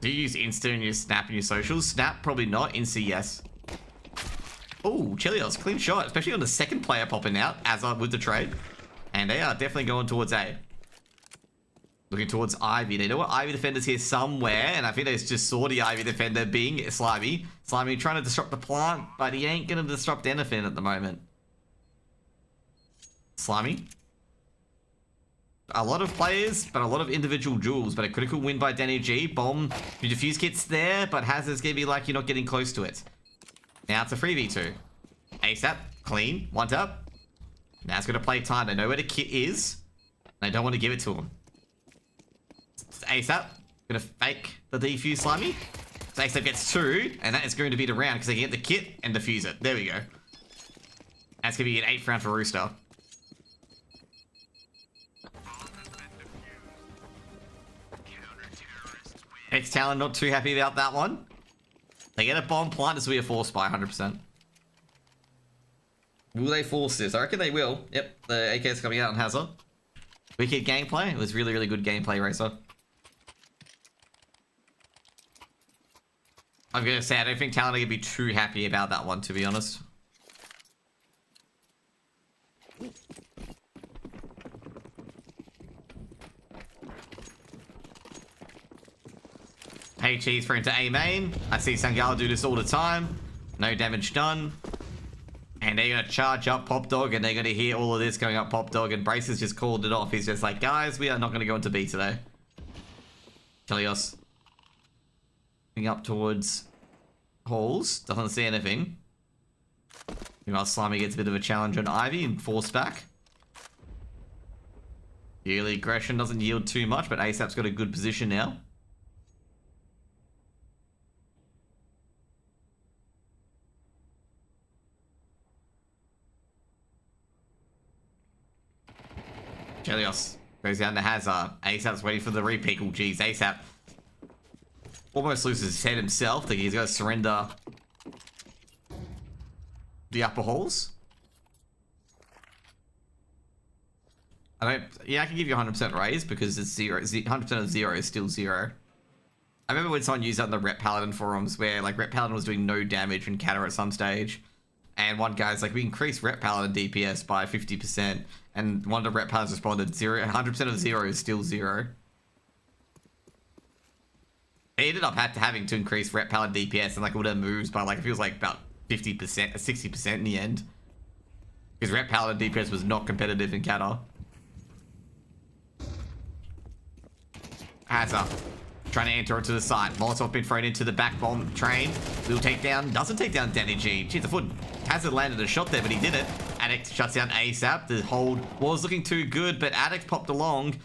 S1: Do you use Insta in your Snap and your socials? Snap, probably not. Insta, yes. Oh, Chelios, clean shot. Especially on the second player popping out, Azar with the trade. And they are definitely going towards A. Looking towards Ivy. They know what Ivy Defender's here somewhere. And I think they just saw the Ivy Defender being Slimy. Slimy trying to disrupt the plant, but he ain't going to disrupt anything at the moment. Slimy. A lot of players, but a lot of individual duels. But a critical win by Danny G. Bomb. Your defuse kit's there, but Hazard's going to be like, you're not getting close to it. Now it's a 3v2. ASAP. Clean. One tap. Now it's going to play time. They know where the kit is. They don't want to give it to him. ASAP. Gonna fake the defuse Slimy. ASAP gets 2, and that is going to be the round because they can get the kit and defuse it. There we go. That's going to be an 8th round for Rooster. Ex-TALON not too happy about that one. They get a bomb plant. This will be a force buy, 100%. Will they force this? I reckon they will. Yep, the AK is coming out on Hazard. Wicked gameplay. It was really, really good gameplay, Racer. I'm going to say, I don't think TALON are going to be too happy about that one, to be honest. HE's thrown to A main. I see Sangala do this all the time. No damage done. And they're going to charge up Pop Dog, and they're going to hear all of this going up Pop Dog, and Braces just called it off. He's just like, guys, we are not going to go into B today. Chelios. Up towards Halls. Doesn't see anything. Meanwhile, Slimy gets a bit of a challenge on Ivy and forced back. Yearly aggression doesn't yield too much, but ASAP's got a good position now. Chelios goes down to Hazard. ASAP's waiting for the repeat. Oh, geez, ASAP almost loses his head himself. Think he's going to surrender the upper halls. Yeah, I can give you 100% raise because it's 0. 100% of 0 is still 0. I remember when someone used that in the Rep Paladin forums where like Rep Paladin was doing no damage in Kata at some stage. And one guy's like, we increased Rep Paladin DPS by 50%. And one of the Rep Paladins responded, 100% of 0 is still 0. He ended up having to increase Rep Paladin DPS and like all their moves by like, it feels like about 50%, 60% in the end. Because Rep Paladin DPS was not competitive in Kata. Hazard trying to enter onto the side. Molotov been thrown into the back bomb train. Little takedown. Doesn't take down Danny G. Jeez, I thought Hazard landed a shot there, but he did it. Addict shuts down ASAP. The hold was looking too good, but Addict popped along.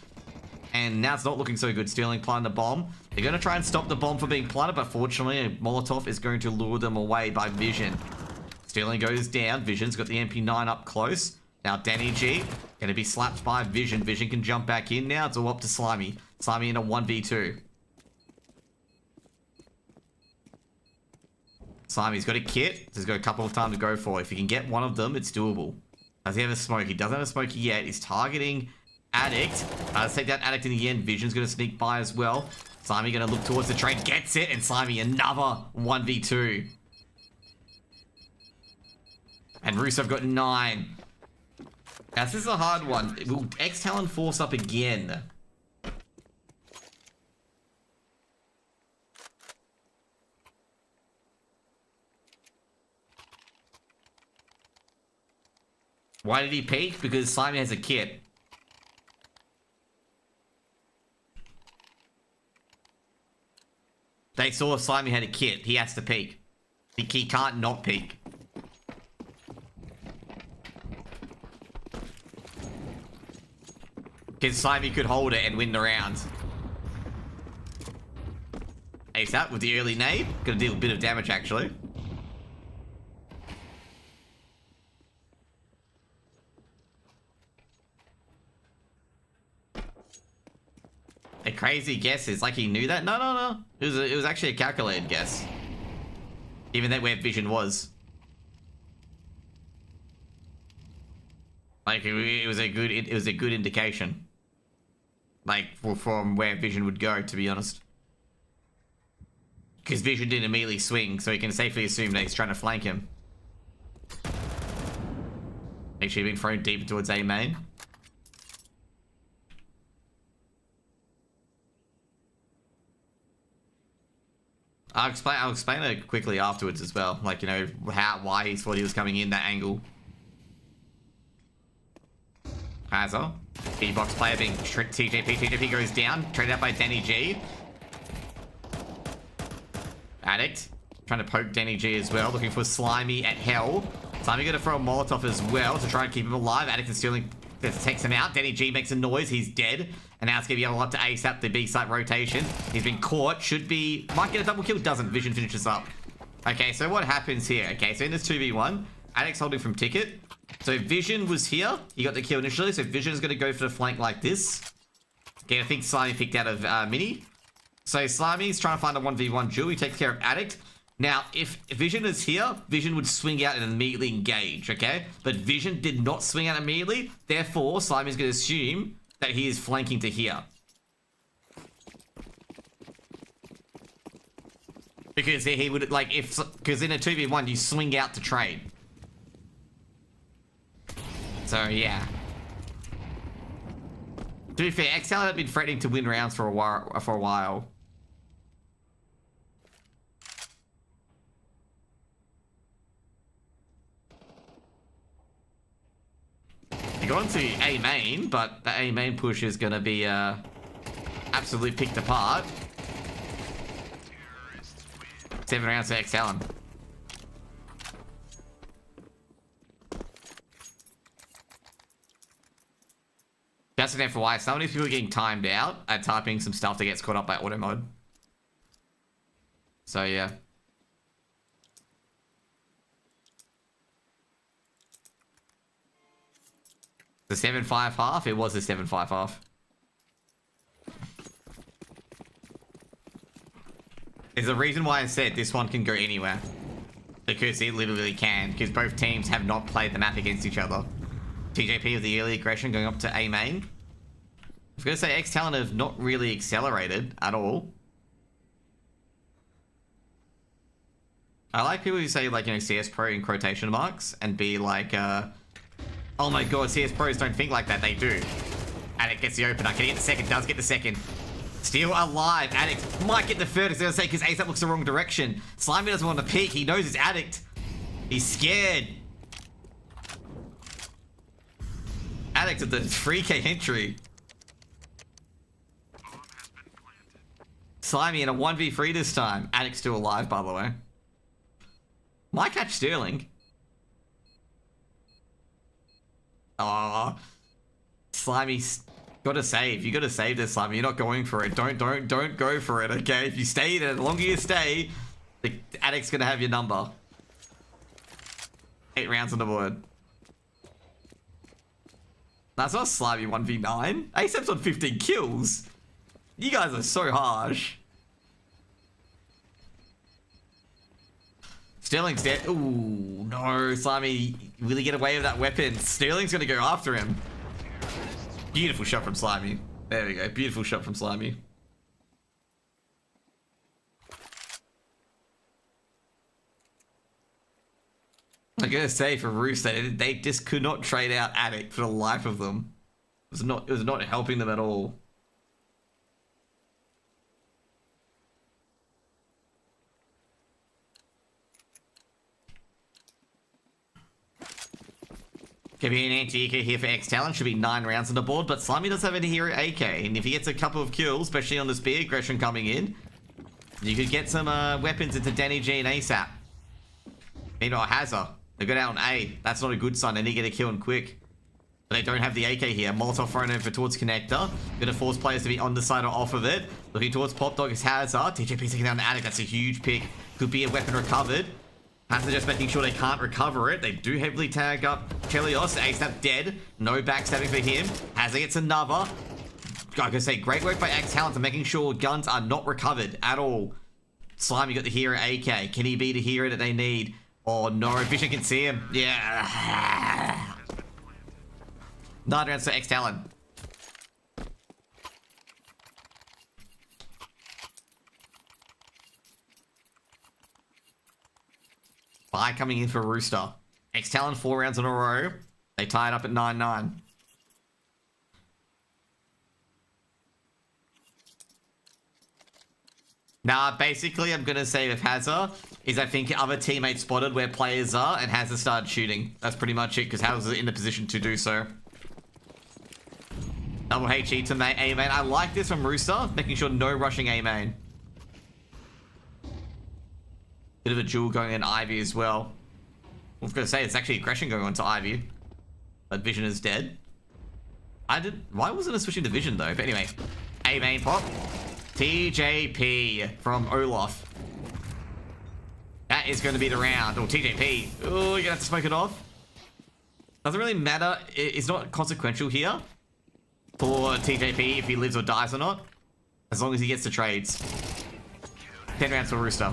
S1: And now it's not looking so good. Sterling planted the bomb. They're going to try and stop the bomb from being planted, but fortunately, Molotov is going to lure them away by Vision. Sterling goes down. Vision's got the MP9 up close. Now Danny G going to be slapped by Vision. Vision can jump back in now. It's all up to Slimy. Slimy in a 1v2. Slimy's got a kit. He's got a couple of time to go for. If he can get one of them, it's doable. Does he have a smoke? He doesn't have a smoke yet. He's targeting Addict. Let's take that Addict in the end. Vision's going to sneak by as well. Slimy going to look towards the train. Gets it. And Slimy another 1v2. And Rusev got 9. Now, this is a hard one. Will ex-TALON force up again? Why did he peek? Because Slimy has a kit. They saw Slimy had a kit. He has to peek. He can't not peek. Because Slimy could hold it and win the round. ASAP with the early nade. Gonna deal a bit of damage actually. A crazy guess is like he knew that. No. It was actually a calculated guess. Even that where Vision was. Like it was a good indication. Like from where Vision would go, to be honest. Because Vision didn't immediately swing, so he can safely assume that he's trying to flank him. Actually being thrown deeper towards A main. I'll explain it quickly afterwards as well. Like, you know, why he thought he was coming in that angle. Hazard. E-box player being TJP. TJP goes down. Traded out by Danny G. Addict. Trying to poke Danny G as well. Looking for Slimy at Hell. Slimy going to throw a Molotov as well to try and keep him alive. Addict and Sterling Just takes him out. Denny G makes a noise. He's dead. And now it's going to be able to ASAP the B site rotation. He's been caught. Should be... Might get a double kill. Doesn't. Vision finishes up. Okay, so what happens here? Okay, so in this 2v1, Addict's holding from Ticket. So Vision was here. He got the kill initially. So Vision is going to go for the flank like this. Okay, I think Slimy picked out of Mini. So Slimy's trying to find a 1v1 duel. He takes care of Addict. Now, if Vision is here, Vision would swing out and immediately engage, okay? But Vision did not swing out immediately. Therefore, Slimy's going to assume that he is flanking to here. Because he would, like, because in a 2v1, you swing out to trade. So, yeah. To be fair, ex-TALON had been threatening to win rounds for a while. He got onto A main, but the A main push is going to be absolutely picked apart. 7 rounds for ex-TALON. Just an FYI, some of these people are getting timed out at typing some stuff that gets caught up by auto mode. So yeah. The 7-5 half? It was the 7-5 half. There's a reason why I said this one can go anywhere. Because it literally can. Because both teams have not played the map against each other. TJP with the early aggression going up to A main. I was going to say ex-TALON have not really accelerated at all. I like people who say, like, you know, CS Pro in quotation marks and be like, oh my god, CS Pros don't think like that. They do. Addict gets the opener. Can he get the second? Does get the second. Still alive. Addict might get the third, I was going to say, because ASAP looks the wrong direction. Slimy doesn't want to peek. He knows it's Addict. He's scared. Addict at the 3k entry. Slimy in a 1v3 this time. Addict's still alive, by the way. Might catch Sterling. Oh, Slimy's gotta save. You gotta save this, Slimy. You're not going for it. Don't go for it, okay? If you stay there, the longer you stay, the Addict's gonna have your number. 8 rounds on the board. That's not Slimy 1v9. ASAP's on 15 kills. You guys are so harsh. Sterling's dead. Ooh, no. Slimy, will he get away with that weapon? Sterling's going to go after him. Beautiful shot from Slimy. There we go. Beautiful shot from Slimy. I'm going to say for Rooster, they just could not trade out Addict for the life of them. It was not helping them at all. Could be an anti-eco here for ex-TALON. Should be 9 rounds on the board, but Slimy does have a hero AK, and if he gets a couple of kills, especially on the spear aggression coming in, you could get some weapons into Danny G and ASAP. Meanwhile, Hazza, they got out on A. That's not a good sign. They need to get a kill and quick. But they don't have the AK here. Molotov thrown over towards Connector. Gonna force players to be on the side or off of it. Looking towards Pop Dog is Hazza. TJP taking down the Addict. That's a huge pick. Could be a weapon recovered. Hazza just making sure they can't recover it. They do heavily tag up Chelios. ASAP dead. No backstabbing for him. Hazza gets another. I gotta say, great work by ex-TALON to making sure guns are not recovered at all. Slimy got the hero AK. Can he be the hero that they need? Oh no, Vision can see him. Yeah. 9 rounds for ex-TALON. Buy coming in for Rooster. Ex-TALON 4 rounds in a row. They tied up at 9-9. Nah, basically, I'm going to say with Hazza is I think other teammates spotted where players are and Hazza started shooting. That's pretty much it because Hazza's in the position to do so. Double HE to A main. I like this from Rooster, making sure no rushing A main. Bit of a duel going in Ivy as well. I was going to say, it's actually aggression going on to Ivy. But Vision is dead. Why wasn't it switching division though? But anyway, A main pop. TJP from Olaf. That is going to be the round. Oh, TJP. Oh, you're going to have to smoke it off. Doesn't really matter. It's not consequential here for TJP if he lives or dies or not. As long as he gets the trades. 10 rounds for Rooster.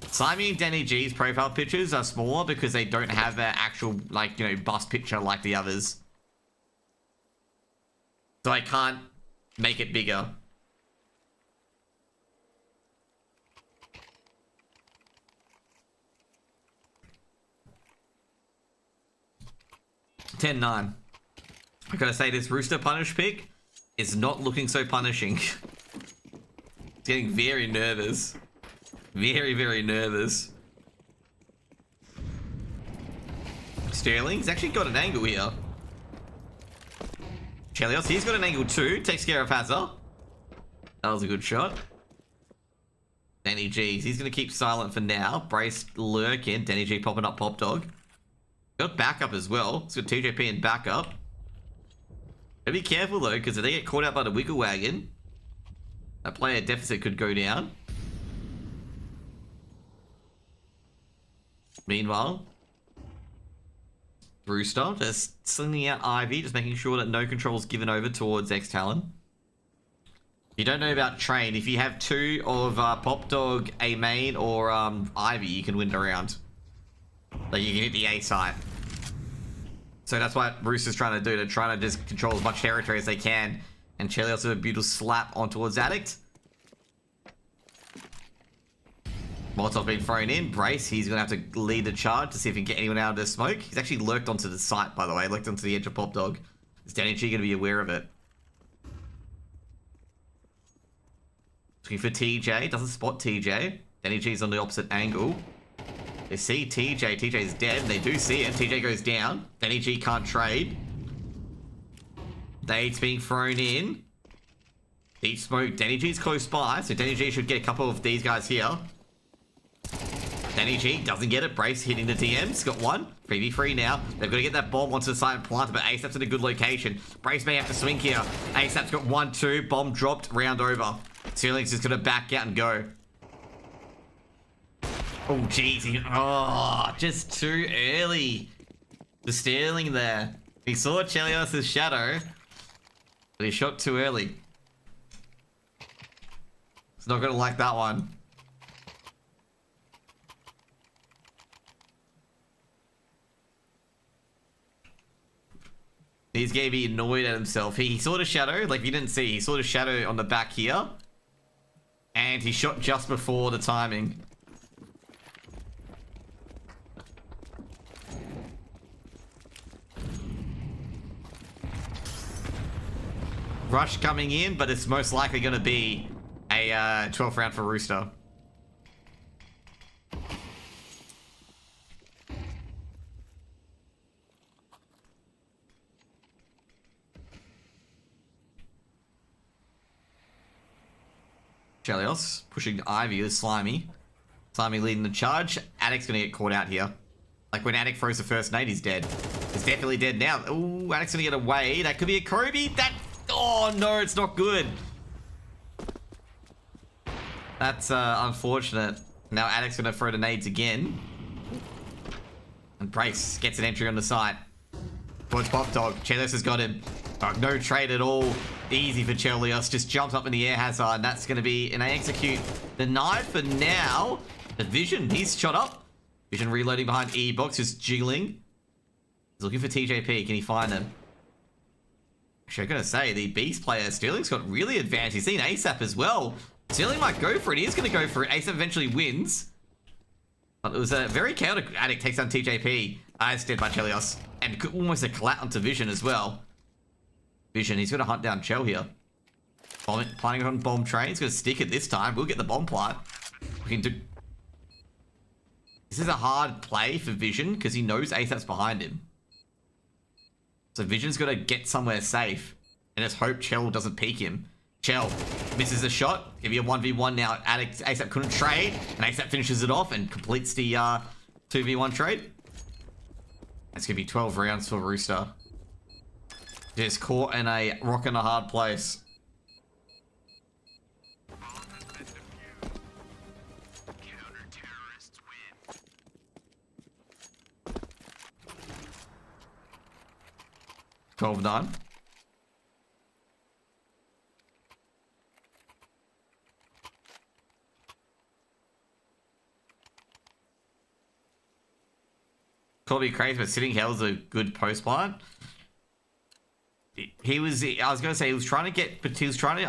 S1: Slimy and Danny G's profile pictures are smaller because they don't have an actual, like, you know, bust picture like the others. So I can't make it bigger. $10-9. I gotta say, this Rooster punish pick is not looking so punishing. It's getting very nervous. Very, very nervous. Sterling's actually got an angle here. Chelios, he's got an angle too. Takes care of Hazza. That was a good shot. Danny G's, he's gonna keep silent for now. Brace lurking. Danny G popping up Pop Dog. Got backup as well. It's got TJP in backup. Gotta be careful though, because if they get caught out by the wiggle wagon, that player deficit could go down. Meanwhile, Rooster just slinging out Ivy, just making sure that no control is given over towards ex-TALON. You don't know about Train. If you have two of Pop Dog, A main, or Ivy, you can win the round. Like you can hit the A site. So that's what Rooster's trying to do. They're trying to just control as much territory as they can. And Chelios with a beautiful slap on towards Addict. Molotov being thrown in. Brace, he's going to have to lead the charge to see if he can get anyone out of the smoke. He's actually lurked onto the site, by the way. Lurked onto the edge of Pop Dog. Is Danny G going to be aware of it? Looking for TJ. Doesn't spot TJ. Danny G's on the opposite angle. They see TJ. TJ's dead. They do see it. TJ goes down. Danny G can't trade. Nade's being thrown in. Deep smoke. Danny G's close by. So Danny G should get a couple of these guys here. Danny G doesn't get it. Brace hitting the DMs. Got one. 3v3 now. They've got to get that bomb onto the side and plant it, but ASAP's in a good location. Brace may have to swing here. ASAP's got 1-2. Bomb dropped. Round over. Sterling's just going to back out and go. Oh, jeez. Oh, just too early. The Sterling there. He saw Chelios' shadow, but he shot too early. He's not going to like that one. He's going to be annoyed at himself. He saw the shadow, like you didn't see, he saw the shadow on the back here. And he shot just before the timing. Rush coming in, but it's most likely going to be a 12th round for Rooster. Chelios pushing Ivy with Slimy. Slimy leading the charge. Addict's going to get caught out here. Like when Addict throws the first nade, he's dead. He's definitely dead now. Ooh, Addict's going to get away. That could be a Kobe. That... Oh, no, it's not good. That's unfortunate. Now Addict's going to throw the nades again. And Brace gets an entry on the site. Towards Pop Dog. Chelios has got him. Oh, no trade at all. Easy for Chelios. Just jumps up in the air hazard. And that's going to be an execute. Denied for now. The Vision, he's shot up. Vision reloading behind E-Box, just jiggling. He's looking for TJP. Can he find him? Actually, I'm going to say, the Beast player, Sterling's got really advanced. He's seen ASAP as well. Sterling might go for it. He is going to go for it. ASAP eventually wins. But it was a very chaotic. Addict takes down TJP. It's dead by Chelios. And almost a collat onto Vision as well. Vision, he's going to hunt down Chell here. Planning on bomb train. He's going to stick it this time. We'll get the bomb plant. We can do... This is a hard play for Vision because he knows ASAP's behind him. So Vision's got to get somewhere safe and just hope Chell doesn't peek him. Chell misses a shot. Give you a 1v1 now. Addict, ASAP couldn't trade and ASAP finishes it off and completes the 2v1 trade. That's going to be 12 rounds for Rooster. Just caught in a rock and a hard place. Twelve done. Call me crazy, but Sitting Hell's a good post plant. I was going to say, he was trying to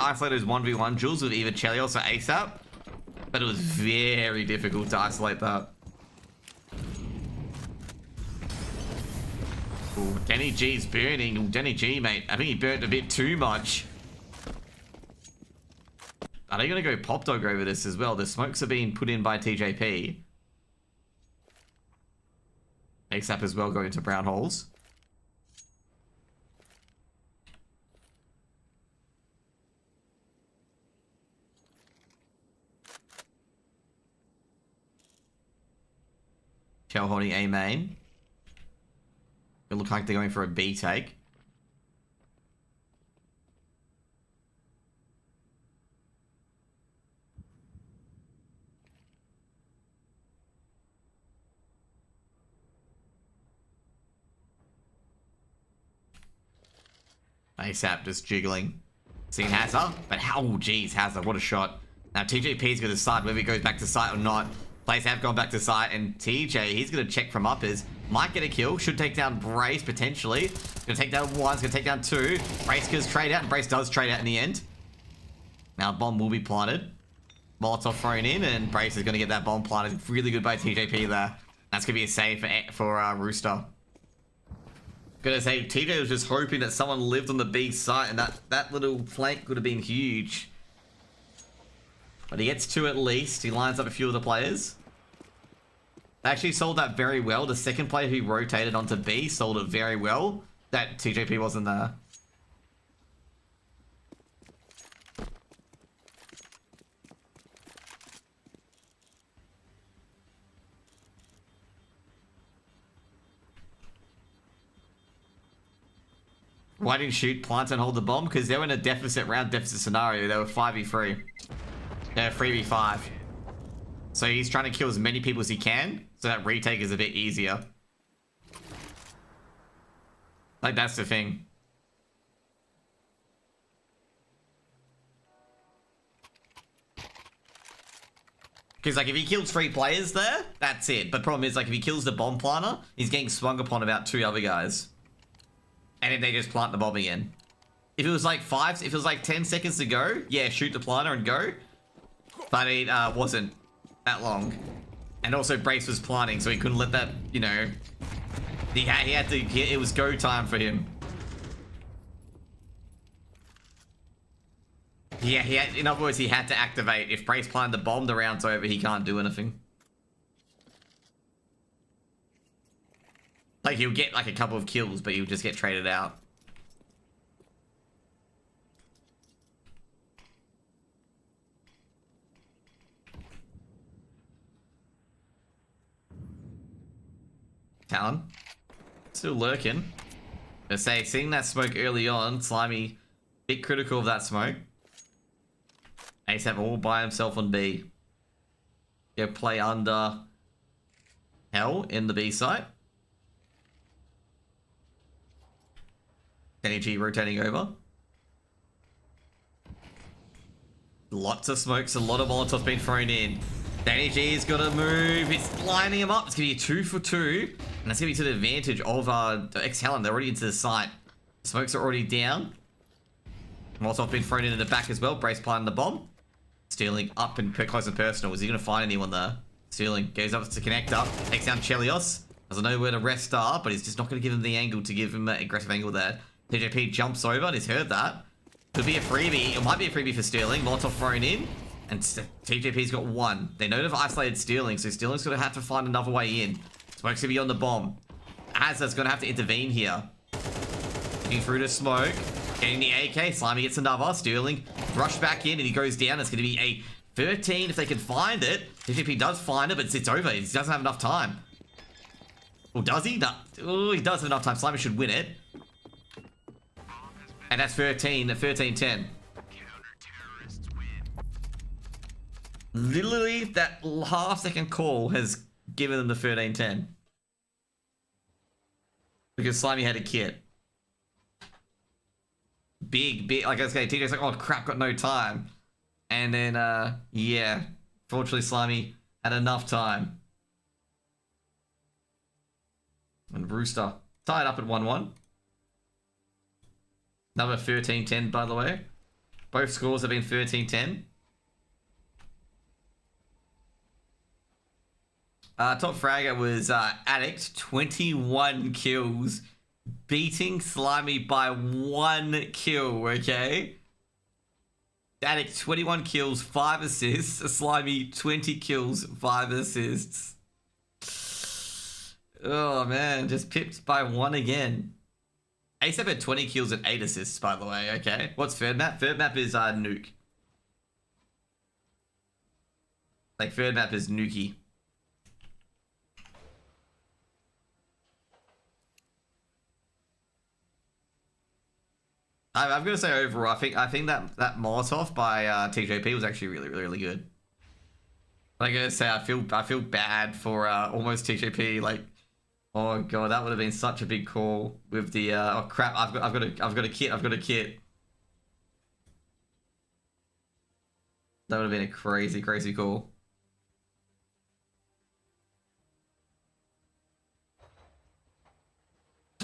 S1: isolate those 1v1 duels with either Chelios or ASAP, but it was very difficult to isolate that. Ooh, Denny G's burning. Ooh, Denny G, mate. I think he burnt a bit too much. Are they going to go Pop Dog over this as well? The smokes are being put in by TJP. ASAP as well going to brown holes. Shell holding A main. It look like they're going for a B take. ASAP just jiggling. Seeing Hazard, but how? Oh, geez, Hazard, what a shot. Now TJP's going to decide whether he goes back to site or not. Players have gone back to site, and TJ, he's going to check from uppers. Might get a kill, should take down Brace potentially. Going to take down one, he's going to take down two. Brace goes trade out, and Brace does trade out in the end. Now bomb will be planted. Molotov thrown in, and Brace is going to get that bomb planted. Really good by TJP there. That's going to be a save for Rooster. Gonna say, TJ was just hoping that someone lived on the B site, and that little flank could have been huge. But he gets two at least. He lines up a few of the players. They actually sold that very well. The second player who rotated onto B sold it very well. That TJP wasn't there. Why didn't shoot, plant, and hold the bomb? Because they were in a deficit scenario. They were 5v3. They're 3v5. So he's trying to kill as many people as he can, so that retake is a bit easier. Like, that's the thing. Because, like, if he kills 3 players there, that's it. But problem is, like, if he kills the bomb planter, he's getting swung upon about 2 other guys. And then they just plant the bomb again. If it was like 10 seconds to go, yeah, shoot the planter and go. But it wasn't that long. And also Brace was planting, so he couldn't let that, you know, it was go time for him. Yeah, in other words, he had to activate. If Brace planted the bomb, the round's over, he can't do anything. Like, he'll get like a couple of kills, but he'll just get traded out. Talon. Still lurking. I say, seeing that smoke early on, Slimy, bit critical of that smoke. ASAP all by himself on B. Go play under Hell in the B site. Energy rotating over. Lots of smokes, a lot of Molotovs being thrown in. Danny G is gonna move. It's lining him up. It's gonna be a 2 for 2. And that's gonna be to the advantage of the ex-TALON. They're already into the site. The smokes are already down. Molotov been thrown into the back as well. Brace planting the bomb. Stealing up and close and personal. Is he gonna find anyone there? Stealing goes up to connector. Takes down Chelios. Doesn't know where the rest are, but he's just not gonna give him the angle to give him an aggressive angle there. TJP jumps over and he's heard that. Could be a freebie. It might be a freebie for Stealing. Molotov thrown in. And TJP's got 1. They know they've isolated Stealing, so Stealing's going to have to find another way in. Smoke's going to be on the bomb. Hazard's going to have to intervene here. Looking through the smoke. Getting the AK. Slimy gets another. Stealing. Rush back in and he goes down. It's going to be a 13 if they can find it. TJP does find it, but it's over. He doesn't have enough time. Or does he? No. Oh, he does have enough time. Slimy should win it. And that's 13-10. Literally, that half-second call has given them the 13-10. Because Slimy had a kit. Big. Like I was saying, TJ's like, oh crap, got no time. And then, yeah. Fortunately, Slimy had enough time. And Rooster tied up at 1-1. Number 13-10, by the way. Both scores have been 13-10. Top fragger was Addict, 21 kills, beating Slimy by 1 kill, okay? Addict, 21 kills, 5 assists. Slimy, 20 kills, 5 assists. Oh, man, just pipped by 1 again. ASAP had 20 kills and 8 assists, by the way, okay? What's third map? Third map is Nuke. Like, third map is Nuke. I'm gonna say overall, I think that Molotov by TJP was actually really good. Like I gotta say, I feel bad for almost TJP. Like, oh god, that would have been such a big call with the oh crap, I've got a kit. That would have been a crazy call.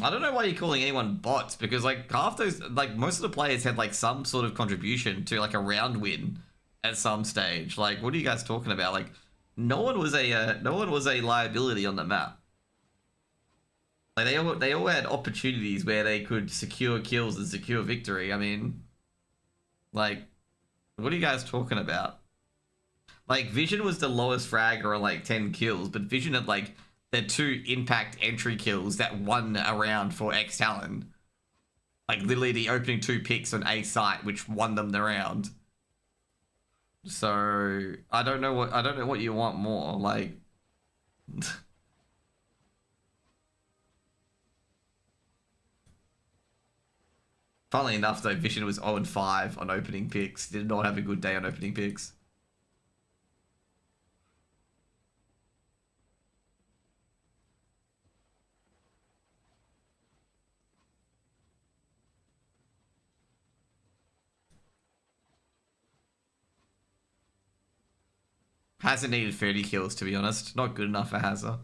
S1: I don't know why you're calling anyone bots, because like half those, like most of the players had like some sort of contribution to like a round win at some stage. Like, what are you guys talking about? Like, no one was a liability on the map. Like they all had opportunities where they could secure kills and secure victory. I mean, like, what are you guys talking about? Like, Vision was the lowest fragger on like 10 kills, but Vision had like the 2 impact entry kills that won a round for ex-TALON. Like, literally the opening 2 picks on A site, which won them the round. So I don't know what you want more. Like, funnily enough, though, Vision was 0-5 on opening picks. Did not have a good day on opening picks. Hasn't needed 30 kills, to be honest. Not good enough for Hazza.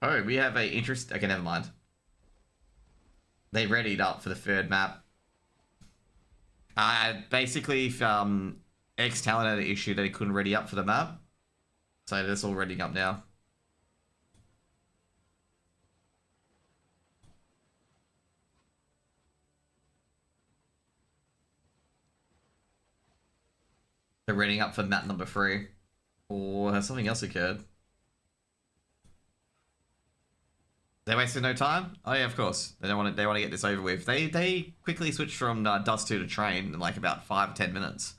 S1: Oh, we have a interest. Okay, never mind. They readied up for the third map. Basically, ex-TALON had an issue that he couldn't ready up for the map. So that's all readying up now. They're readying up for map number 3. Or has something else occurred? They wasted no time? Oh yeah, of course. They want to get this over with. They quickly switched from Dust 2 to Train in like about 5-10 minutes.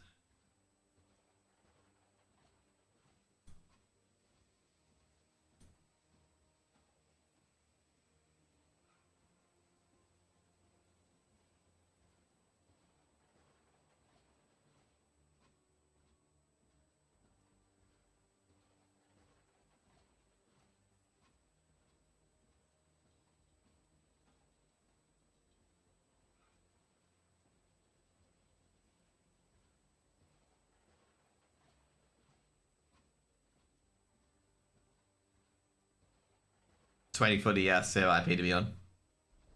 S1: $20 for the server IP to be on. Is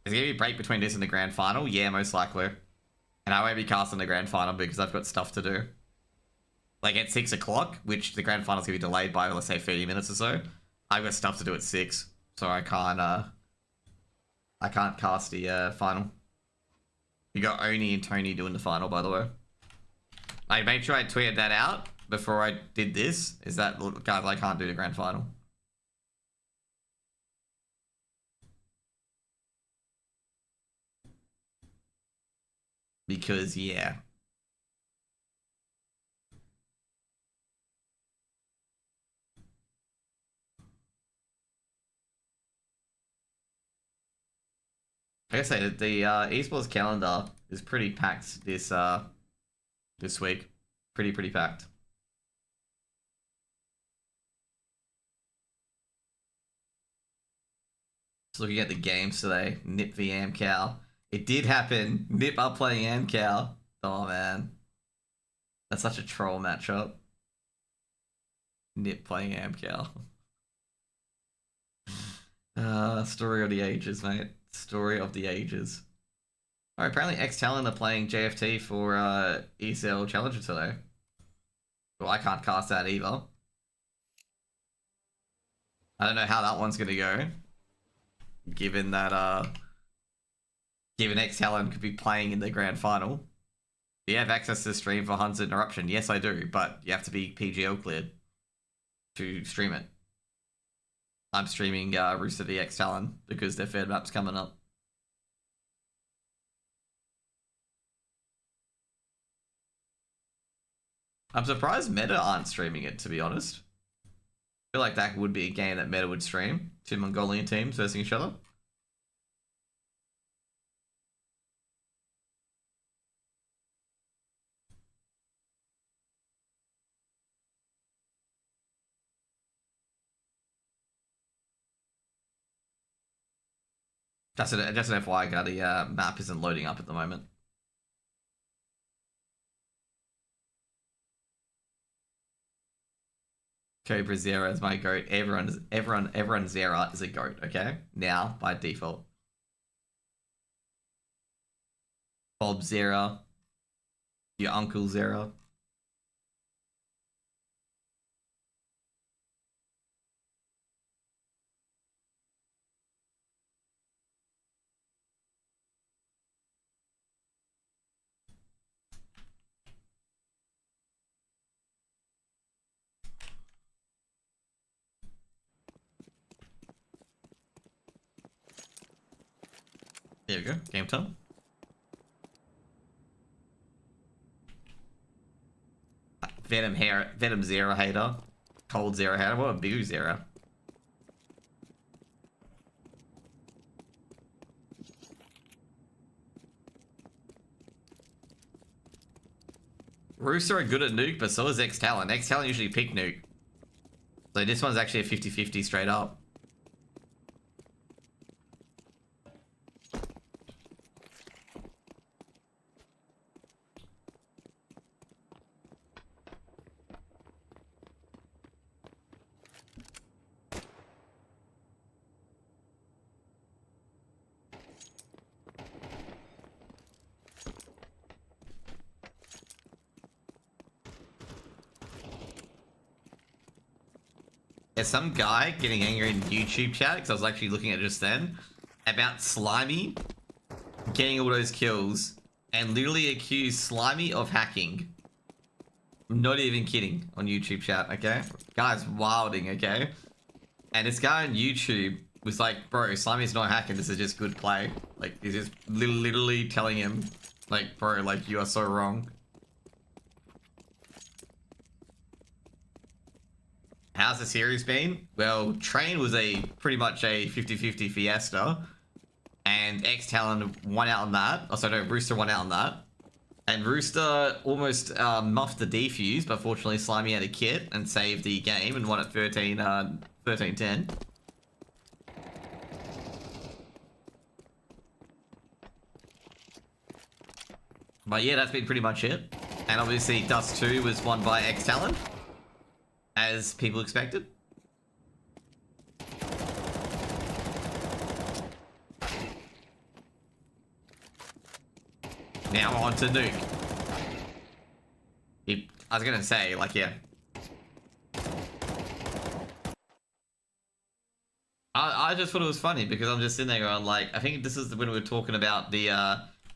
S1: there going to be a break between this and the grand final? Yeah, most likely. And I won't be casting the grand final because I've got stuff to do. Like at 6 o'clock, which the grand final's going to be delayed by, let's say, 30 minutes or so. I've got stuff to do at 6. So I can't cast the final. You got Oni and Tony doing the final, by the way. I made sure I tweeted that out before I did this. Is that, guys, I can't do the grand final. Because, yeah. Like I say, the esports calendar is pretty packed this week. Pretty packed. Just looking at the games today, Nip v Amcal. It did happen. Nip are playing Amcal. Oh man, that's such a troll matchup. Nip playing Amcal. Story of the ages, mate. Story of the ages. Alright, apparently ex-TALON are playing JFT for ESL Challenger today. Well, I can't cast that either. I don't know how that one's gonna go. Given that given ex-TALON could be playing in the grand final. Do you have access to the stream for Hunts Interruption? Yes, I do, but you have to be PGL cleared to stream it. I'm streaming Rooster v ex-TALON because their third map's coming up. I'm surprised Meta aren't streaming it, to be honest. I feel like that would be a game that Meta would stream. Two Mongolian teams versus each other. Just an FYI, the map isn't loading up at the moment. Cobra Zero is my goat. Everyone Zera is a goat, okay? Now, by default. Bob Zera. Your Uncle Zera. There we go. Game time. Venom Zero hater. Cold Zero hater. What a big Zero. Rooster are good at Nuke, but so is ex-TALON. Ex-TALON usually pick Nuke. So this one's actually a 50-50 straight up. There's some guy getting angry in YouTube chat, because I was actually looking at it just then, about Slimy getting all those kills and literally accused Slimy of hacking. I'm not even kidding, on YouTube chat, okay? Guy's wilding, okay? And this guy on YouTube was like, bro, Slimy's not hacking, this is just good play. Like, he's just literally telling him, like, bro, like, you are so wrong. How's the series been? Well, Train was pretty much a 50-50 fiesta. And ex-TALON won out on that. Oh, sorry, no, Rooster won out on that. And Rooster almost muffed the defuse, but fortunately Slimy had a kit and saved the game and won at 13-10. But yeah, that's been pretty much it. And obviously Dust 2 was won by ex-TALON, as people expected. Now on to Nuke. I was gonna say, like, yeah. I just thought it was funny because I'm just sitting there going, like, I think this is when we were talking about the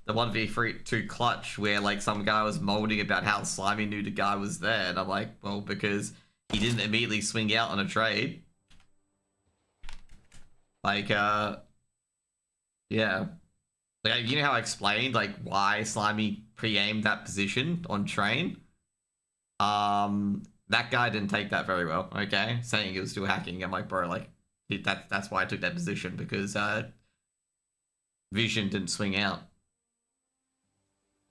S1: 1v2 clutch where, like, some guy was molding about how Slimy knew the guy was there. And I'm like, well, because he didn't immediately swing out on a trade. Like, yeah. Like, you know how I explained, like, why Slimy pre-aimed that position on Train? That guy didn't take that very well, okay? Saying he was still hacking. I'm like, bro, like, that's why I took that position, because the Vision didn't swing out.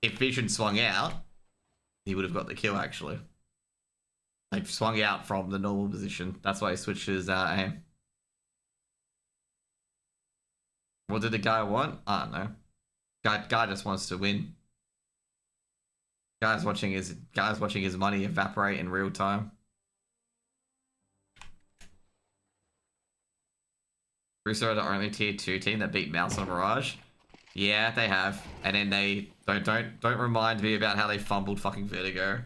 S1: If Vision swung out, he would have got the kill, actually. Like, swung out from the normal position. That's why he switched his aim. What did the guy want? I don't know. Guy just wants to win. Guy's watching his money evaporate in real time. Rooster are the only tier 2 team that beat Mouse on Mirage. Yeah, they have. And then they don't remind me about how they fumbled fucking Vertigo.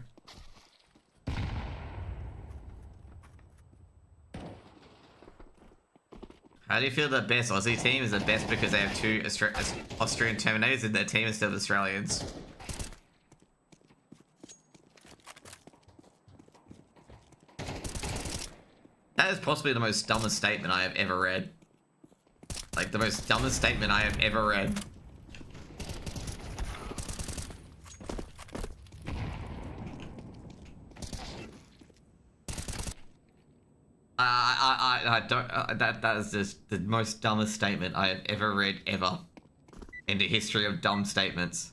S1: How do you feel the best Aussie team is the best because they have 2 Austrian Terminators in their team instead of Australians? That is possibly the most dumbest statement I have ever read. Like, the most dumbest statement I have ever read. I don't. That is just the most dumbest statement I have ever read ever in the history of dumb statements.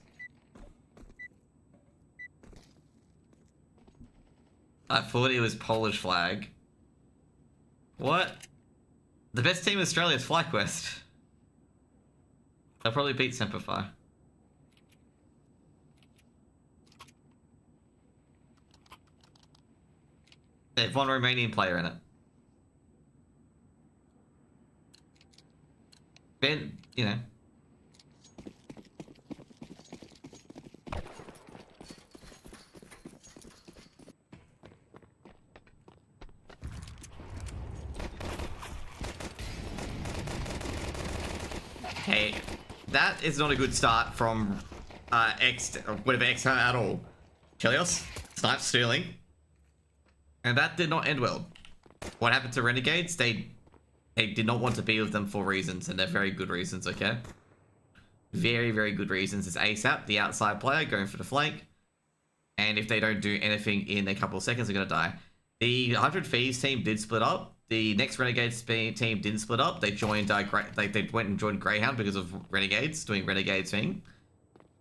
S1: I thought it was Polish flag. What? The best team in Australia is FlyQuest. They'll probably beat Semperfi. They have 1 Romanian player in it. Ben, you know. Hey, that is not a good start from whatever X at all. Chelios, Snipe Sterling. And that did not end well. What happened to Renegades? They did not want to be with them for reasons, and they're very good reasons, okay? Very, very good reasons. It's ASAP, the outside player, going for the flank. And if they don't do anything in a couple of seconds, they're going to die. The 100 Thieves team did split up. The next Renegades team didn't split up. They joined, they went and joined Greyhound because of Renegades, doing Renegades thing.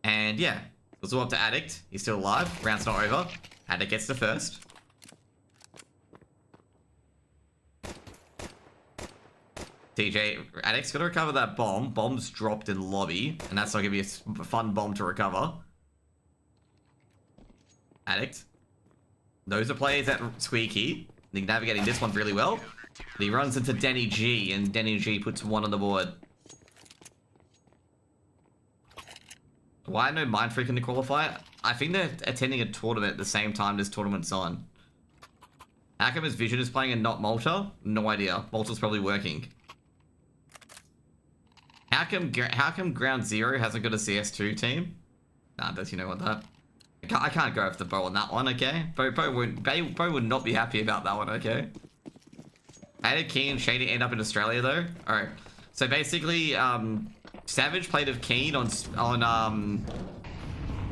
S1: And yeah, it was all up to Addict. He's still alive. Round's not over. Addict gets the first. DJ, Addict's got to recover that bomb. Bomb's dropped in lobby, and that's not going to be a fun bomb to recover. Addict. Those are players that Squeaky. They're navigating this one really well. And he runs into Denny G, and Denny G puts 1 on the board. Why no Mind Freak in the qualifier? I think they're attending a tournament at the same time this tournament's on. How come his Vision is playing and not Malta? No idea. Malta's probably working. How come Ground Zero hasn't got a CS2 team? Nah, does you know what that? I can't go after Bo on that one, okay? Bo would not be happy about that one, okay? How did Keen and Shady end up in Australia though? Alright. So basically, Savage played with Keen on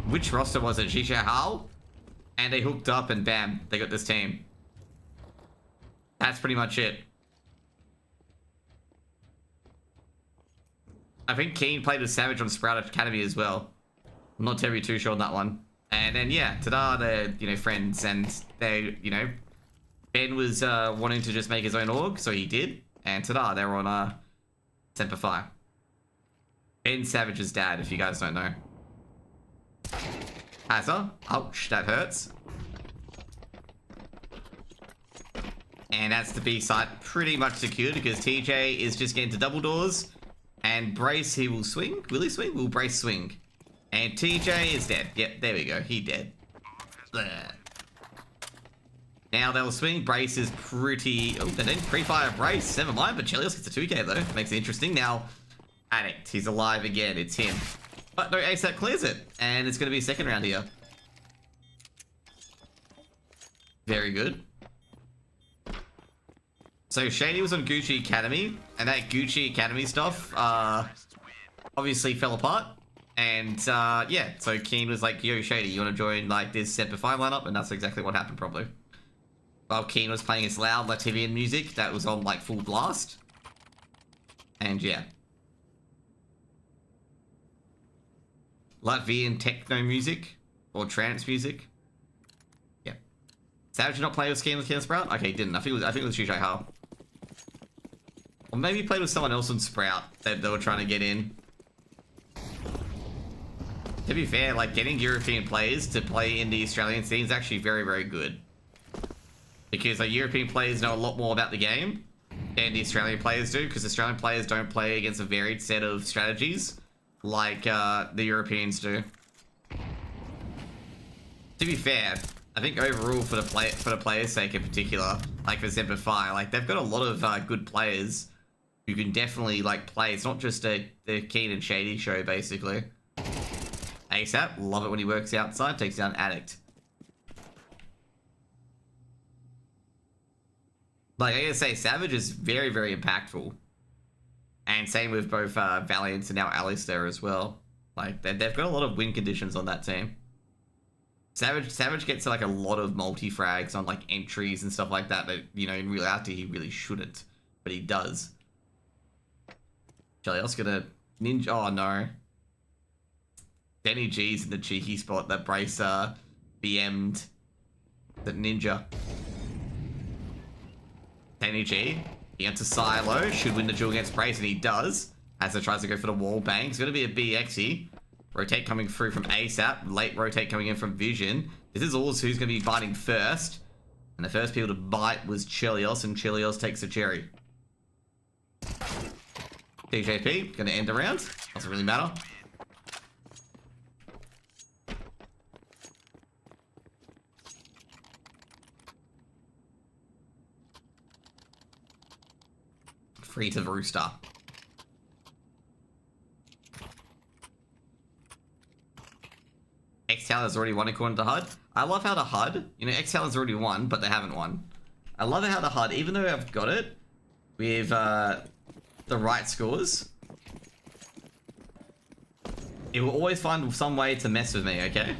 S1: which roster was it? Shisha Hal? And they hooked up and bam, they got this team. That's pretty much it. I think Keen played with Savage on Sprout Academy as well. I'm not terribly too sure on that one. And then yeah, ta-da, they're, you know, friends, and they, you know, Ben was wanting to just make his own org, so he did. And ta-da, they're on Semperfi. Ben Savage's dad, if you guys don't know. Hazza. Ouch, that hurts. And that's the B site pretty much secured because TJ is just getting to double doors. And Brace, he will swing. Will he swing? Will Brace swing? And TJ is dead. Yep, there we go. He dead. Bleh. Now they'll swing. Brace is pretty... Oh, they didn't pre-fire Brace. Never mind, but Chelios gets a 2k though. Makes it interesting. Now, Addict. He's alive again. It's him. But no, ASAP clears it. And it's going to be a second round here. Very good. So Shady was on Gucci Academy, and that Gucci Academy stuff obviously fell apart. And yeah, so Keen was like, yo Shady, you want to join like this Semperfi lineup? And that's exactly what happened probably. While Keen was playing his loud Latvian music that was on like full blast. And yeah. Latvian techno music or trance music. Yeah. Savage did not play with Killer Sprout? Okay, he didn't. I think it was Shushai Ha. Or maybe he played with someone else on Sprout that they were trying to get in. To be fair, like getting European players to play in the Australian scene is actually very, very good. Because like European players know a lot more about the game than the Australian players do, because Australian players don't play against a varied set of strategies like the Europeans do. To be fair, I think overall for the players' sake in particular, like for Semper Fi, like they've got a lot of good players who can definitely like play. It's not just a Keen and Shady show basically. ASAP, love it when he works outside, takes down Addict. Like I gotta say, Savage is very, very impactful. And same with both Valiant and now Alistair as well. Like they've got a lot of win conditions on that team. Savage gets like a lot of multi-frags on like entries and stuff like that you know, in reality he really shouldn't. But he does. Chelios gonna ninja. Oh no. Danny G's in the cheeky spot that Brace BM'd the ninja. Danny G, he gets a silo, should win the duel against Brace, and he does. As it tries to go for the wall bang. It's going to be a BXy. Rotate coming through from ASAP. Late rotate coming in from Vision. This is also who's going to be biting first. And the first people to bite was Chelios, and Chelios takes a cherry. DJP, going to end the round. Doesn't really matter. Free to Rooster. ex-TALON has already won according to HUD. I love how the HUD, you know, ex-TALON's already won, but they haven't won. I love how the HUD, even though I've got it with the right scores, it will always find some way to mess with me, okay?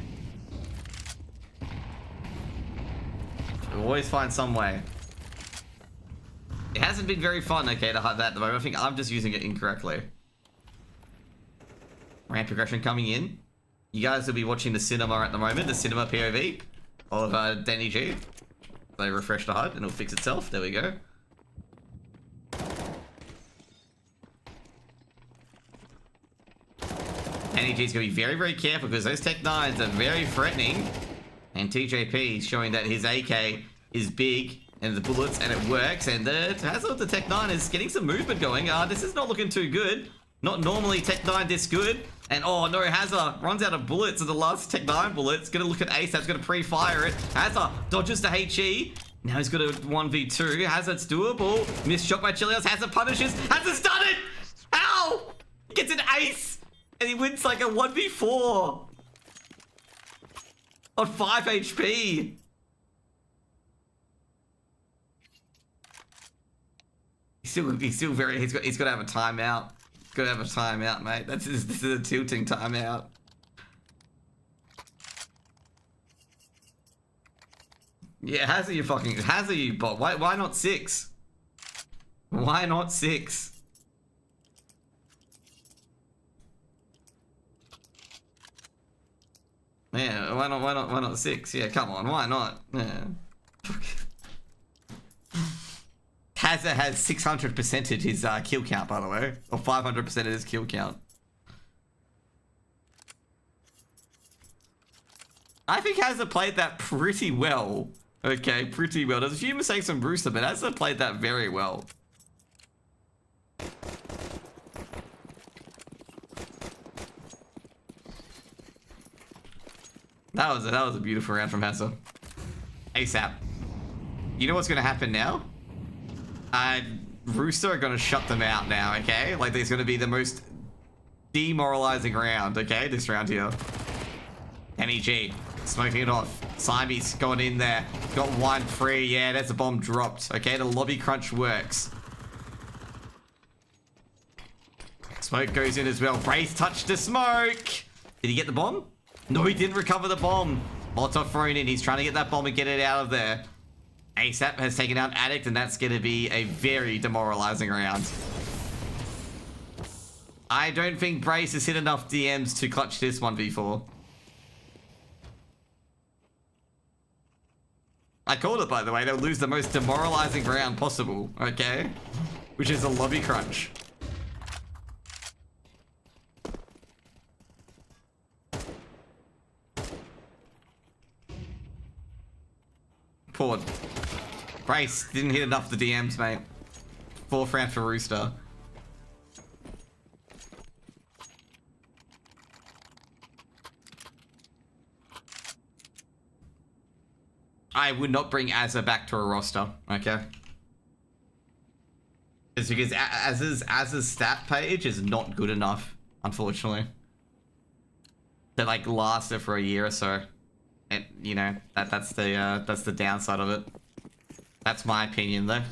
S1: It will always find some way. It hasn't been very fun, okay, to HUD that at the moment. I think I'm just using it incorrectly. Ramp progression coming in. You guys will be watching the cinema at the moment, the cinema POV of Danny G. So refresh the HUD and it'll fix itself. There we go. Danny G's gonna be very, very careful because those Tech 9s are very threatening. And TJP is showing that his AK is big and the bullets, and it works. And the Hazard of the Tech 9 is getting some movement going. This is not looking too good. Not normally Tech 9 this good. And oh no, Hazard runs out of bullets of the last Tech 9 bullets. Gonna look at ASAP's gonna pre-fire it. Hazard dodges the HE. Now he's got a 1v2. Hazard's doable. Missed shot by Chelios. Hazard punishes. Hazard's done it! Ow! He gets an ace! And he wins like a 1v4. On 5 HP. He's still very, he's got to have a timeout. He's got to have a timeout, mate. This is a tilting timeout. Yeah, Hazard you bot. Why not 6? Why not 6? Yeah, why not 6? Yeah, come on, why not? Yeah. Hazard has 600%ed his kill count, by the way. Or 500%ed his kill count. I think Hazard played that pretty well. Okay, pretty well. There's a few mistakes from Rooster, but Hazard played that very well. That was a beautiful round from Hazard. ASAP. You know what's going to happen now? Rooster are going to shut them out now, okay? Like, there's going to be the most demoralizing round, okay? This round here. NEG, smoking it off. Sime's going in there. Got 1 free. Yeah, there's a bomb dropped. Okay, the lobby crunch works. Smoke goes in as well. Brace touched the smoke. Did he get the bomb? No, he didn't recover the bomb. Molotov thrown in. He's trying to get that bomb and get it out of there. ASAP has taken out Addict, and that's going to be a very demoralizing round. I don't think Brace has hit enough DMs to clutch this 1v4. I called it, by the way. They'll lose the most demoralizing round possible, okay? Which is a lobby crunch. Poor Brace didn't hit enough of the DMs, mate. 4th round for Rooster. I would not bring Azza back to a roster, okay? It's because Azza's stat page is not good enough, unfortunately. To like last it for a year or so. And you know, that's the downside of it. That's my opinion though.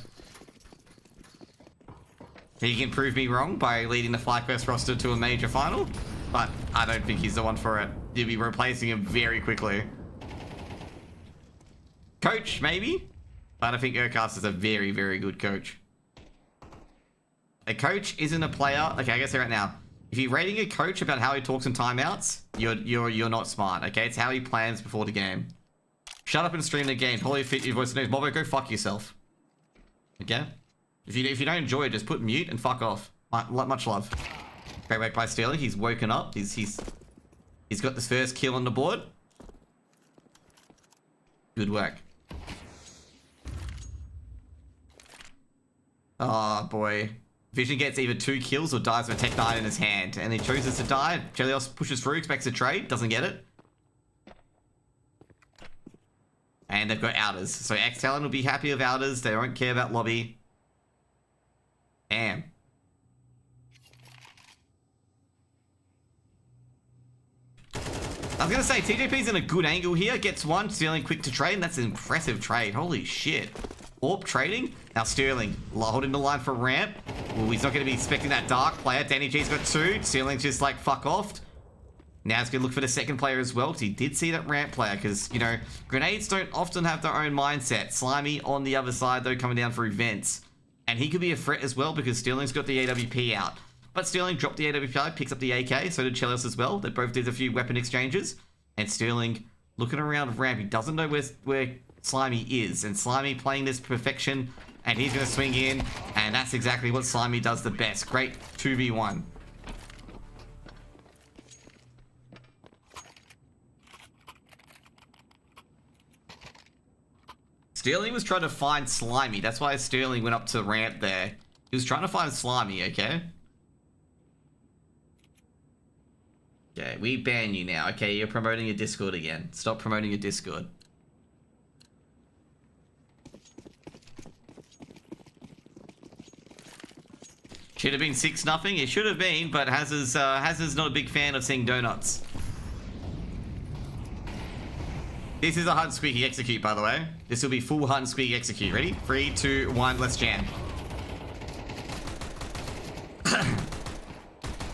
S1: He can prove me wrong by leading the FlyQuest roster to a major final, but I don't think he's the one for it. You'll be replacing him very quickly. Coach, maybe? But I think Urcast is a very, very good coach. A coach isn't a player. Okay, I guess right now, if you're rating a coach about how he talks in timeouts, you're not smart. Okay, it's how he plans before the game. Shut up and stream the game. Holy fit your voice knows. Mobo, go fuck yourself. Okay. If you don't enjoy it, just put mute and fuck off. Much love. Great work by Sterling. He's woken up. He's got this first kill on the board. Good work. Oh boy. Vision gets either 2 kills or dies with a Tech 9 in his hand. And he chooses to die. Chelios pushes through, expects a trade, doesn't get it. And they've got outers. So ex-TALON will be happy with outers. They don't care about lobby. Damn. I was going to say, TJP's in a good angle here. Gets one, Sterling quick to trade, and that's an impressive trade. Holy shit. Orb trading. Now Sterling holding the line for ramp. Well, he's not going to be expecting that dark player. Danny G's got 2. Sterling's just like, fuck off. Now he's going to look for the second player as well, because he did see that ramp player, because, you know, grenades don't often have their own mindset. Slimy on the other side, though, coming down through vents. And he could be a threat as well, because Sterling's got the AWP out. But Sterling dropped the AWP, picks up the AK, so did Chelios as well. They both did a few weapon exchanges. And Sterling looking around ramp. He doesn't know where Slimy is. And Slimy playing this perfection. And he's going to swing in. And that's exactly what Slimy does the best. Great 2v1. Sterling was trying to find Slimy. That's why Sterling went up to ramp there. He was trying to find Slimy, okay? Okay, we ban you now. Okay, you're promoting your Discord again. Stop promoting your Discord. Should have been 6-0. It should have been, but Hazard's not a big fan of seeing donuts. This is a hunt squeaky execute, by the way. This will be full hunt squeaky execute. Ready? 3, 2, 1, let's jam.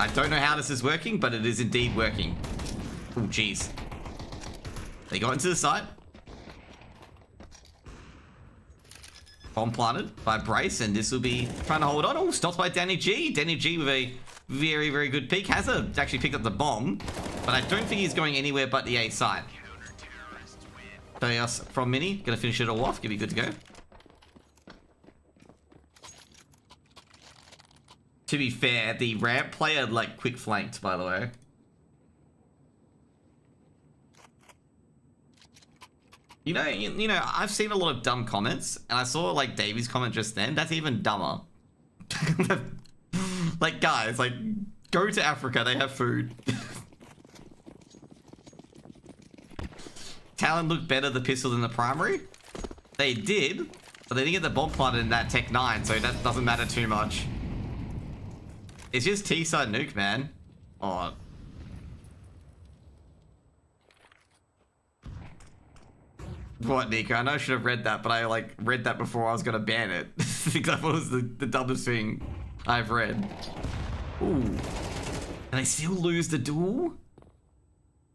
S1: I don't know how this is working, but it is indeed working. Oh, jeez. They got into the site. Bomb planted by Brace, and this will be trying to hold on. Oh, stopped by Danny G. Danny G with a very, very good peek. Hazard actually picked up the bomb, but I don't think he's going anywhere but the A site. Chaos from Mini. Gonna finish it all off. Give me good to go. To be fair, the ramp player like quick flanked, by the way. You know, I've seen a lot of dumb comments, and I saw like Davey's comment just then. That's even dumber. Like, guys, like, go to Africa. They have food. Talon looked better the pistol than the primary. They did, but they didn't get the bomb planted in that Tech 9, so that doesn't matter too much. It's just T-side nuke, man. Oh. What, Nico? I know I should have read that, but I like read that before I was gonna ban it. Because I thought it was the dumbest thing I've read. Ooh. And they still lose the duel?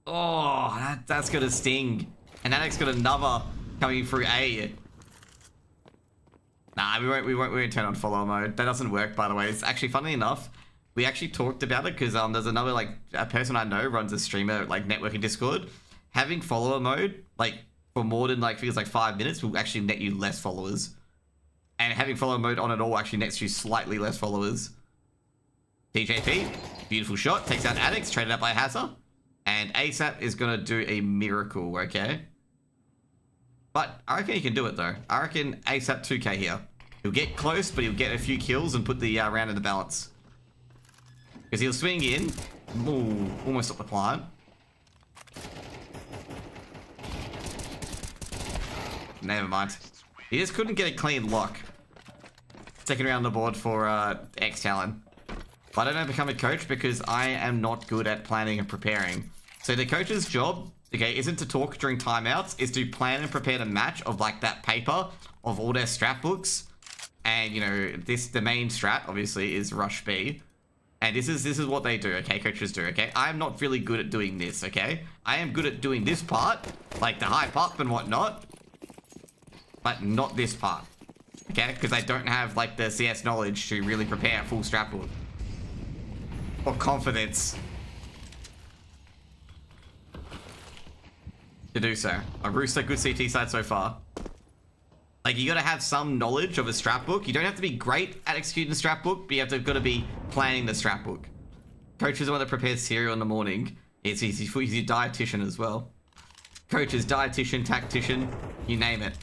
S1: Oh, that's gonna sting. And Alex got another coming through A. Nah, we won't turn on follow mode. That doesn't work, by the way. It's actually, funny enough, we actually talked about it because there's another like a person I know runs a streamer like networking Discord. Having follower mode like for more than like feels like 5 minutes will actually net you less followers, and having follower mode on at all actually nets you slightly less followers. TJP, beautiful shot, takes out Addicts, traded up by Hazard, and ASAP is gonna do a miracle. Okay, but I reckon he can do it though. I reckon ASAP 2K here. He'll get close, but he'll get a few kills and put the round in the balance. Because he'll swing in. Ooh, almost up the plant. Never mind. He just couldn't get a clean lock. Second round on the board for ex-TALON. But I don't become a coach because I am not good at planning and preparing. So the coach's job, okay, isn't to talk during timeouts, is to plan and prepare the match of like that paper of all their strat books. And you know, the main strat obviously is Rush B. And this is what they do, okay? Coaches do, okay? I'm not really good at doing this, okay? I am good at doing this part, like the hype up and whatnot, but not this part, okay? Because I don't have like the CS knowledge to really prepare a full strat book or confidence to do so. A Rooster, good CT side so far. Like, you gotta have some knowledge of a strat book. You don't have to be great at executing the strat book, but you have to gotta be planning the strat book. Coach is the one that prepares cereal in the morning. He's your dietitian as well. Coach is dietitian, tactician, you name it.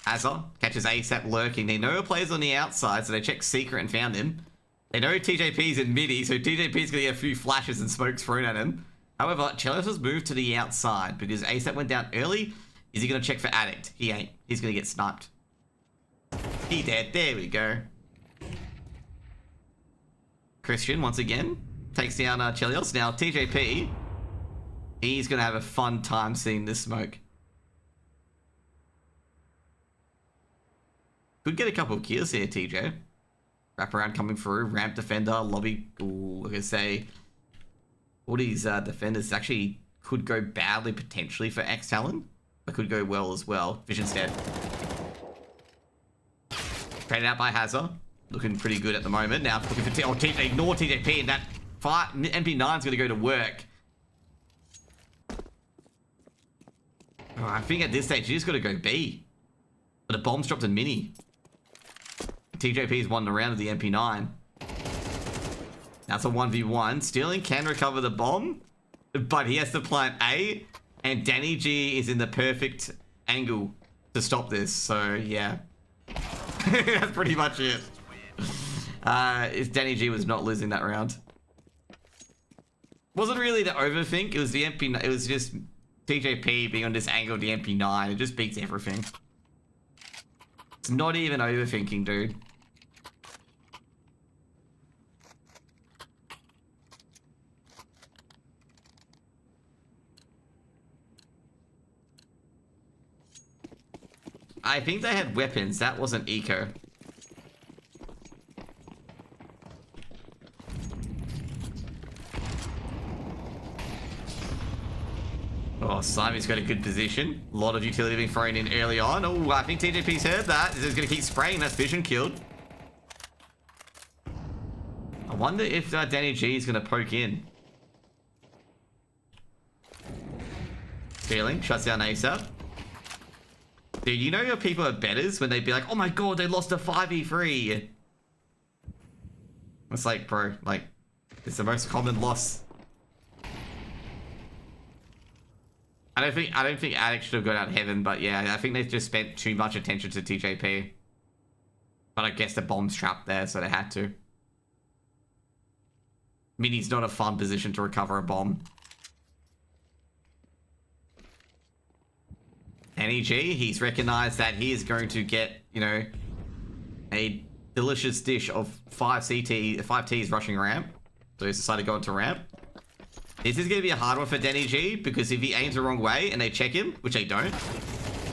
S1: Azza catches ASAP lurking. They know a player's on the outside, so they check secret and found him. They know TJP's in midi, so TJP's gonna get a few flashes and smokes thrown at him. However, Chelios has moved to the outside because ASAP went down early. Is he going to check for Addict? He ain't. He's going to get sniped. He dead. There we go. Christian, once again, takes down Chelios. Now, TJP, he's going to have a fun time seeing this smoke. Could get a couple of kills here, TJ. Wraparound coming through. Ramp defender. Lobby. Ooh, like I say, all these defenders actually could go badly potentially for ex-TALON. But could go well as well. Vision's dead. Traded out by Hazard. Looking pretty good at the moment. Now looking for ignore TJP, and that MP9's going to go to work. Oh, I think at this stage you just got to go B. But the bomb's dropped in mini. TJP's won the round of the MP9. That's a 1v1. Stealing can recover the bomb, but he has to plant A. And Danny G is in the perfect angle to stop this, so yeah. That's pretty much it. If Danny G was not losing that round. Wasn't really the overthink, it was the MP, it was just TJP being on this angle of the MP9, it just beats everything. It's not even overthinking, dude. I think they had weapons. That wasn't eco. Oh, Slimy's got a good position. A lot of utility being thrown in early on. Oh, I think TJP's heard that. He's going to keep spraying. That's vision killed. I wonder if Danny G is going to poke in. Stealing. Shuts down ASAP. Dude, you know your people are betters when they'd be like, oh my god, they lost a 5v3. It's like, bro, like, it's the most common loss. I don't think Addict should have gone out of heaven, but yeah, I think they've just spent too much attention to TJP. But I guess the bomb's trapped there, so they had to. Mini's not a fun position to recover a bomb. NEG, he's recognized that he is going to get, you know, a delicious dish of 5 Ts rushing ramp. So he's decided to go into ramp. This is going to be a hard one for Danny G, because if he aims the wrong way and they check him, which they don't,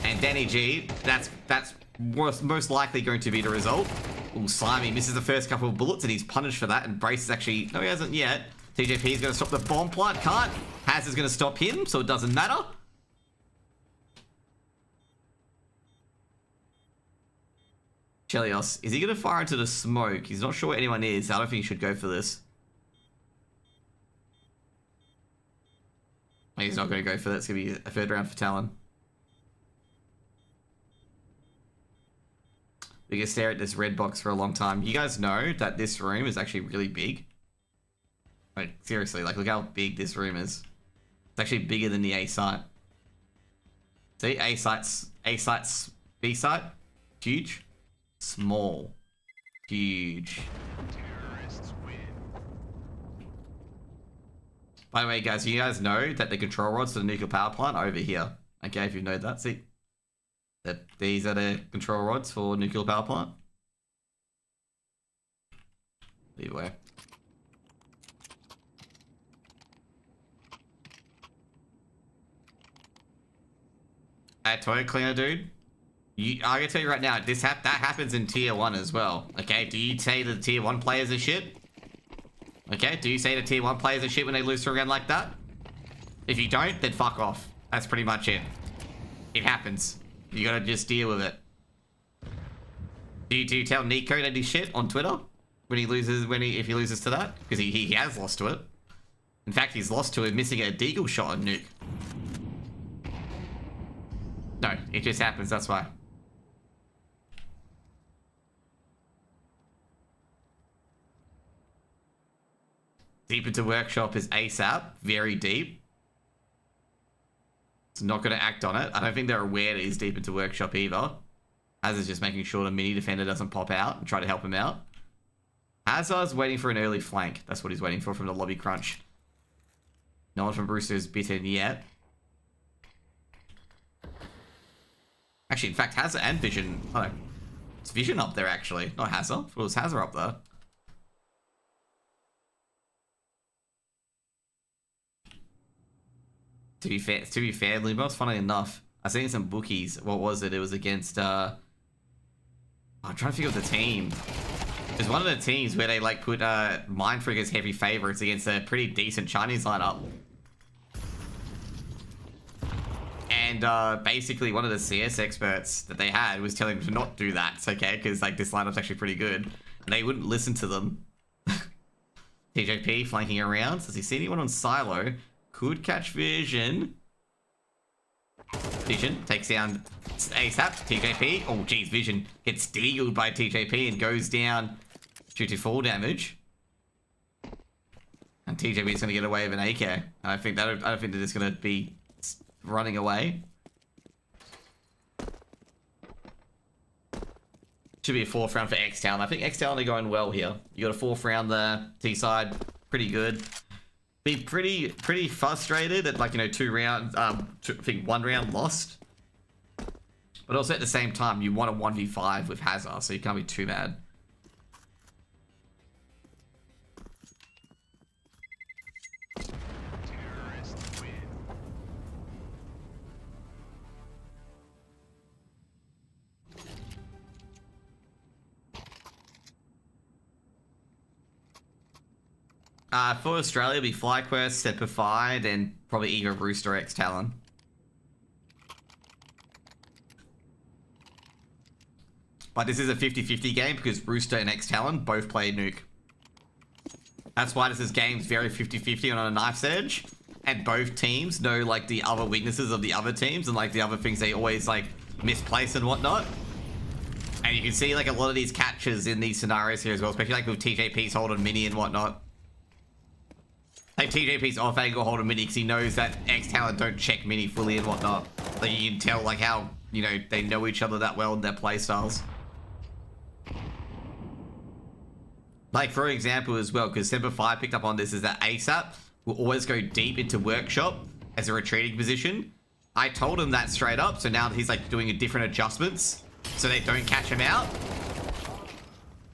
S1: and Danny G, that's most likely going to be the result. Ooh, Slimy misses the first couple of bullets and he's punished for that, and Brace is actually, no he hasn't yet. TJP is going to stop the bomb plant, can't. Haz is going to stop him, so it doesn't matter. Chelios. Is he going to fire into the smoke? He's not sure where anyone is. I don't think he should go for this. He's not going to go for that. It's going to be a third round for Talon. We can stare at this red box for a long time. You guys know that this room is actually really big. Like, seriously, like, look how big this room is. It's actually bigger than the A site. See, A site's B site, huge. Small, huge. By the way, guys, you guys know that the control rods for the nuclear power plant are over here. Okay, if you know that, see? That these are the control rods for nuclear power plant. Either way. Toilet cleaner, dude. I can tell you right now, that happens in tier 1 as well. Okay, do you say the tier 1 players are shit? Okay, do you say the tier 1 players are shit when they lose to a round like that? If you don't, then fuck off. That's pretty much it. It happens. You gotta just deal with it. Do you tell Nico that he's shit on Twitter when he loses? If he loses to that, because he has lost to it. In fact, he's lost to it missing a deagle shot on Nuke. No, it just happens. That's why. Deep into workshop is ASAP. Very deep. It's not going to act on it. I don't think they're aware that he's deep into workshop either. Az is just making sure the mini defender doesn't pop out and try to help him out. Hazard's waiting for an early flank. That's what he's waiting for from the lobby crunch. No one from Rooster is bitten yet. Actually, in fact, Hazard and Vision... Oh, no. It's Vision up there, actually. Not Hazard. It was Hazard up there. To be fair, Lumos, funny enough, I seen some bookies. What was it? It was against, I'm trying to figure out the team. It was one of the teams where they, like, put, Mindfrigger's heavy favorites against a pretty decent Chinese lineup. And, basically, one of the CS experts that they had was telling them to not do that, okay? Because, like, this lineup's actually pretty good. And they wouldn't listen to them. TJP flanking around. Does he see anyone on Silo? Could catch Vision. Vision takes down ASAP. TJP. Oh, geez. Vision gets deagled by TJP and goes down due to fall damage. And TJP is going to get away with an AK. And I don't think they're just going to be running away. Should be a 4th round for ex-TALON. I think ex-TALON are going well here. You got a 4th round there. T-side. Pretty good. Be pretty frustrated at, like, you know, 2 rounds, I think 1 round lost. But also at the same time, you want a 1v5 with Hazard, so you can't be too mad. For Australia, it'll be FlyQuest, Stepify, then probably either Rooster or ex-TALON. But this is a 50-50 game because Rooster and ex-TALON both play Nuke. That's why this game's very 50-50 on a knife's edge. And both teams know, like, the other weaknesses of the other teams and, like, the other things they always, like, misplace and whatnot. And you can see, like, a lot of these catches in these scenarios here as well, especially, like, with TJP's hold on mini and whatnot. Like, TJP's off angle hold on mini because he knows that ex-TALON don't check mini fully and whatnot. Like, you can tell, like, how, you know, they know each other that well in their playstyles. Like, for example, as well, because Semper Fi picked up on this, is that ASAP will always go deep into workshop as a retreating position. I told him that straight up, so now he's, like, doing a different adjustments so they don't catch him out.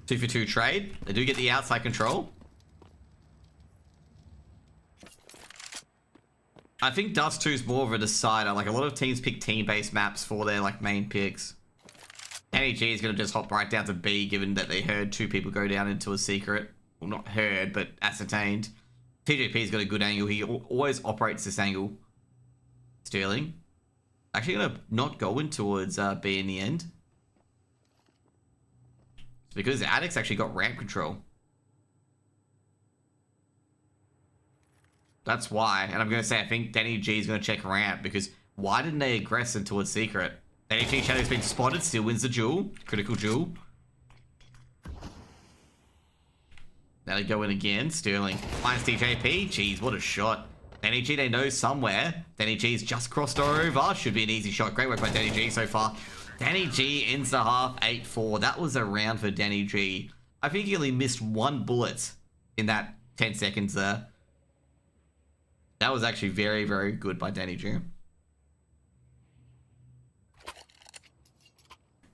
S1: 2 for 2 trade. They do get the outside control. I think Dust 2 is more of a decider. Like, a lot of teams pick team-based maps for their, like, main picks. NEG is going to just hop right down to B, given that they heard 2 people go down into a secret. Well, not heard, but ascertained. TJP's got a good angle. He always operates this angle. Sterling. Actually going to not go in towards B in the end. It's because Addict's actually got ramp control. That's why. And I'm going to say I think Danny G is going to check ramp, because why didn't they aggress into a secret? Danny G Shadow's been spotted, still wins the duel. Critical duel. Now they go in again. Sterling finds TJP. Jeez, what a shot. Danny G, they know somewhere. Danny G's just crossed over. Should be an easy shot. Great work by Danny G so far. Danny G ends the half 8-4. That was a round for Danny G. I think he only missed one bullet in that 10 seconds there. That was actually very, very good by Danny G.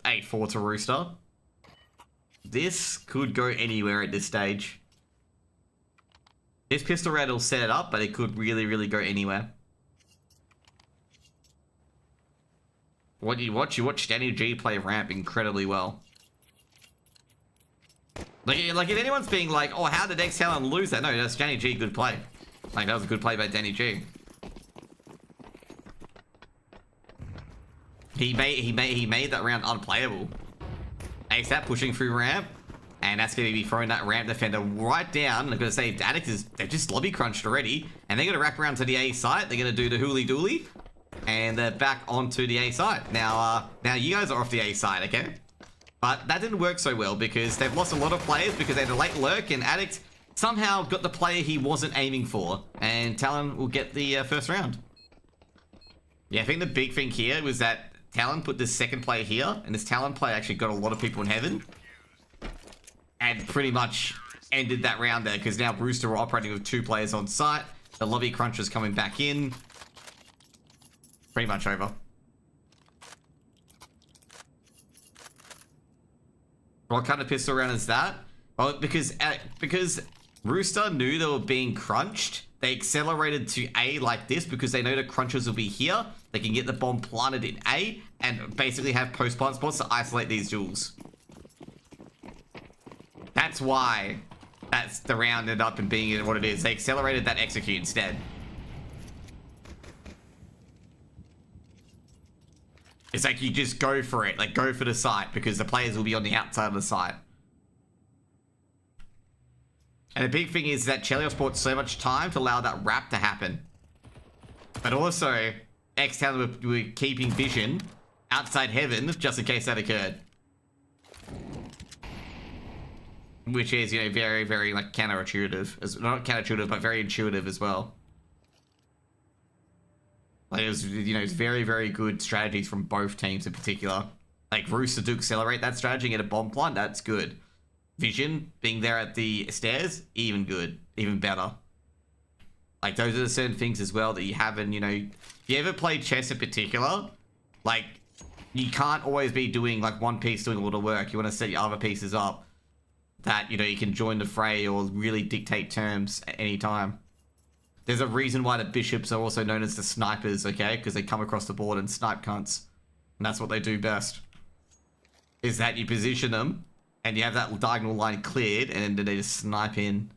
S1: 8-4 to Rooster. This could go anywhere at this stage. This pistol round will set it up, but it could really, really go anywhere. What do you watch? You watch Danny G play ramp incredibly well. Like if anyone's being like, oh, how did ex-TALON lose that? No, that's Danny G, good play. Like, that was a good play by Danny G. He made that round unplayable. ASAP pushing through ramp, and that's going to be throwing that ramp defender right down. I'm going to say Addict they're just lobby crunched already, and they're going to wrap around to the A site. They're going to do the hooly dooly, and they're back onto the A site. Now you guys are off the A site, okay? But that didn't work so well because they've lost a lot of players because they had a late lurk, and Addict somehow got the player he wasn't aiming for, and Talon will get the first round. Yeah, I think the big thing here was that Talon put this second player here, and this Talon player actually got a lot of people in heaven, and pretty much ended that round there, because now Rooster were operating with 2 players on site. The lobby crunchers coming back in. Pretty much over. What kind of pistol round is that? Well, because Rooster knew they were being crunched, they accelerated to A like this because they know the crunchers will be here. They can get the bomb planted in A and basically have post-plant spots to isolate these duels. That's why the round ended up in being what it is. They accelerated that execute instead. It's like you just go for it. Like, go for the site because the players will be on the outside of the site. And the big thing is that Chelios bought so much time to allow that wrap to happen. But also, ex-TALON were keeping vision outside heaven just in case that occurred. Which is, you know, very, very, like, counterintuitive. Not counterintuitive, but very intuitive as well. Like, it was, you know, it's very, very good strategies from both teams in particular. Like, Rooster to accelerate that strategy and get a bomb plant, that's good. Vision being there at the stairs, even good, even better. Like, those are the certain things as well that you haven't, you know, if you ever play chess in particular, like, you can't always be doing like one piece doing all the work. You want to set your other pieces up that, you know, you can join the fray or really dictate terms at any time. There's a reason why the bishops are also known as the snipers, okay? Because they come across the board and snipe cunts. And that's what they do best. Is that you position them and you have that diagonal line cleared, and then they just snipe in.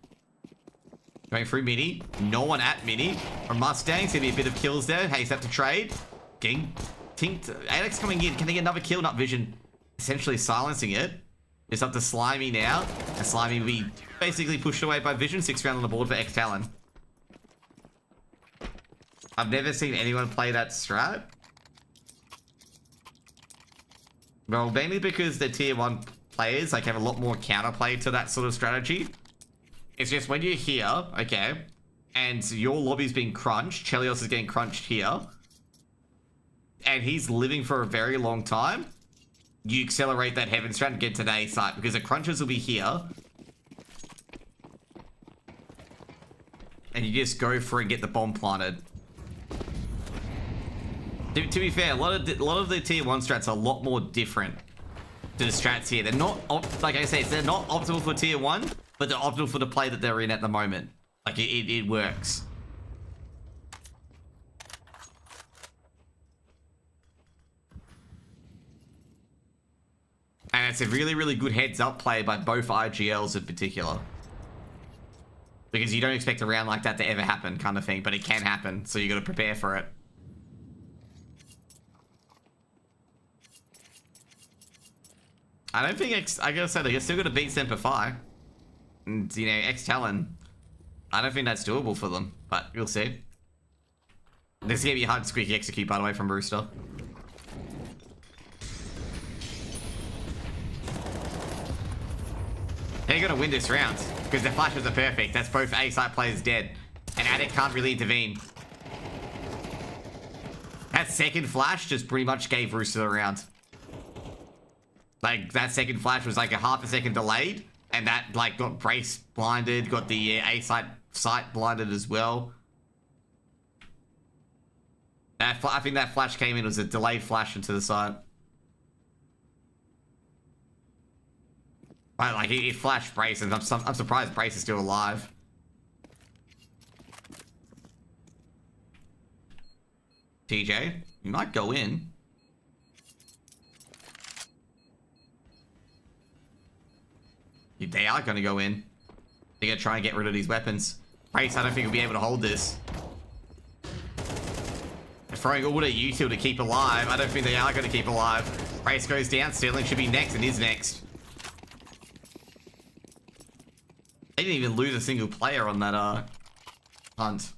S1: Going through Mini. No one at Mini. From Mustang's gonna be a bit of kills there. Hayes have to trade. Getting tinked. Alex coming in. Can they get another kill? Not Vision. Essentially silencing it. It's up to Slimy now. And Slimy will be basically pushed away by Vision. 6th round on the board for ex-TALON. I've never seen anyone play that strat. Well, mainly because the tier 1 players like have a lot more counterplay to that sort of strategy. It's just when you're here, okay, and your lobby's being crunched, Chelios is getting crunched here, and he's living for a very long time, you accelerate that heaven strat and get to the A site, because the crunchers will be here. And you just go for it and get the bomb planted. To be fair, a lot of the tier 1 strats are a lot more different to the strats here. They're not, like I say, they're not optimal for tier 1, but they're optimal for the play that they're in at the moment. Like, it works. And it's a really, really good heads-up play by both IGLs in particular. Because you don't expect a round like that to ever happen, kind of thing, but it can happen, so you got to prepare for it. I don't think I gotta say, they're still gonna beat Semper Fi. And, you know, ex-TALON, I don't think that's doable for them, but we'll see. This is gonna be hard to squeaky execute, by the way, from Rooster. They're gonna win this round, because their flashes are perfect. That's both A-side players dead. And Addict can't really intervene. That second flash just pretty much gave Rooster the round. Like, that second flash was like a half a second delayed, and that, like, got Brace blinded, got the A-side sight blinded as well. I think that flash came in, it was a delayed flash into the side. But, like, it flashed Brace, and I'm surprised Brace is still alive. TJ, you might go in. They are going to go in. They're going to try and get rid of these weapons. Brace, I don't think will be able to hold this. They're throwing all their util to keep alive. I don't think they are going to keep alive. Brace goes down. Sterling should be next and is next. They didn't even lose a single player on that hunt.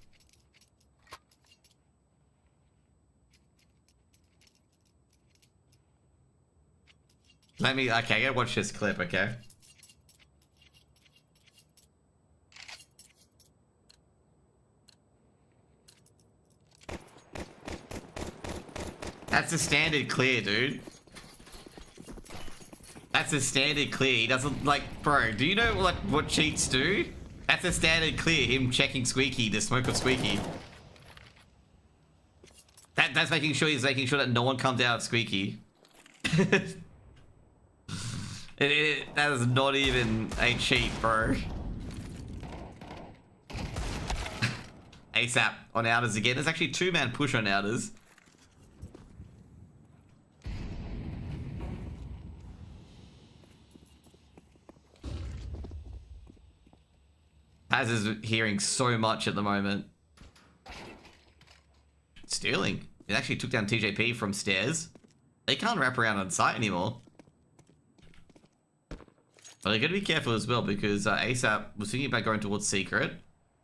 S1: Okay, I gotta watch this clip, okay? That's a standard clear, dude. That's a standard clear. He doesn't, like, bro, do you know, like, what cheats do? That's a standard clear, him checking Squeaky, the smoke of Squeaky. That's making sure he's making sure that no one comes out of Squeaky. That is not even a cheat, bro. ASAP on outers again. There's actually 2-man push on outers. Paz is hearing so much at the moment. Sterling. It actually took down TJP from stairs. They can't wrap around on site anymore. But they're going to be careful as well because ASAP was thinking about going towards Secret.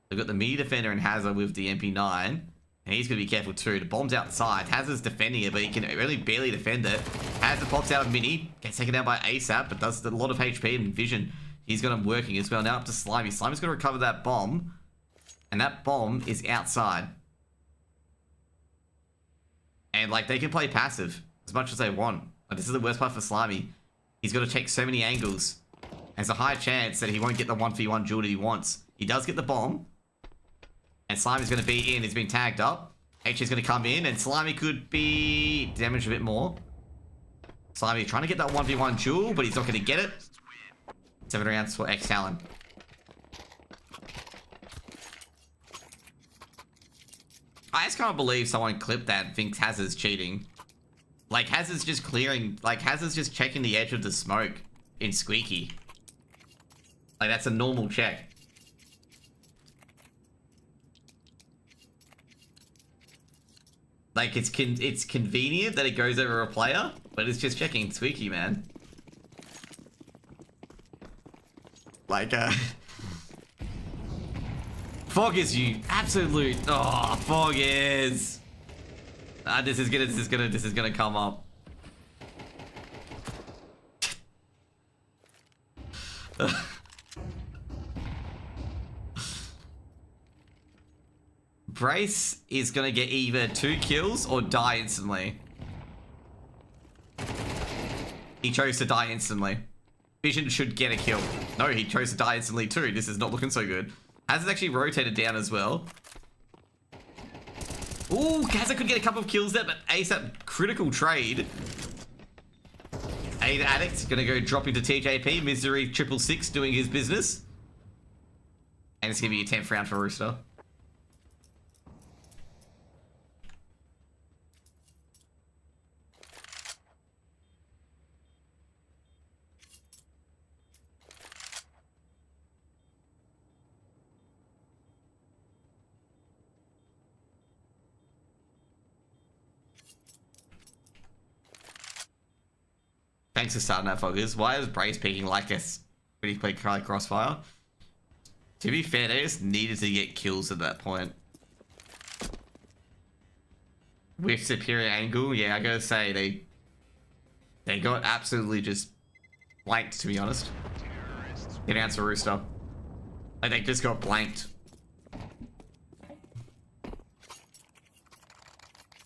S1: They've got the mini defender and Hazard with the MP9. And he's going to be careful too. The bomb's outside. Hazard's defending it, but he can only barely defend it. Hazard pops out of mini. Gets taken down by ASAP, but does a lot of HP and vision. He's got him working. He's going now up to Slimy. Slimy's going to recover that bomb. And that bomb is outside. And, like, they can play passive as much as they want. But this is the worst part for Slimy. He's got to check so many angles. There's a high chance that he won't get the 1v1 duel that he wants. He does get the bomb. And Slimy's going to be in. He's been tagged up. H is going to come in. And Slimy could be damaged a bit more. Slimy trying to get that 1v1 duel, but he's not going to get it. 7 rounds for ex-TALON. I just can't believe someone clipped that and thinks Hazard's cheating. Like, Hazard's just clearing... Like, Hazard's just checking the edge of the smoke in Squeaky. Like, that's a normal check. Like, it's convenient that it goes over a player, but it's just checking Squeaky, man. Like, Fog is you absolute. Oh, Fog is. This is gonna come up. Brace is gonna get either 2 kills or die instantly. He chose to die instantly. Vision should get a kill. No, he chose to die instantly too. This is not looking so good. Hazard actually rotated down as well. Ooh, Hazard could get a couple of kills there, but ASAP critical trade. Addict gonna go drop into TJP. Misery 666 doing his business. And it's gonna be a 10th round for Rooster. Thanks for starting that, Foggers. Why is Brace peeking like this when he played Crossfire? To be fair, they just needed to get kills at that point. With superior angle, yeah, I gotta say, they got absolutely just blanked, to be honest. Get answer Rooster. Like, they just got blanked.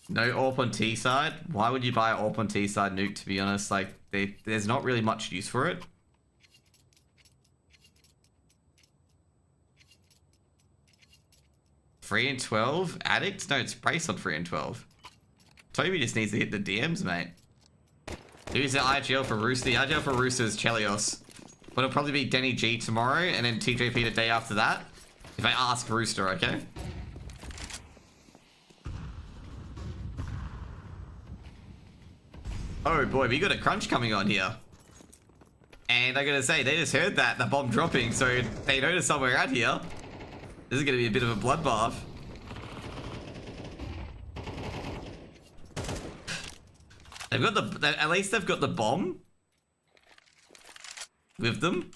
S1: No AWP on T side? Why would you buy AWP on T side Nuke, to be honest? Like, there's not really much use for it. Free and 12? Addict? No, it's Brace on 3 and 12. Toby just needs to hit the DMs, mate. Who's the IGL for Rooster? The IGL for Rooster is Chelios. But it'll probably be Denny G tomorrow, and then TJP the day after that. If I ask Rooster, okay? Oh boy, we got a crunch coming on here. And I gotta say, they just heard that, the bomb dropping, so they noticed somewhere out here. This is gonna be a bit of a bloodbath. They've got at least they've got the bomb with them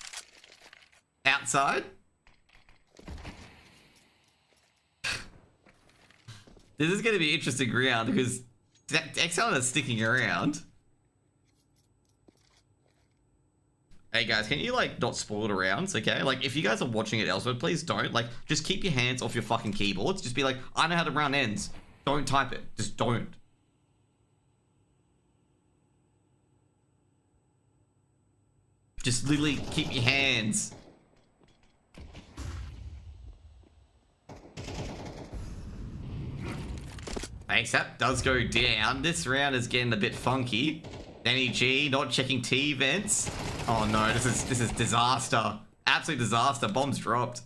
S1: outside. This is going to be interesting round because ex-TALON is sticking around. Hey guys, can you like not spoil the rounds, okay? Like if you guys are watching it elsewhere, please don't. Like just keep your hands off your fucking keyboards. Just be like, I know how the round ends. Don't type it. Just don't. Just literally keep your hands. ASAP does go down. This round is getting a bit funky. Danny G not checking T vents. Oh no, this is disaster. Absolute disaster. Bombs dropped.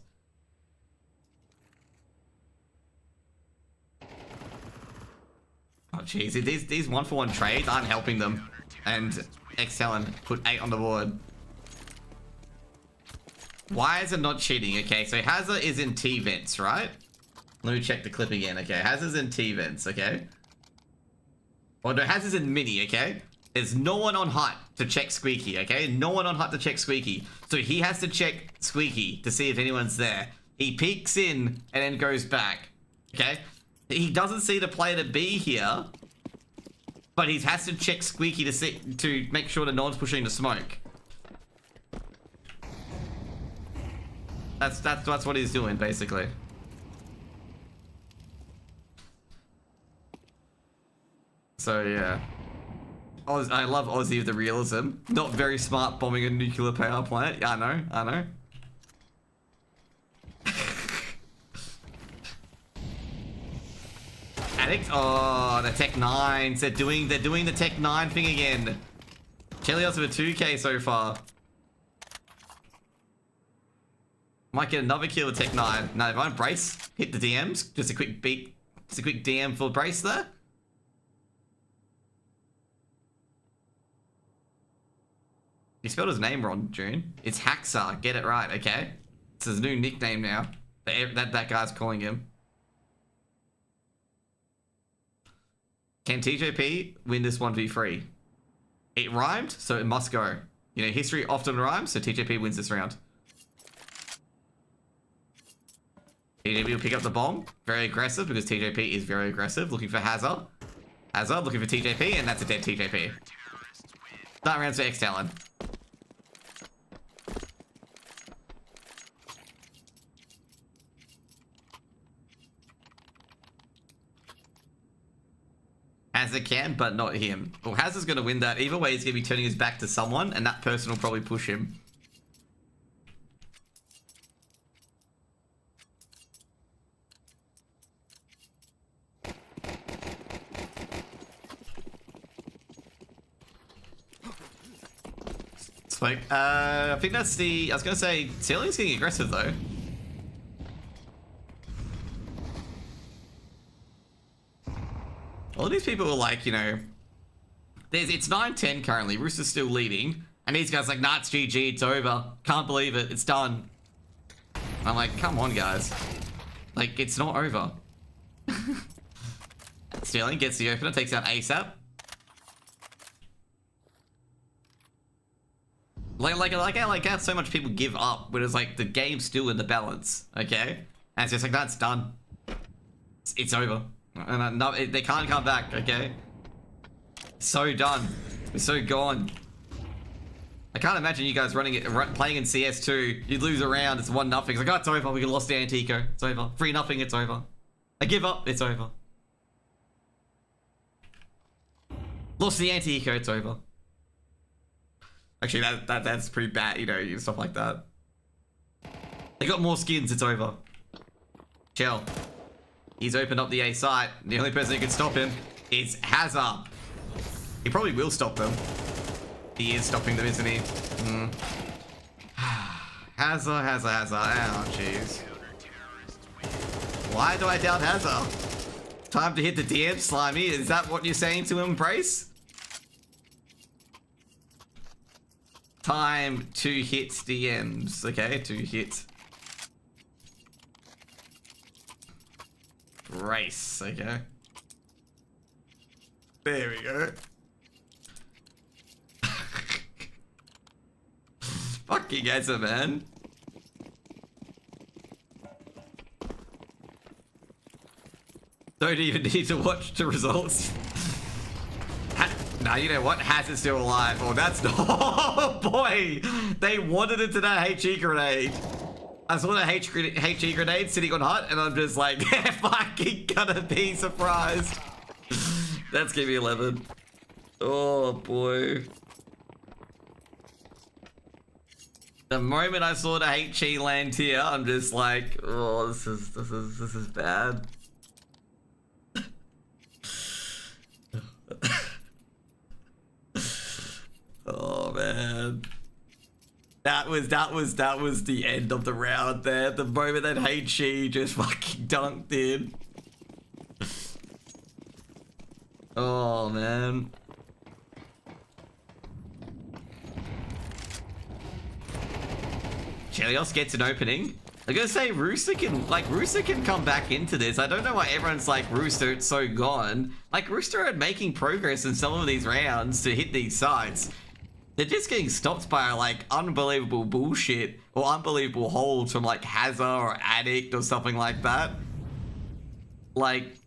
S1: Oh jeez, these 1-for-1 trades aren't helping them. And ex-TALON put 8 on the board. Why is it not cheating? Okay, so Hazard is in T vents, right? Let me check the clip again. Okay, Hazard's in T vents, okay? Oh no, Hazard's in mini, okay? There's no one on hut to check Squeaky, okay? No one on hut to check Squeaky. So he has to check Squeaky to see if anyone's there. He peeks in and then goes back, okay? He doesn't see the player to be here, but he has to check Squeaky to make sure that no one's pushing the smoke. That's what he's doing, basically. So, yeah. I love Aussie with the realism. Not very smart bombing a nuclear power plant. Yeah, I know. Addict? Oh, the Tech 9s. They're doing the Tech 9 thing again. Chelios with a 2k so far. Might get another kill with Tech 9. No, if I Brace, hit the DMs. Just a quick beat. Just a quick DM for Brace there. You spelled his name wrong, June. It's Haxar. Get it right, okay? It's his new nickname now. That guy's calling him. Can TJP win this 1v3? It rhymed, so it must go. You know, history often rhymes, so TJP wins this round. TJP will pick up the bomb. Very aggressive because TJP is very aggressive. Looking for Hazard. Hazard looking for TJP, and that's a dead TJP. Start rounds for ex-TALON. Hazard can, but not him. Well, Hazard's going to win that. Either way, he's going to be turning his back to someone, and that person will probably push him. Smoke. I think that's the... I was going to say, Ceiling's getting aggressive, though. All of these people are like, you know... It's 9-10 currently. Rooster's still leading. And these guys are like, nah, it's GG, it's over. Can't believe it, it's done. I'm like, come on, guys. Like, it's not over. Sterling gets the opener, takes out ASAP. Like how so much people give up when it's like the game's still in the balance, okay? And it's just like, that's done. It's over. And no, they can't come back, okay? So done. We're so gone. I can't imagine you guys playing in CS2. You lose a round, it's 1-0. It's like, oh, it's over. We lost the Antico. It's over. 3-0. It's over. I give up. It's over. Lost the Antico. It's over. Actually, that's pretty bad. You know, stuff like that. They got more skins. It's over. Chill. He's opened up the A site. The only person who can stop him is Hazard. He probably will stop them. He is stopping them, isn't he? Hazard. Oh, jeez. Why do I doubt Hazard? Time to hit the DM, Slimy. Is that what you're saying to him, Brace? Time to hit DMs. Okay, to hit. Brace, okay. There we go. Fucking Ezra, man. Don't even need to watch the results. Nah, you know what? Has it still alive? Oh, that's not. Oh boy, they wanted it to that HE grenade. I saw the HE grenade sitting on hut, and I'm just like, they're fucking gonna be surprised. That's gonna be 11. Oh boy. The moment I saw the HE land here, I'm just like, oh, this is bad. Oh man. That was the end of the round there. The moment that HE just fucking dunked in. Oh man. Chelios gets an opening. I gotta say, Rooster can come back into this. I don't know why everyone's like, Rooster, it's so gone. Like, Rooster are making progress in some of these rounds to hit these sites. They're just getting stopped by like unbelievable bullshit or unbelievable holds from like Hazard or Addict or something like that. Like,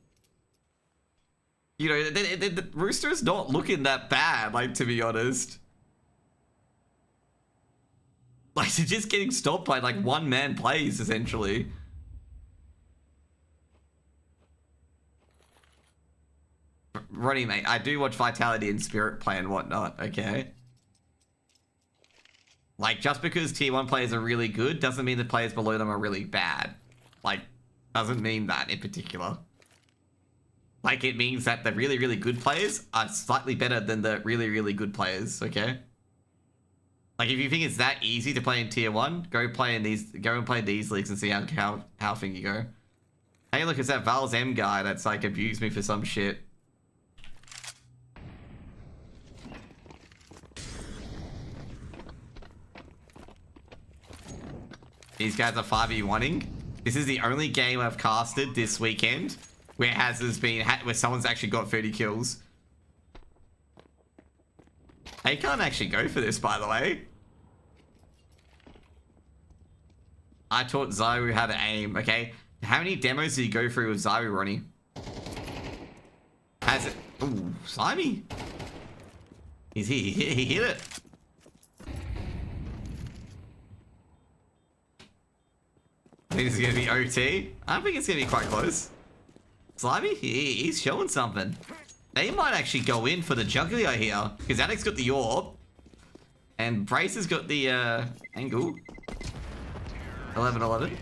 S1: you know, the Rooster's not looking that bad, like, to be honest. Like, they're just getting stopped by like one-man plays, essentially. Ronnie, mate, I do watch Vitality and Spirit play and whatnot, okay? Like, just because tier 1 players are really good doesn't mean the players below them are really bad. Like, doesn't mean that in particular. Like, it means that the really, really good players are slightly better than the really, really good players, okay? Like, if you think it's that easy to play in tier 1, go and play these leagues and see how thing you go. Hey, look, it's that Val's M guy that's like abused me for some shit. These guys are 5v1ing. This is the only game I've casted this weekend where where someone's actually got 30 kills. They can't actually go for this, by the way. I taught Zyru how to aim, okay? How many demos did you go through with Zyru, Ronnie? Has it? Ooh, Slimy. He hit it. I think this is going to be OT. I think it's going to be quite close. Slimy, he's showing something. They might actually go in for the juggler here, because Addict's got the orb, and Brace has got the angle. 11-11.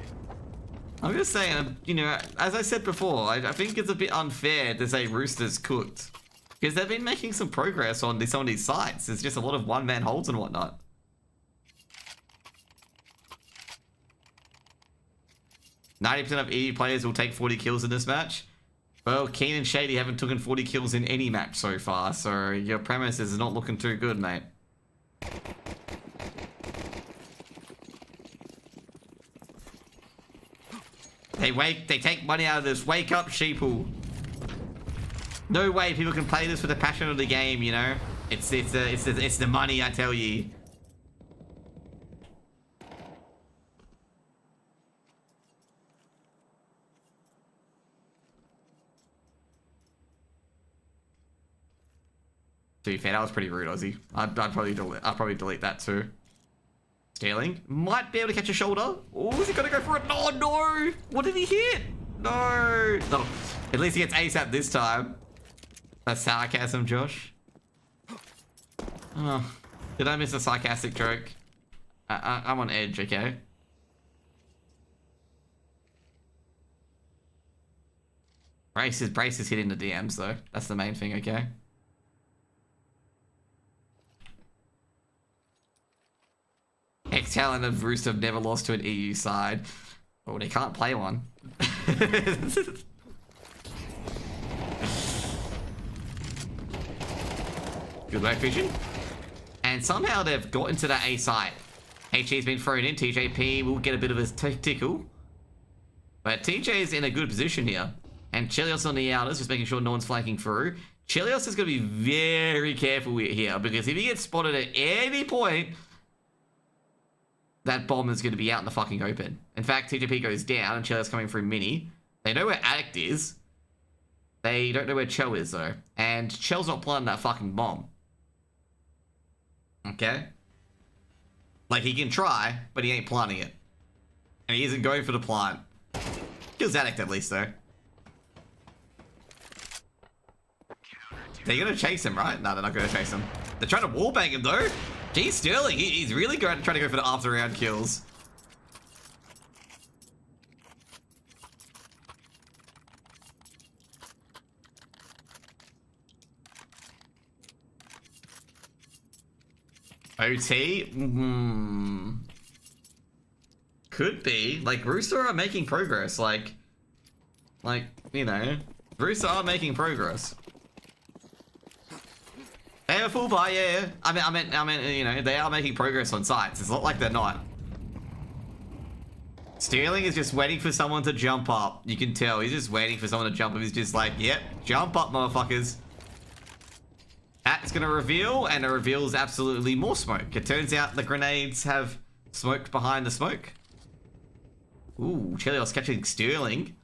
S1: I'm just saying, you know, as I said before, I think it's a bit unfair to say Rooster's cooked, because they've been making some progress on some of these sites. There's just a lot of one-man holds and whatnot. %90 of EU players will take 40 kills in this match. Well, Keen and Shady haven't taken 40 kills in any match so far, so your premise is not looking too good, mate. They take money out of this. Wake up, sheeple. No way people can play this with the passion of the game, you know? It's the money, I tell you. To be fair, that was pretty rude, Aussie. I'd probably delete that too. Stealing. Might be able to catch a shoulder. Oh, is he gonna go for it? Oh, no! What did he hit? No! No. At least he gets ASAP this time. That's sarcasm, Josh. Oh, did I miss a sarcastic joke? I'm on edge, okay? Brace is hitting the DMs though. That's the main thing, okay? Ex-TALON and Rooster have never lost to an EU side. Oh, they can't play one. Good work, Vision. And somehow they've got into that A site. HG's been thrown in. TJP will get a bit of a tickle. But TJ's in a good position here. And Chelios on the outers, just making sure no one's flanking through. Chelios is going to be very careful here, because if he gets spotted at any point, that bomb is going to be out in the fucking open. In fact, TJP goes down, and Chelios coming through mini. They know where Addict is. They don't know where Chell is, though. And Chell's not planting that fucking bomb. Okay? Like, he can try, but he ain't planting it. And he isn't going for the plant. Kills Addict, at least, though. They're gonna chase him, right? No, they're not gonna chase him. They're trying to wallbang him, though. Geez, Sterling, he's really trying to go for the after-round kills. OT? Could be. Like, Rooster are making progress. Like, you know, Rooster are making progress. They have a full buy, yeah. I mean, you know, they are making progress on sites. It's not like they're not. Sterling is just waiting for someone to jump up. You can tell he's just waiting for someone to jump up. He's just like, yep, jump up, motherfuckers. That's gonna reveal, and it reveals absolutely more smoke. It turns out the grenades have smoke behind the smoke. Ooh, Chelios catching Sterling.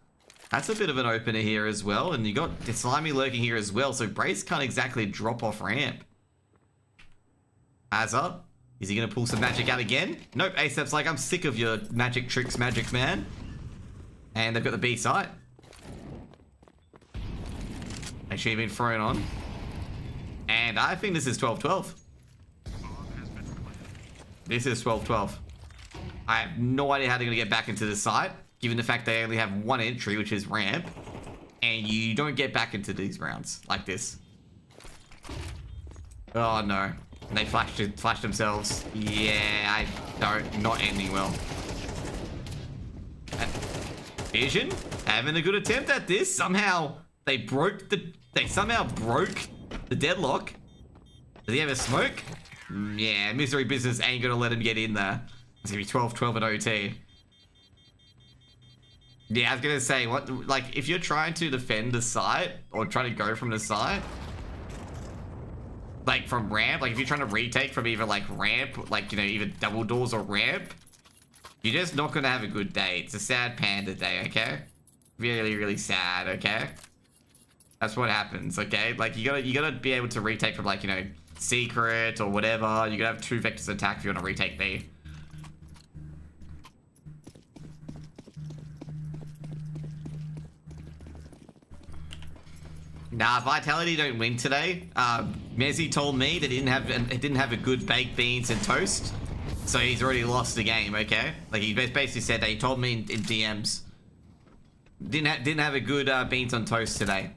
S1: That's a bit of an opener here as well, and you got Slimy lurking here as well, so Brace can't exactly drop off ramp. Azza, is he gonna pull some magic out again? Nope, ASAP's like, I'm sick of your magic tricks, magic man. And they've got the B site. Actually been thrown on. And I think this is 12-12. This is 12-12. I have no idea how they're gonna get back into the site, given the fact they only have one entry, which is ramp, and you don't get back into these rounds like this. Oh no. And they flashed themselves. Yeah, not ending well. Vision having a good attempt at this. Somehow they somehow broke the deadlock. Does he have a smoke? Yeah, Misery Business ain't gonna let him get in there. It's gonna be 12-12 at OT. Yeah, I was gonna say, like, if you're trying to defend the site, or trying to go from the site, like, from ramp, like, if you're trying to retake from either, like, ramp, like, you know, either double doors or ramp, you're just not gonna have a good day. It's a sad panda day, okay? Really, really sad, okay? That's what happens, okay? Like, you gotta be able to retake from, like, you know, secret or whatever. You gotta have 2 vectors attack if you want to retake B. Nah, Vitality don't win today. Mezzy told me they didn't have a good baked beans and toast, so he's already lost the game. Okay, like he basically said that. He told me in DMs didn't have a good beans on toast today,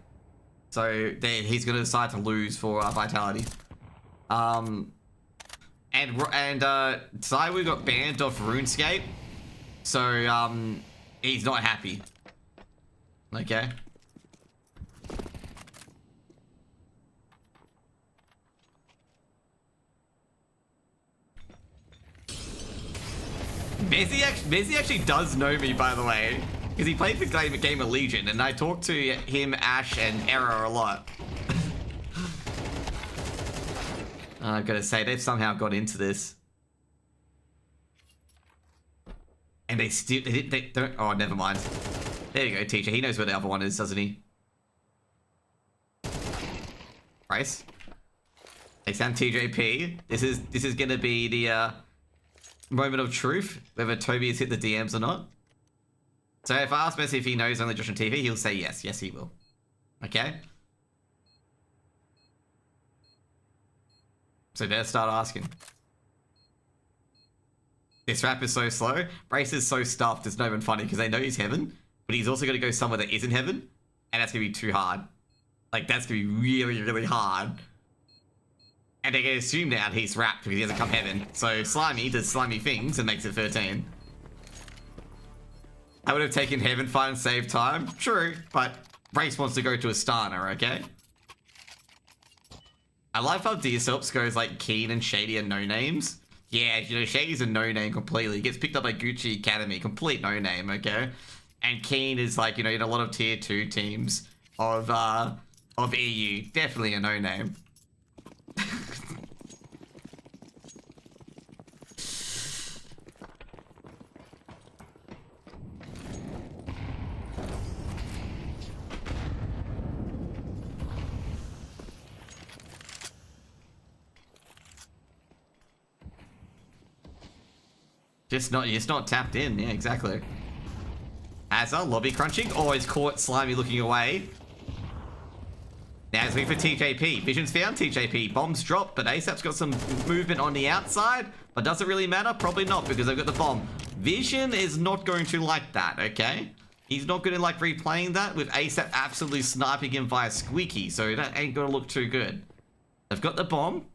S1: so he's gonna decide to lose for Vitality. And Cywu got banned off RuneScape, so he's not happy. Okay. Messi actually does know me, by the way, because he played the game of Legion, and I talked to him, Ash, and Error a lot. I've got to say, they've somehow got into this. And they don't, oh, never mind. There you go, teacher. He knows where the other one is, doesn't he? Bryce? Hey Sam TJP, this is gonna be the moment of truth, whether Toby has hit the DMs or not. So if I ask Messi if he knows only Josh on TV, he'll say yes. Yes, he will. Okay? So better start asking. This rap is so slow. Brace is so stuffed, it's not even funny because they know he's heaven, but he's also going to go somewhere that isn't heaven, and that's going to be too hard. Like, that's going to be really, really hard. And they're going to assume now he's wrapped because he hasn't come heaven. So Slimy does slimy things and makes it 13. I would have taken heaven fight and saved time. True, but Brace wants to go to Astana, okay? I like how DSLPs goes like Keen and Shady and no names. Yeah, you know, Shady's a no-name completely. He gets picked up by Gucci Academy, complete no-name, okay? And Keen is like, you know, in a lot of tier 2 teams of EU, definitely a no-name. Just not tapped in. Yeah, exactly. Azza, lobby crunching. Oh, he's caught Slimy looking away. Now it's for TJP. Vision's found TJP. Bombs dropped, but ASAP's got some movement on the outside. But does it really matter? Probably not, because they've got the bomb. Vision is not going to like that, okay? He's not going to like replaying that with ASAP absolutely sniping him via Squeaky, so that ain't going to look too good. They've got the bomb.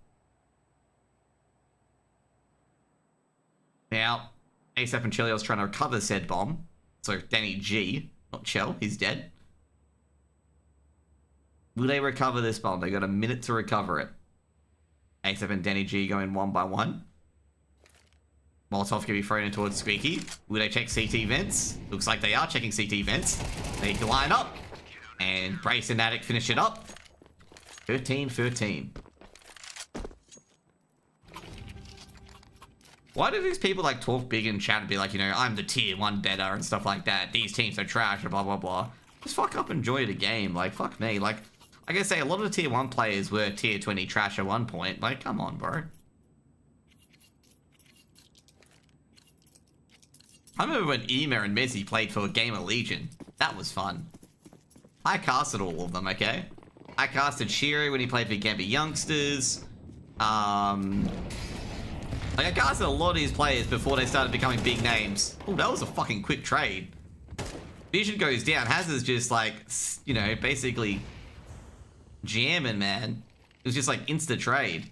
S1: Now, ASAP and Chelios trying to recover said bomb. So Danny G, not Chell, he's dead. Will they recover this bomb? They got a minute to recover it. ASAP and Danny G going one by one. Molotov can be thrown in towards Squeaky. Will they check CT vents? Looks like they are checking CT vents. They can line up. And Brace and Attic finish it up. 13-13. Why do these people like talk big in chat and be like, you know, I'm the tier 1 better and stuff like that. These teams are trash and blah, blah, blah. Just fuck up and enjoy the game. Like, fuck me. Like, I gotta say, a lot of the tier 1 players were tier 20 trash at one point. Like, come on, bro. I remember when Ema and Messi played for a game of Legion. That was fun. I casted all of them, okay? I casted Shiro when he played for Gambit Youngsters. Like, I casted a lot of these players before they started becoming big names. Oh, that was a fucking quick trade. Vision goes down. Hazard's just like, you know, basically jamming, man. It was just like insta trade.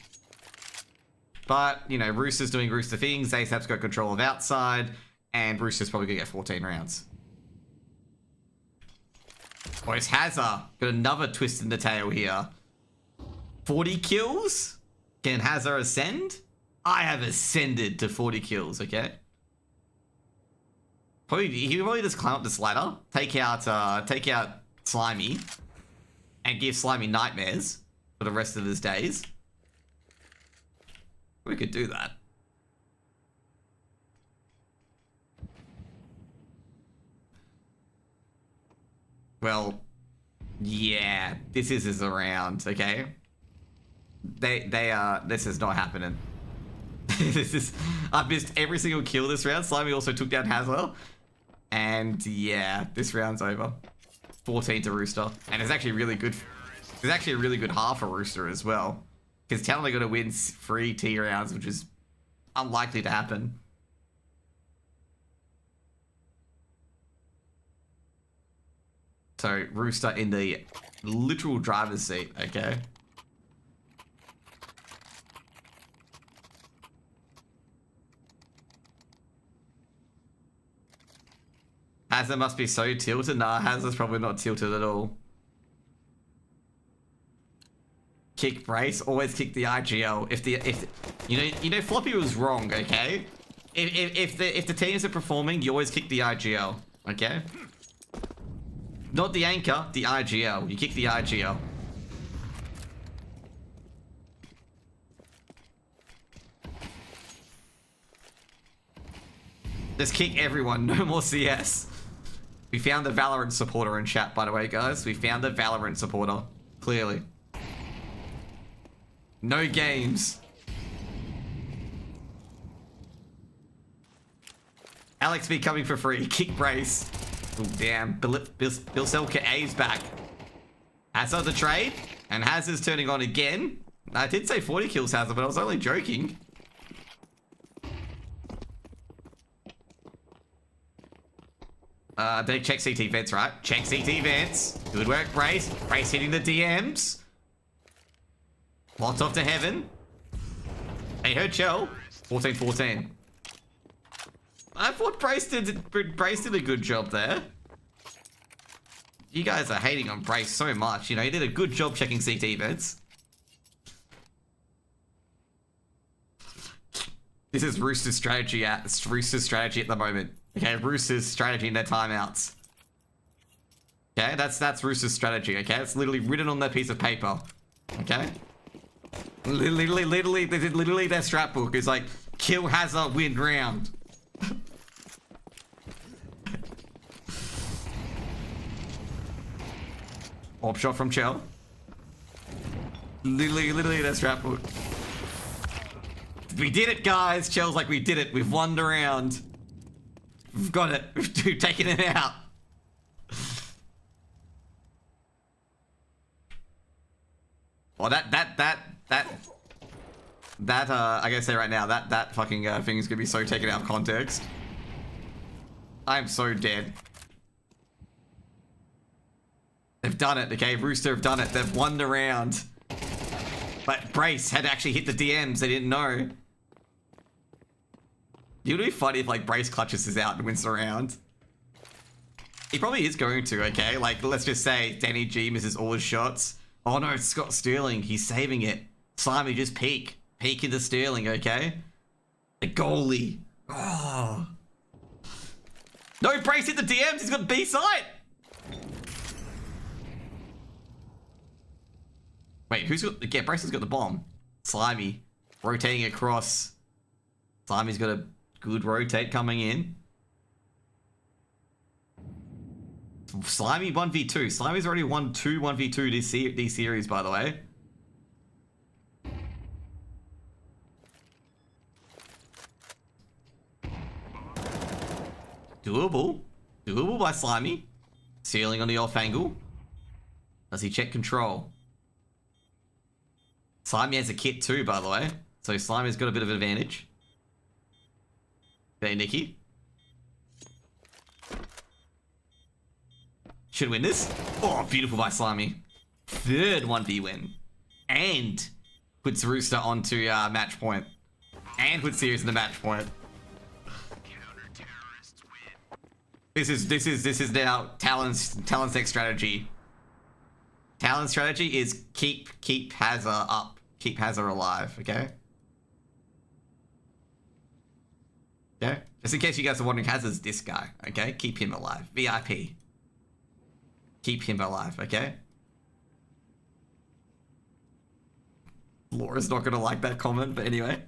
S1: But, you know, Rooster's doing Rooster things. ASAP's got control of outside. And Rooster's probably going to get 14 rounds. Boys, Hazard got another twist in the tail here. 40 kills? Can Hazard ascend? I have ascended to 40 kills, okay? He probably just climb up this ladder, take out Slimy, and give Slimy nightmares for the rest of his days. We could do that. Well, yeah, this is around, okay? This is not happening. I've missed every single kill this round. Slimy also took down Hazler. And yeah, this round's over. 14 to Rooster. And it's actually really good. It's actually a really good half for Rooster as well. Because Talon are going to win 3 T rounds, which is unlikely to happen. So Rooster in the literal driver's seat, okay? Hazard must be so tilted. Nah, Hazard's probably not tilted at all. Kick Brace, always kick the IGL. If you know Floppy was wrong, okay? If the teams are performing, you always kick the IGL, okay? Not the anchor, the IGL. You kick the IGL. Just kick everyone, no more CS. We found the Valorant supporter in chat, by the way, guys. We found the Valorant supporter, clearly. No games. Alex B coming for free. Kick brace. Oh, damn. Bill Selka A's back. Hazard the trade. And Hazard's turning on again. I did say 40 kills Hazard, but I was only joking. They check CT vents, right? Check CT vents. Good work, Brace. Brace hitting the DMs. Locked off to heaven. They heard Chell. 14-14. I thought Brace did a good job there. You guys are hating on Brace so much. You know, he did a good job checking CT vents. This is Rooster's strategy at the moment. Okay, Rooster's strategy in their timeouts. Okay, that's Rooster's strategy. Okay, it's literally written on their piece of paper. Okay, literally their strat book is like kill Hazard, win round. Op shot from Chell. Literally their strat book. We did it, guys. Chell's like, we did it. We've won the round. We've got it. We've taken it out. Well, I gotta say right now, that fucking thing is gonna be so taken out of context. I'm so dead. They've done it, okay? Rooster have done it. They've won the round. But Brace had actually hit the DMs. They didn't know. It would be funny if, like, Brace clutches this out and wins the round. He probably is going to, okay? Like, let's just say Danny G misses all his shots. Oh, no, it's Scott Sterling. He's saving it. Slimy, just peek. Peek into Sterling, okay? The goalie. Oh. No, Brace hit the DMs. He's got B side. Wait, who's got... Yeah, Brace has got the bomb. Slimy. Rotating across. Slimy's got a good rotate coming in. Slimy 1v2. Slimy's already won 2 1v2 this series, by the way. Doable. Doable by Slimy. Sealing on the off angle. Does he check control? Slimy has a kit too, by the way. So Slimy's got a bit of an advantage. Okay, Nikki. Should win this. Oh, beautiful by Slimy. Third 1v win. And puts Rooster onto match point. And puts Sirius into match point. This is now Talon's next strategy. Talon's strategy is keep Hazard up. Keep Hazard alive, okay? Yeah? Just in case you guys are wondering, Hazard's this guy, okay? Keep him alive. VIP. Keep him alive, okay? Laura's not gonna like that comment, but anyway.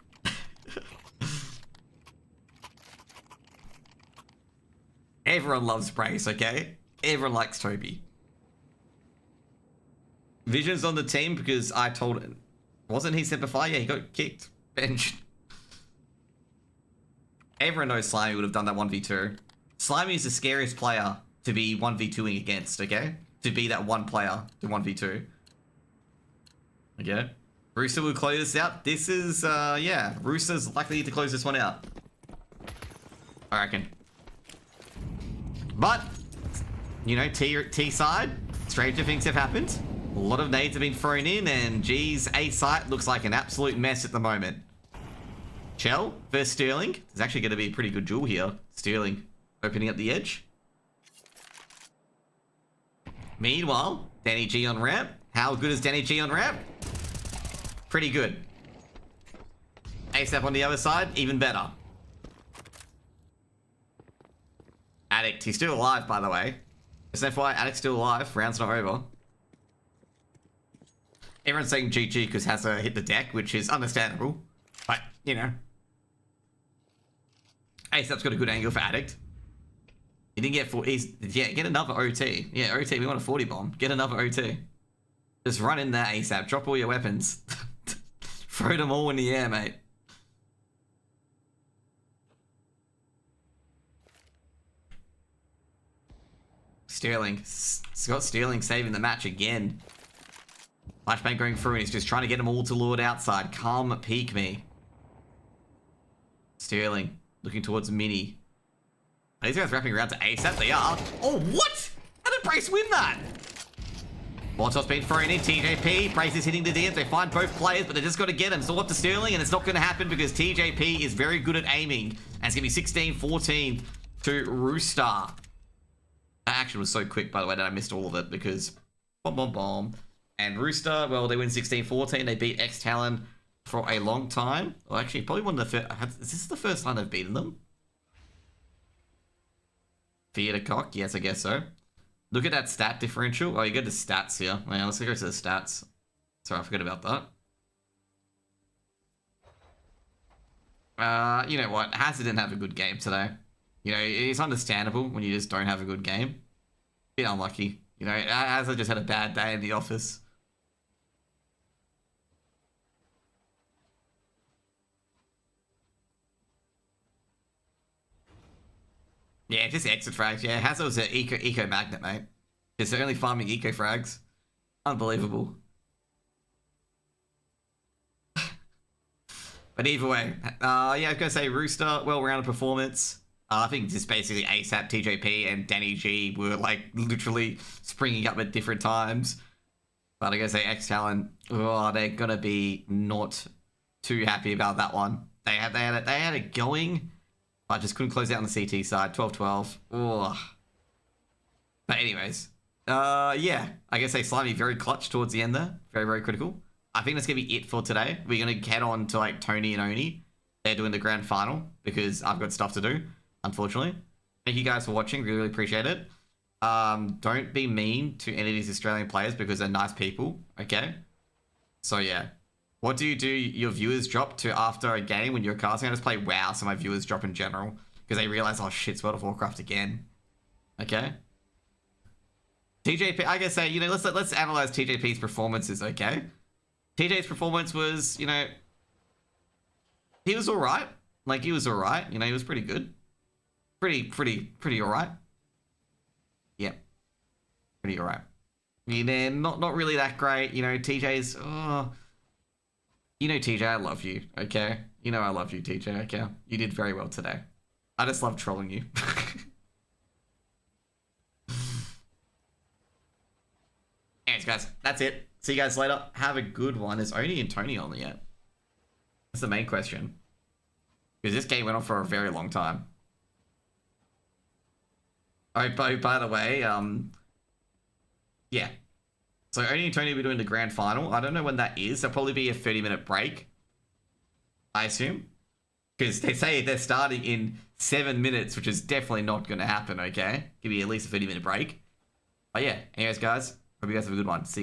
S1: Everyone loves Brace, okay? Everyone likes Toby. Vision's on the team because I told him. Wasn't he Semper? Yeah, he got kicked. Benched. Everyone knows Slimy would have done that 1v2. Slimy is the scariest player to be 1v2ing against, okay? To be that one player to 1v2. Okay? Rooster will close this out. This is, yeah. Rooster's likely to close this one out. I reckon. But, you know, T side, stranger things have happened. A lot of nades have been thrown in, and G's A site looks like an absolute mess at the moment. Chell versus Sterling. There's actually going to be a pretty good duel here. Sterling opening up the edge. Meanwhile, Danny G on ramp. How good is Danny G on ramp? Pretty good. ASAP on the other side, even better. Addict, he's still alive, by the way. Just FYI, Addict's still alive. Round's not over. Everyone's saying GG because Hazard hit the deck, which is understandable. But, you know. ASAP's got a good angle for Addict. He didn't get 4. Yeah, get another OT. Yeah, OT, we want a 40 bomb. Get another OT. Just run in there ASAP. Drop all your weapons. Throw them all in the air, mate. Sterling. Scott Sterling saving the match again. Flashbang going through and he's just trying to get them all to lure it outside. Come peek me. Sterling looking towards Mini. Are these guys wrapping around to ASAP? They are. Oh, what? How did Brace win that? Molotov's been thrown in. TJP. Brace is hitting the DMs. They find both players, but they just got to get him. So what to Sterling? And it's not going to happen because TJP is very good at aiming. And it's going to be 16-14 to Rooster. That action was so quick, by the way, that I missed all of it because bomb, bomb, bomb. And Rooster, well, they win 16-14. They beat ex-TALON for a long time. Well, actually, probably one of the first... Is this the first time they've beaten them? Theater cock? Yes, I guess so. Look at that stat differential. Oh, you go to stats here. Yeah, let's go to the stats. Sorry, I forgot about that. You know what? Hazard didn't have a good game today. You know, it's understandable when you just don't have a good game. Bit unlucky. You know, Hazard just had a bad day in the office. Yeah, just exit frags. Yeah, Hazard was an eco magnet, mate. Just only farming eco frags. Unbelievable. But either way, yeah, I was gonna say Rooster, well-rounded performance. I think just basically ASAP, TJP, and Danny G were like literally springing up at different times. But I gotta say ex-TALON, oh, they're gonna be not too happy about that one. They had it going. I just couldn't close out on the CT side. 12-12. Ugh. But anyways, yeah, I guess they slightly very clutch towards the end there. Very, very critical. I think that's going to be it for today. We're going to head on to like Tony and Oni. They're doing the grand final because I've got stuff to do, unfortunately. Thank you guys for watching. Really, really appreciate it. Don't be mean to any of these Australian players because they're nice people, okay? So yeah. What do your viewers drop to after a game when you're casting? I just play WoW, so my viewers drop in general because they realize, oh shit, it's World of Warcraft again. Okay. TJP, I guess say, you know, let's analyze TJP's performances. Okay. TJ's performance was, you know, he was all right. Like he was all right. You know, he was pretty good. Pretty all right. Yeah. Pretty all right. I mean, they're not really that great. You know, TJ's. Oh, you know, TJ, I love you, okay? You know I love you, TJ, okay? You did very well today. I just love trolling you. Anyways, guys, that's it. See you guys later. Have a good one. Is Oni and Tony on yet? That's the main question. Because this game went on for a very long time. Oh, by the way, yeah. So Oni and Tony will be doing the grand final. I don't know when that is. There'll probably be a 30-minute break, I assume. Because they say they're starting in 7 minutes, which is definitely not going to happen, okay? Give you at least a 30-minute break. But yeah, anyways, guys, hope you guys have a good one. See you guys.